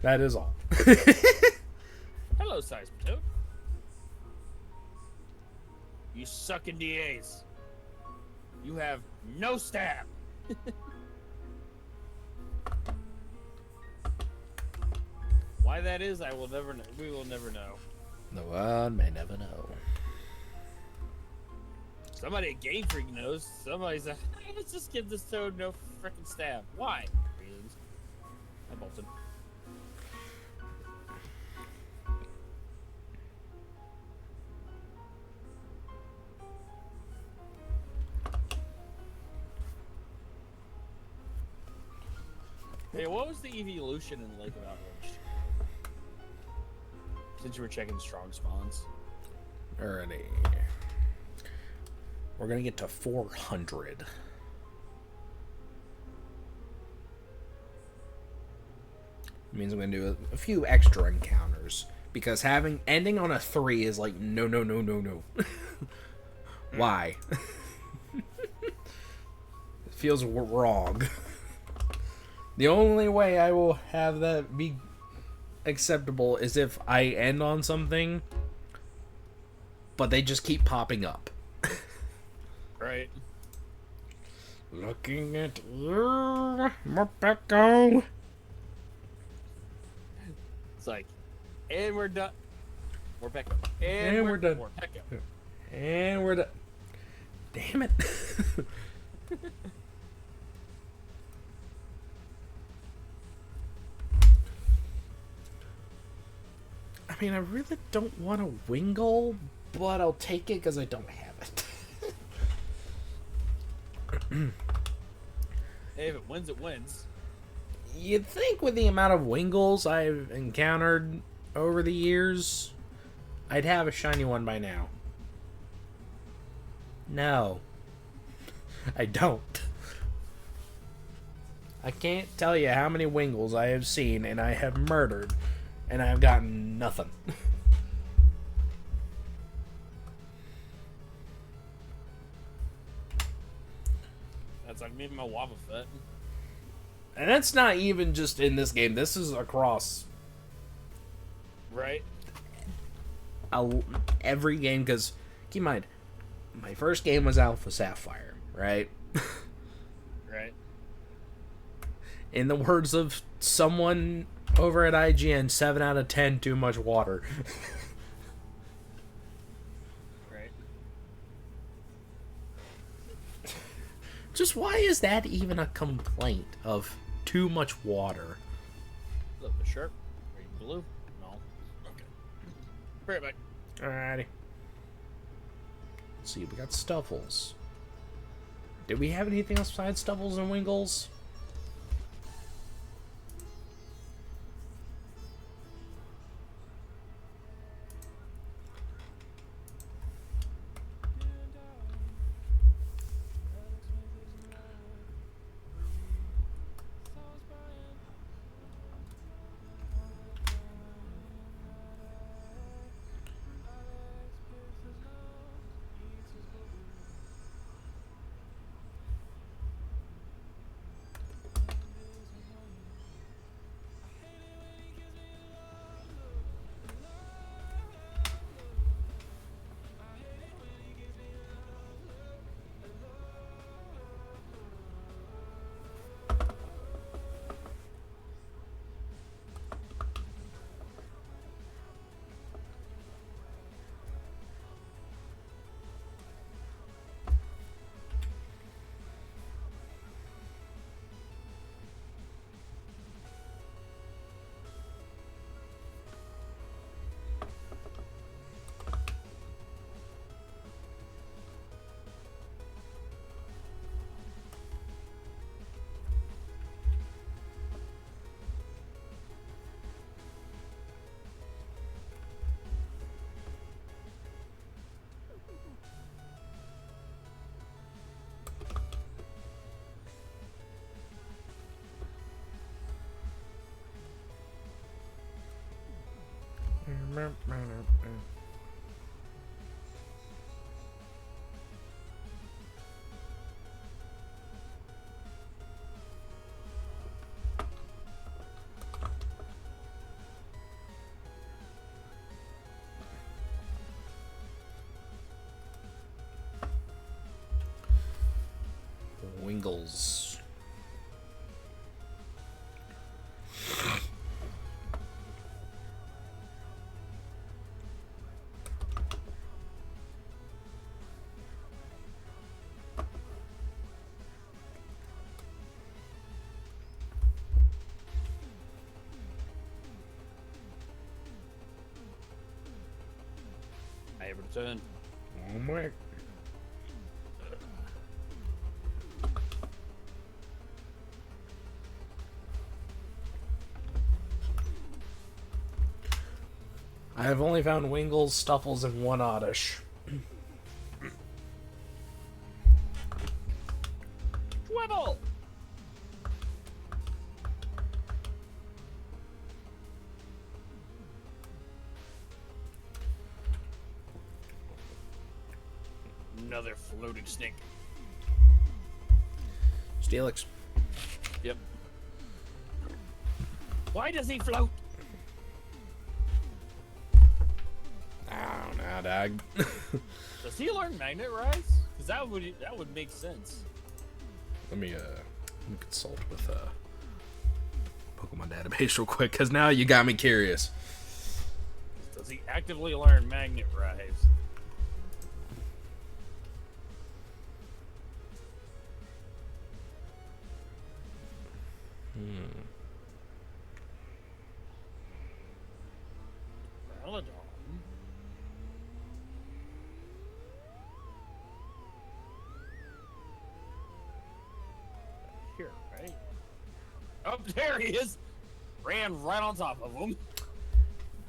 That is all. Hello, Size Potato. You suck in DAs. You have no stab. Why that is, I will never know. We will never know. The one may never know. Somebody at Game Freak knows. Somebody's like, hey, let's just give this toad no freaking stab. Why? Reasons. I bolted. Hey, what was the evolution in Lake of Outrage? Since you were checking strong spawns. Alrighty. We're gonna get to 400. It means I'm gonna do a few extra encounters. Because ending on a 3 is like, no, no, no, no, no. Why? It feels wrong. The only way I will have that be acceptable is if I end on something, but they just keep popping up. Right. Looking at you, Morpeko. It's like, and we're done. Morpeko. And we're done. Morpeko. And we're done. Damn it. I mean, I really don't want a Wingull, but I'll take it because I don't have it. Hey, if it wins, it wins. You'd think with the amount of Wingulls I've encountered over the years, I'd have a shiny one by now. No. I don't. I can't tell you how many Wingulls I have seen and I have murdered, and I have gotten nothing. That's like me and my Wobble Fit. And that's not even just in this game. This is across Right? every game, because keep in mind, my first game was Alpha Sapphire, right? Right. In the words of someone over at IGN, 7 out of 10 too much water. Right. Just why is that even a complaint of too much water? Look, the shirt. Are you blue? No. Okay. Bring it back. Alrighty. Let's see, we got Stuffles. Did we have anything else besides Stuffles and Wingulls? Wingles. I return. One more. I have only found Wingles, Stuffles, and one Oddish. Swivel! Another floating snake. Steelix. Yep. Why does he float? I don't know, dog. Does he learn Magnet Rise? Because that would make sense. Let me consult with Pokemon database real quick, because now you got me curious. Does he actively learn Magnet Rise? Celadon. Here, right? Oh, there he is! Ran right on top of him.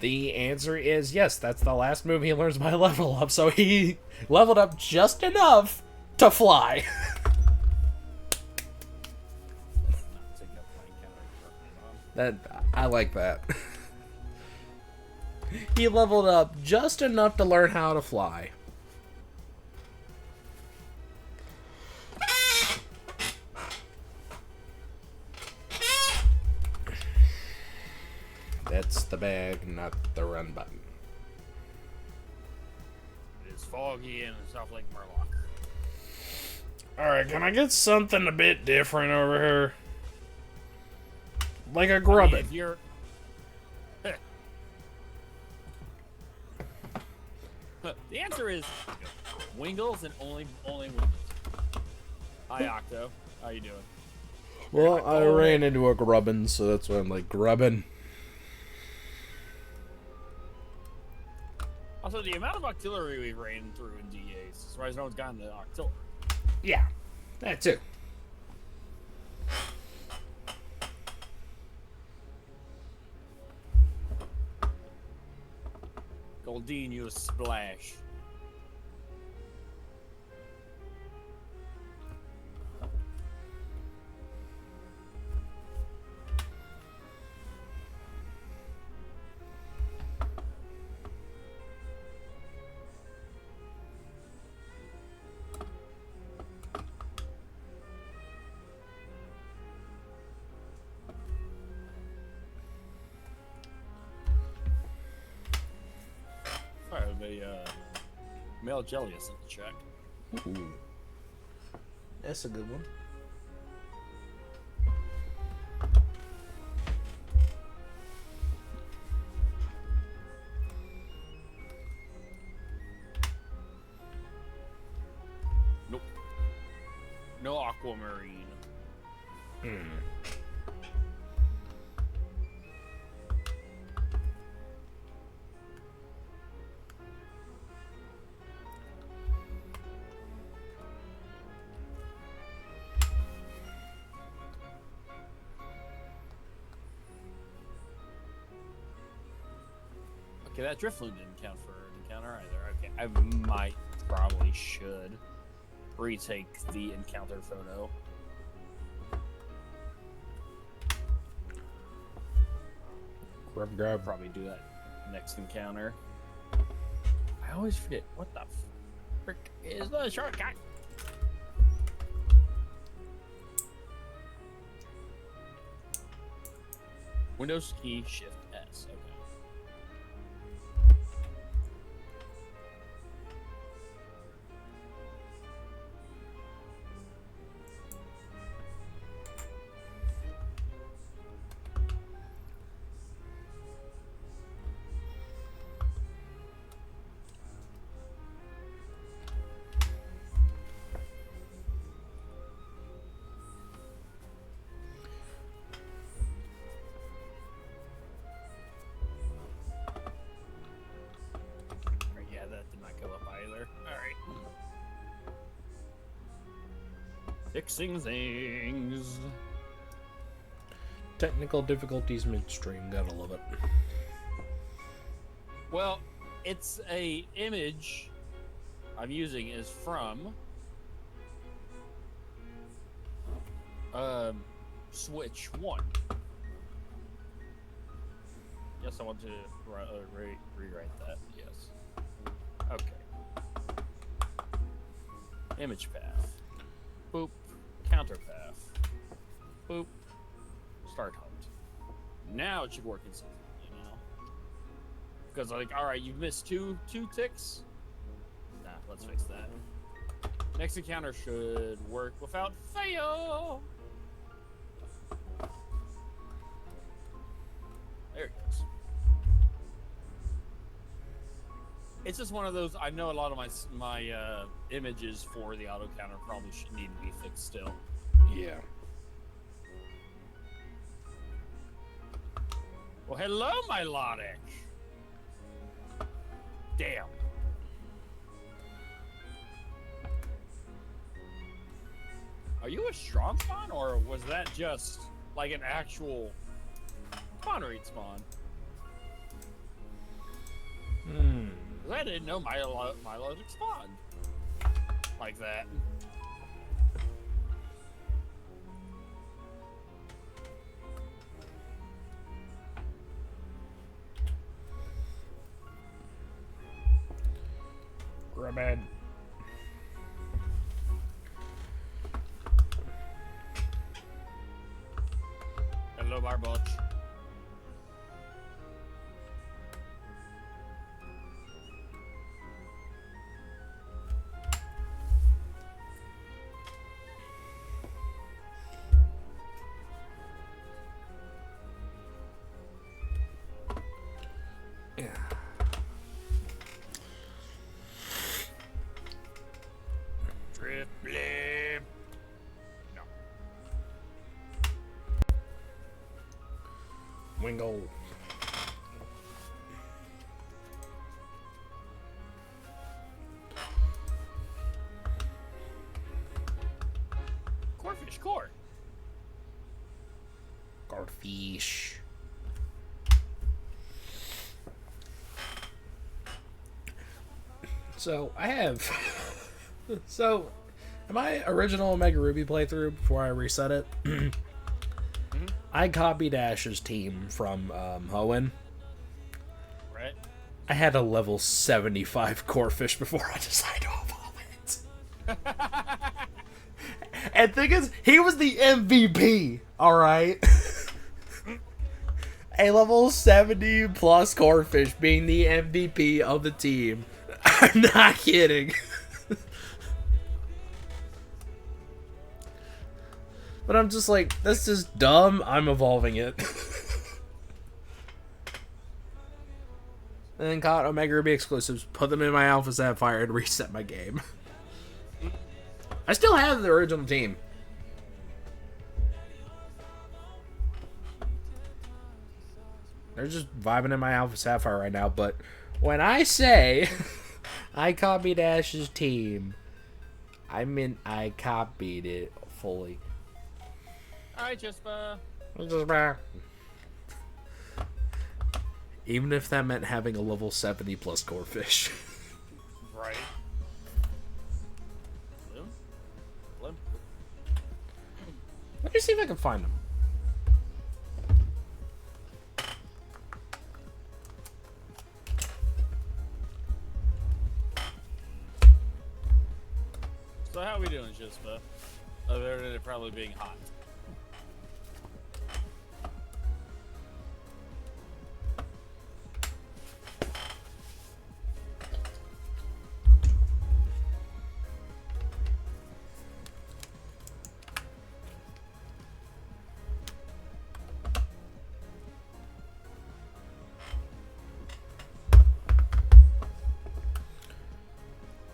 The answer is yes, that's the last move he learns by level up, so he leveled up just enough to fly. Not take up my encounter. That I like that. He leveled up just enough to learn how to fly. That's the bag, not the run button. It is foggy in South Lake Murloc. Alright, can I get something a bit different over here? Like a I mean, grubbin. if you're... The answer is Wingles and only Wingles. Hi, Octo. How you doing? Well, I ran into a grubbin, so that's why I'm like, grubbin. Also, the amount of artillery we've ran through in DAs, as far as no one's gotten the artillery. Yeah, that too. Goldine, you a splash. Alright, the male jelly is in the check. Ooh. That's a good one. Nope. No aquamarine. Okay, that Drifloon didn't count for an encounter either. Okay, I probably should retake the encounter photo. Grub. Probably do that next encounter. I always forget what the frick is the shortcut. Windows key Shift S. Okay. Yeah, that did not go up either. Alright. Fixing things. Technical difficulties midstream, gotta love it. Well, it's a image I'm using is from Switch 1. Yes, I want to rewrite that. Yes. Okay. Image path. Boop. Counter path. Boop. Start hunt. Now it should work in something, you know? Because like, all right, you've missed two ticks. Nah, let's fix that. Next encounter should work without fail. There it goes. It's just one of those. I know a lot of my images for the auto counter probably should need to be fixed still. Yeah. Well, hello, my Lodic. Damn. Are you a strong spawn, or was that just like an actual spawn rate spawn? Hmm. 'Cause I didn't know my Logic spawned like that. Rabbit. Hello, Barboch. Yeah. Triple. No. Wingle. Corefish core. Garfish. So I have. So, in my original Omega Ruby playthrough before I reset it, I copied Ash's team from Hoenn. Right. I had a level 75 Corefish before I decided to evolve it. And thing is, he was the MVP, alright? A level 70 plus Corefish being the MVP of the team. I'm not kidding. But I'm just like, this is dumb. I'm evolving it. And then caught Omega Ruby exclusives, put them in my Alpha Sapphire, and reset my game. I still have the original team. They're just vibing in my Alpha Sapphire right now, but when I say I copied Ash's team, I mean I copied it fully. Alright, Jespa. Even if that meant having a level 70 plus Corefish. Right. Bloom? Bloom? Let me see if I can find them. So how are we doing, Shispa? Other than it probably being hot.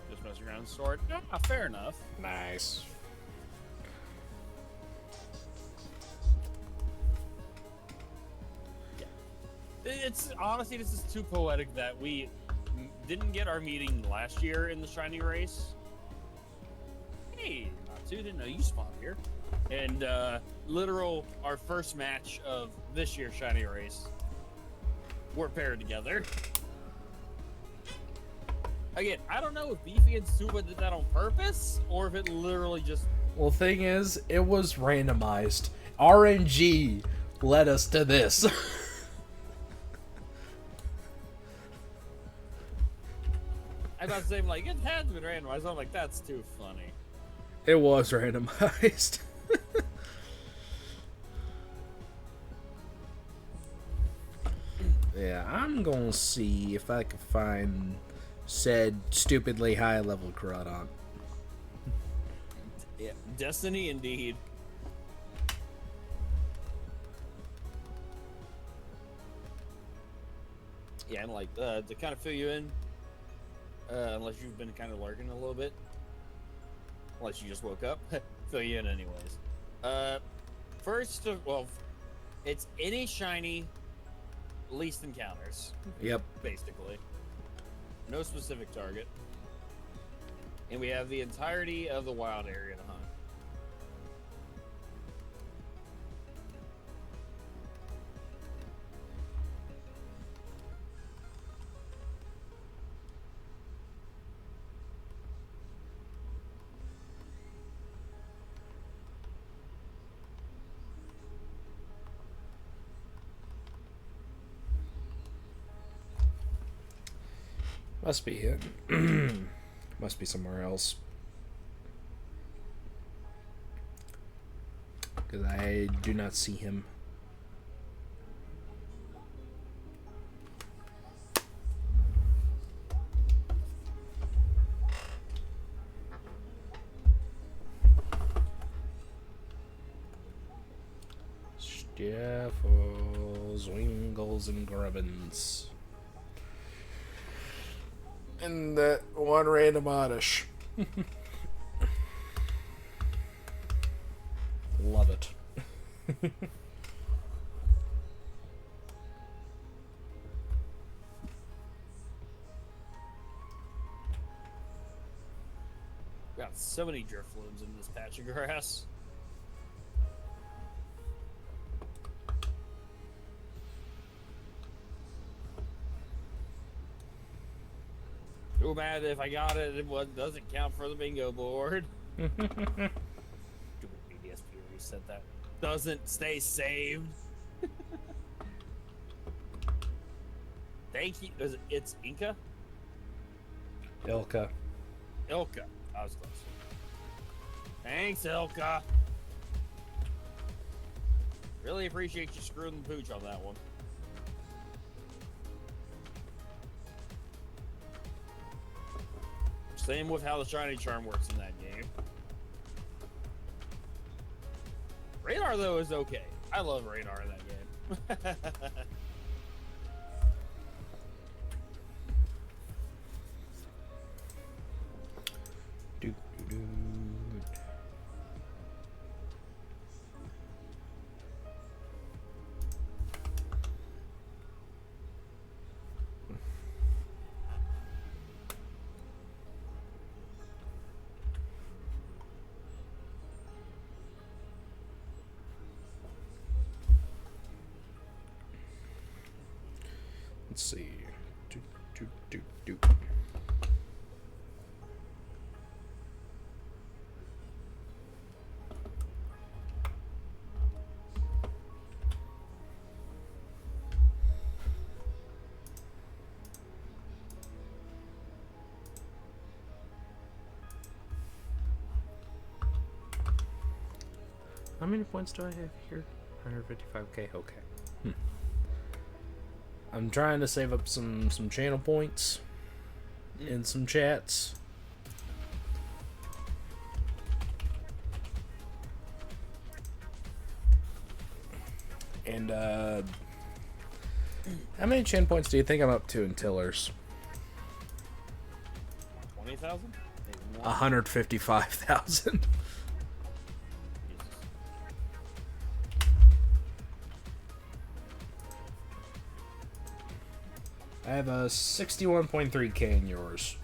Just messing around the sword. Ah, fair enough. Nice. It's honestly, this is too poetic that we didn't get our meeting last year in the shiny race. Hey, Natsu, didn't know you spawned here. And literal our first match of this year's shiny race, we're paired together. Again, I don't know if Beefy and Suba did that on purpose or if it literally just. Well, thing is, it was randomized. RNG led us to this. I thought same like it had been randomized. I'm like, that's too funny. It was randomized. Yeah, I'm gonna see if I can find said stupidly high level Crawdon. Yeah, Destiny indeed. Yeah, and like to kind of fill you in, unless you've been kind of lurking a little bit, unless you just woke up, fill you in anyways. First of well, it's any shiny, least encounters, Yep. basically. No specific target, and we have the entirety of the wild area to hunt. Must be it. Must be somewhere else. Because I do not see him. Staffles, Wingles, and Grubbins. And that one random oddish. Love it. Got so many driftlooms in this patch of grass. Too bad if I got it, doesn't count for the bingo board. Stupid BDSP reset that. Doesn't stay saved. Thank you. It's Inca? Ilka. Ilka. I was close. Thanks, Ilka. Really appreciate you screwing the pooch on that one. Same with how the shiny charm works in that game. Radar though is okay. I love radar in that game. Do, do, do. Let's see. Do, do, do, do. How many points do I have here? 155k. Okay. I'm trying to save up some channel points in some chats. And how many channel points do you think I'm up to in Tillers? 20,000? 155,000. I have a 61.3k in yours.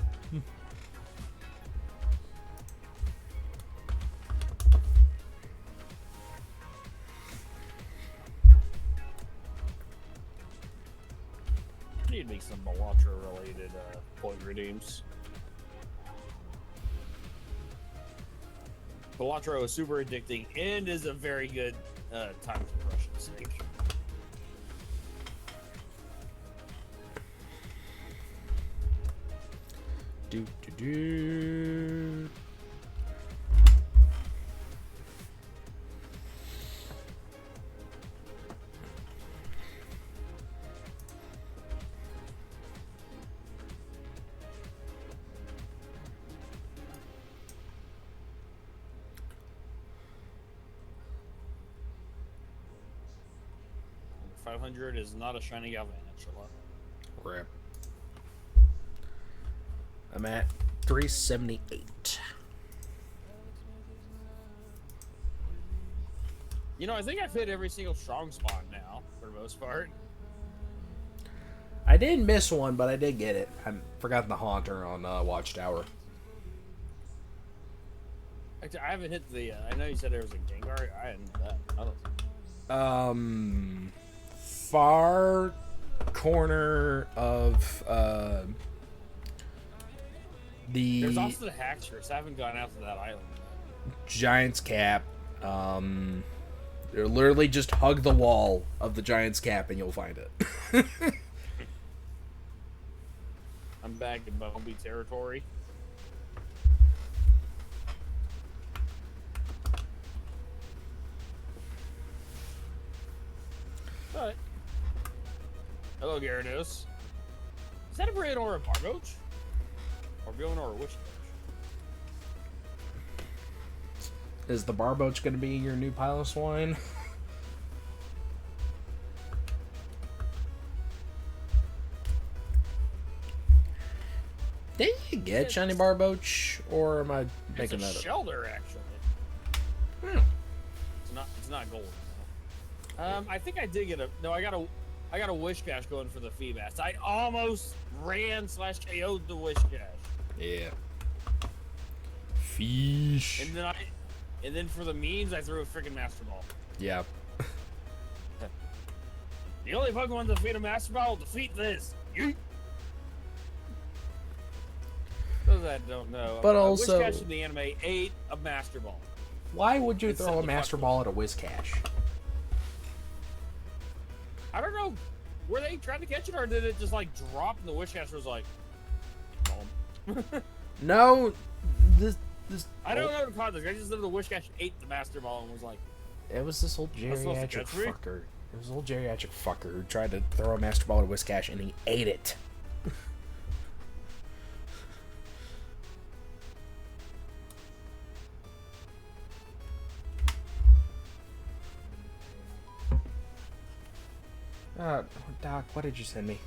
I need to make some Malatra related point redeems. Malatra is super addicting and is a very good time compression snake. Do do do. $500 is not a shiny Galvantula. Rip. I'm at 378. You know, I think I've hit every single strong spawn now, for the most part. I did miss one, but I did get it. I forgot the Haunter on Watchtower. Actually, I haven't hit the. I know you said there was a Gengar. I hadn't hit that. Far corner of the There's also the Haxorus. I haven't gone out to that island yet. Giant's Cap. Literally just hug the wall of the Giant's Cap and you'll find it. I'm back in Bumblebee territory. But hello, Gyarados. Is that a Brain or a Barboach? Or Bjorn or a Wishcash? Is the Barboach going to be your new pile of swine? Did you get Shiny Barboach, or am I making that It's a up? Shelter, actually. It's not golden though. I think I did get a. No, I got a Wishcash going for the Feebas. I almost ran / KO'd the Wishcash. Yeah. Fish. And then for the memes, I threw a freaking Master Ball. Yeah. The only Pokemon to defeat a Master Ball will defeat this. Yeet. Those that don't know, But also- Wishcash in the anime ate a Master Ball. Why would you It's throw a the Master fuck- Ball at a Whiscash? I don't know. Were they trying to catch it, or did it just like drop and the Wishcash was like, "Bomb." No. This. I don't know the context. I just know the Wishcash ate the Master Ball and was like, It was this old That's supposed to geriatric catch me? fucker. It was an old geriatric fucker who tried to throw a Master Ball at a Whiscash and he ate it. Doc, what did you send me?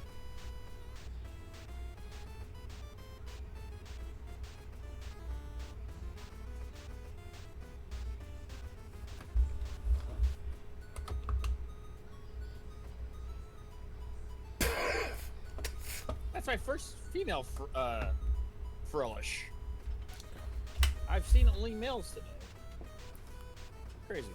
"That's my first female Frillish. I've seen only males today. Crazy."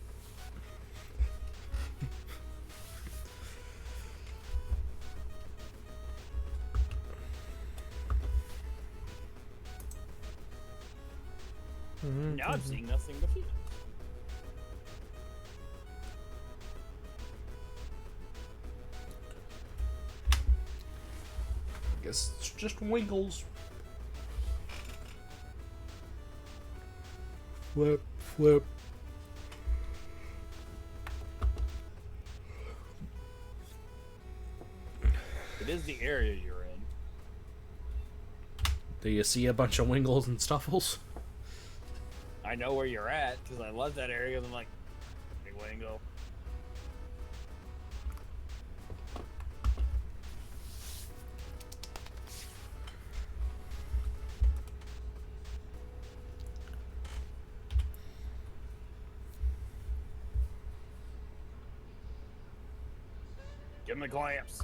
Now I'm seeing nothing but females. I guess it's just Winkles. Flip, flip. is the area you're in? Do you see a bunch of Wingles and Stuffles? I know where you're at because I love that area. And I'm like, big Wingo. Give him the clamps.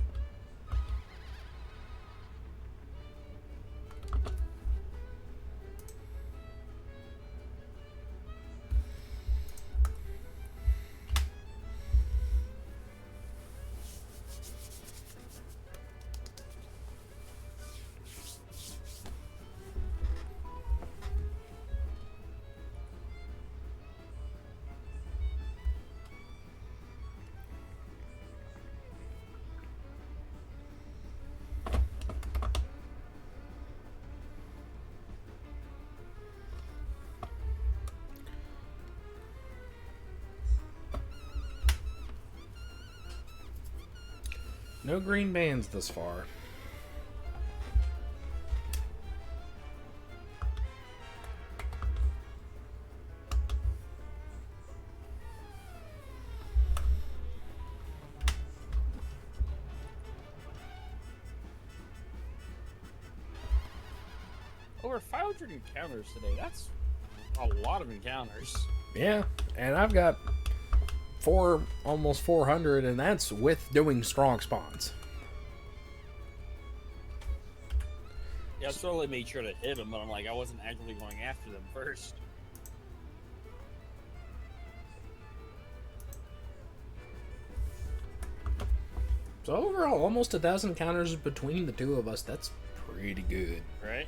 No green bands this far. Over 500 encounters today. That's a lot of encounters. Yeah, and I've got almost 400, and that's with doing strong spawns. Yeah, I totally made sure to hit them, but I'm like, I wasn't actively going after them first. So overall, almost 1,000 encounters between the two of us. That's pretty good. Right?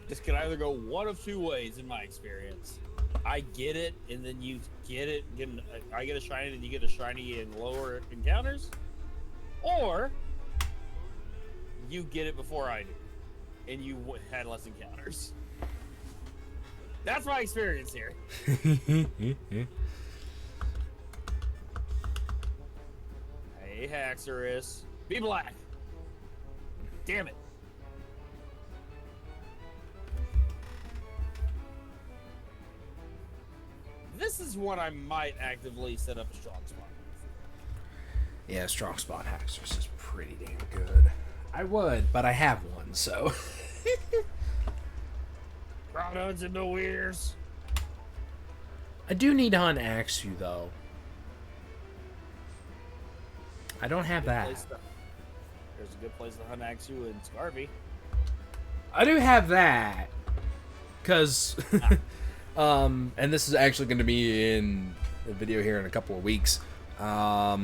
This could either go one of two ways in my experience. I get it, and then you get it. I get a shiny, and you get a shiny in lower encounters. Or you get it before I do, and you had less encounters. That's my experience here. Hey, Haxorus. Be black. Damn it. This is one I might actively set up a strong spot. Yeah, strong spot Haxorus is pretty damn good. I would, but I have one, so. Groundhogs and no ears. I do need to hunt Axew, though. I don't have that. There's a good place to hunt Axew and Scarby. I do have that. Because, and this is actually going to be in a video here in a couple of weeks. I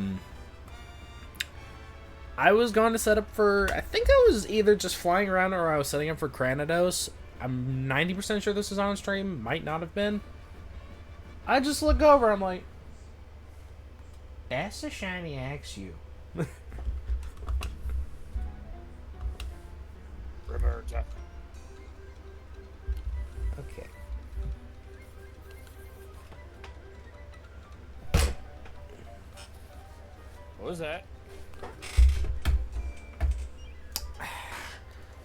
was going to set up for, I think I was either just flying around or I was setting up for Cranidos. I'm 90% sure this is on stream. Might not have been. I just look over, I'm like, that's a shiny Axew. Roberta. Okay. What was that?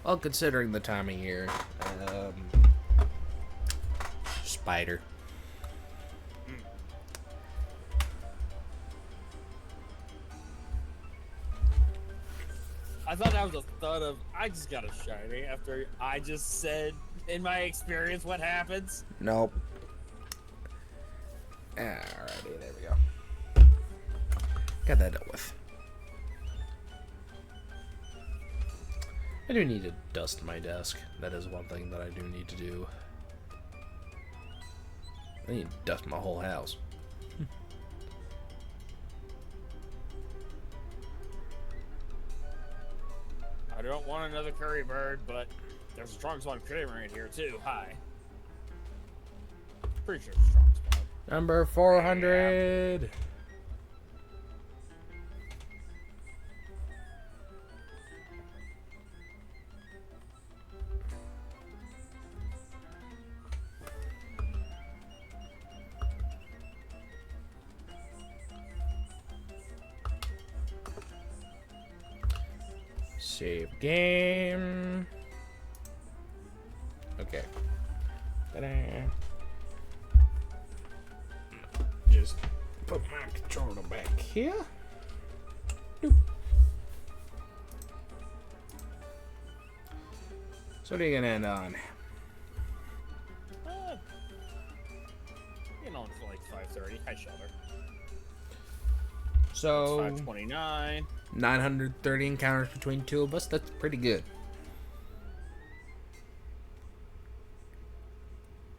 Well, considering the time of year, spider. I thought that was a thud of, I just got a shiny after I just said, in my experience, what happens. Nope. Alrighty, there we go. Got that dealt with. I do need to dust my desk. That is one thing that I do need to do. I need to dust my whole house. I don't want another curry bird, but there's a strong spawn crater right here too. Hi. Pretty sure it's a strong spawn. Number 400. Yeah. Save game. Okay. Ta-da. Just put my controller back here. Doop. So what are you gonna end on? You know, it's like 5:30. Hi, Shelter. So 5:29. 930 encounters between two of us. That's pretty good.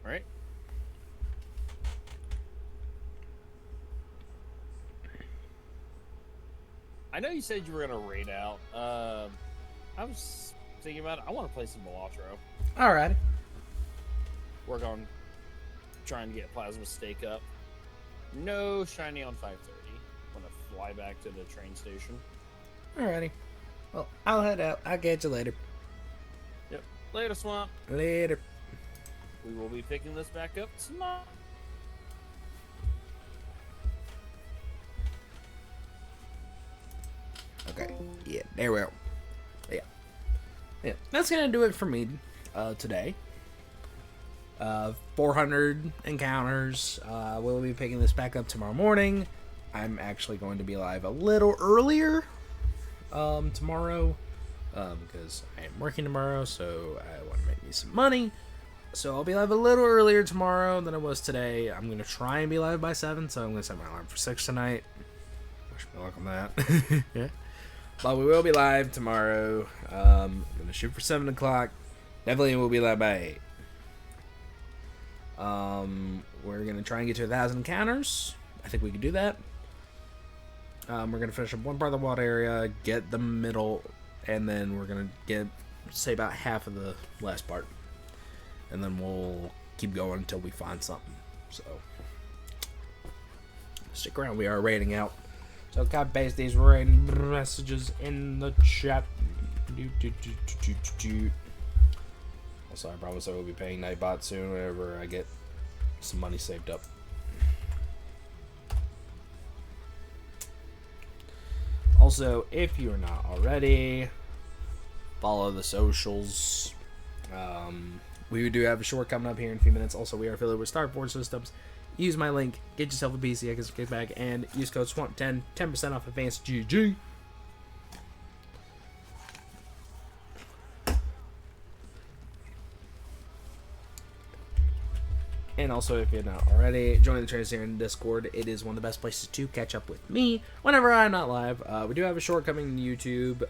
Right? I know you said you were gonna raid out. I was thinking about it. I want to play some Balatro. Alrighty. Work on trying to get Plasma Stake up. No shiny on 5:30. I'm gonna fly back to the train station. Alrighty. Well, I'll head out. I'll catch you later. Yep. Later, Swamp. Later. We will be picking this back up tomorrow. Okay. Yeah, there we go. Yeah. That's gonna do it for me today. 400 encounters. We'll be picking this back up tomorrow morning. I'm actually going to be live a little earlier tomorrow because I am working tomorrow, so I want to make me some money. So I'll be live a little earlier tomorrow than I was today. I'm going to try and be live by 7, so I'm going to set my alarm for 6 tonight. Wish me luck on that. Yeah. But we will be live tomorrow. I'm going to shoot for 7 o'clock. Definitely will be live by 8. We're going to try and get to 1,000 encounters. I think we can do that. We're going to finish up one part of the water area, get the middle, and then we're going to get, say, about half of the last part. And then we'll keep going until we find something. So, stick around. We are raiding out. So, copy paste these raiding messages in the chat. Also, I promise I will be paying Nightbot soon whenever I get some money saved up. Also, if you're not already, follow the socials. We do have a short coming up here in a few minutes. Also, we are affiliated with Star Force Systems. Use my link, get yourself a PC, I guess kickback, and use code SWAMP10, 10% off Advanced GG. And also, if you're not already, join the Transparent Discord. It is one of the best places to catch up with me whenever I'm not live. We do have a short coming to YouTube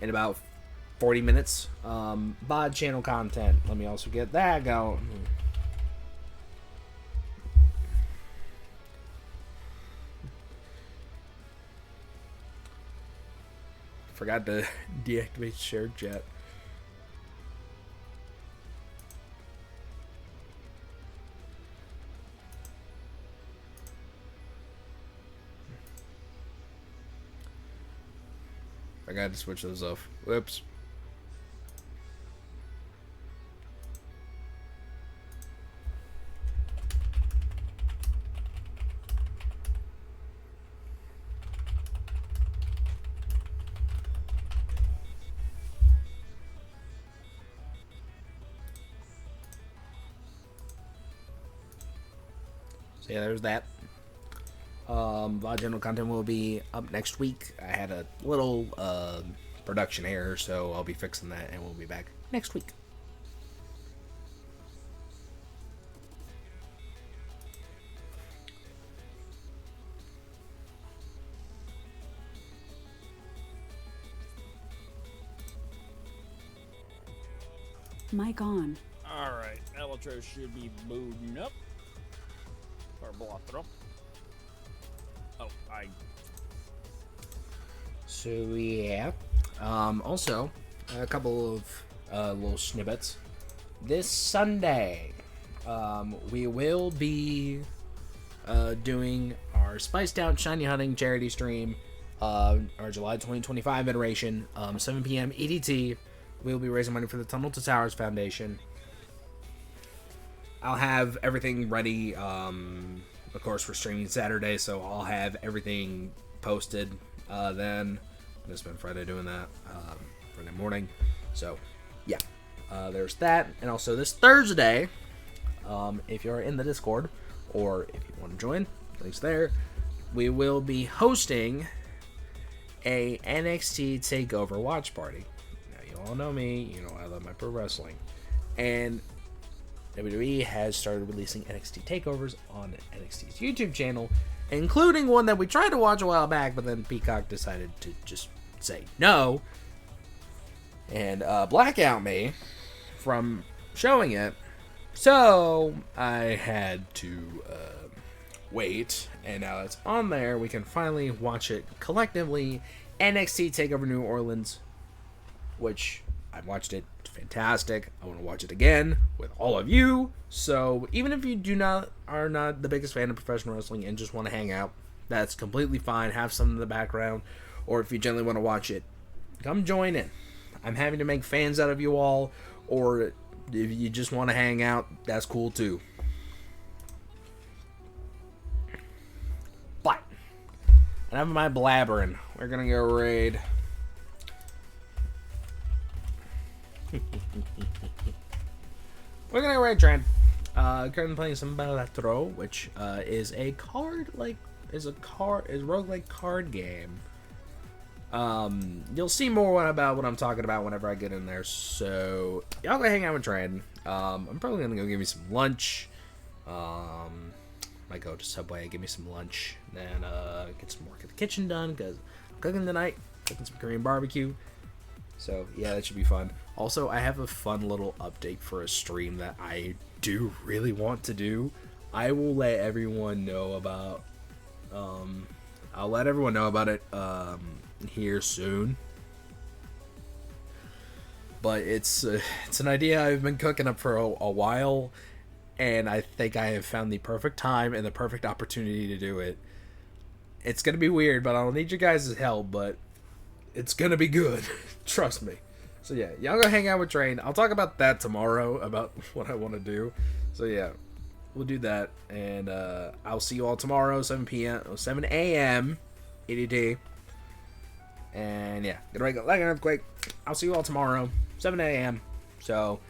in about 40 minutes. VOD channel content. Let me also get that going. Forgot to deactivate shared chat. I got to switch those off. Whoops. So yeah, there's that. VOD general content will be up next week. I had a little production error, so I'll be fixing that, and we'll be back next week. Mic on. Alright, Elatro should be booting up. Or Balatro. Oh, So yeah. Also, a couple of little snippets. This Sunday, we will be doing our Spiced Out Shiny Hunting charity stream, our July 2025 iteration, 7 p.m. EDT. We'll be raising money for the Tunnel to Towers Foundation. I'll have everything ready. Of course, we're streaming Saturday, so I'll have everything posted then. gonna spend Friday doing that, Friday morning. So, yeah, there's that, and also this Thursday, if you're in the Discord or if you want to join, links there. We will be hosting a NXT Takeover watch party. Now, you all know me. You know I love my pro wrestling, and WWE has started releasing NXT takeovers on NXT's YouTube channel, including one that we tried to watch a while back, but then Peacock decided to just say no and blackout me from showing it. So I had to wait, and now it's on there. We can finally watch it collectively. NXT Takeover New Orleans, which I watched it. Fantastic. I want to watch it again with all of you. So even if you are not the biggest fan of professional wrestling and just want to hang out, that's completely fine. Have some in the background, or if you generally want to watch it, come join in. I'm happy to make fans out of you all, or if you just want to hang out, that's cool too. But enough of my blabbering. We're gonna go raid. We're gonna raid Trend. Currently playing some Balatro, which is a roguelike card game. You'll see more about what I'm talking about whenever I get in there. So y'all go hang out with Trend. I'm probably gonna go give me some lunch. Might go to Subway, give me some lunch, then get some work at the kitchen done because I'm cooking tonight, cooking some Korean barbecue. So yeah, that should be fun. Also, I have a fun little update for a stream that I do really want to do. I will let everyone know about. I'll let everyone know about it here soon. But it's an idea I've been cooking up for a while, and I think I have found the perfect time and the perfect opportunity to do it. It's gonna be weird, but I'll need you guys' help. But it's gonna be good. Trust me. So yeah, y'all go hang out with Train. I'll talk about that tomorrow, about what I want to do. So yeah, we'll do that. And I'll see you all tomorrow, 7 a.m. EDT. And yeah, get ready to go like an earthquake. I'll see you all tomorrow, 7 a.m. So,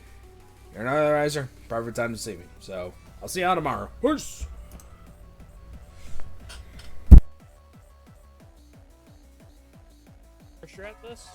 you're an otherwiser, perfect time to see me. So, I'll see y'all tomorrow. Peace! Pressure at this?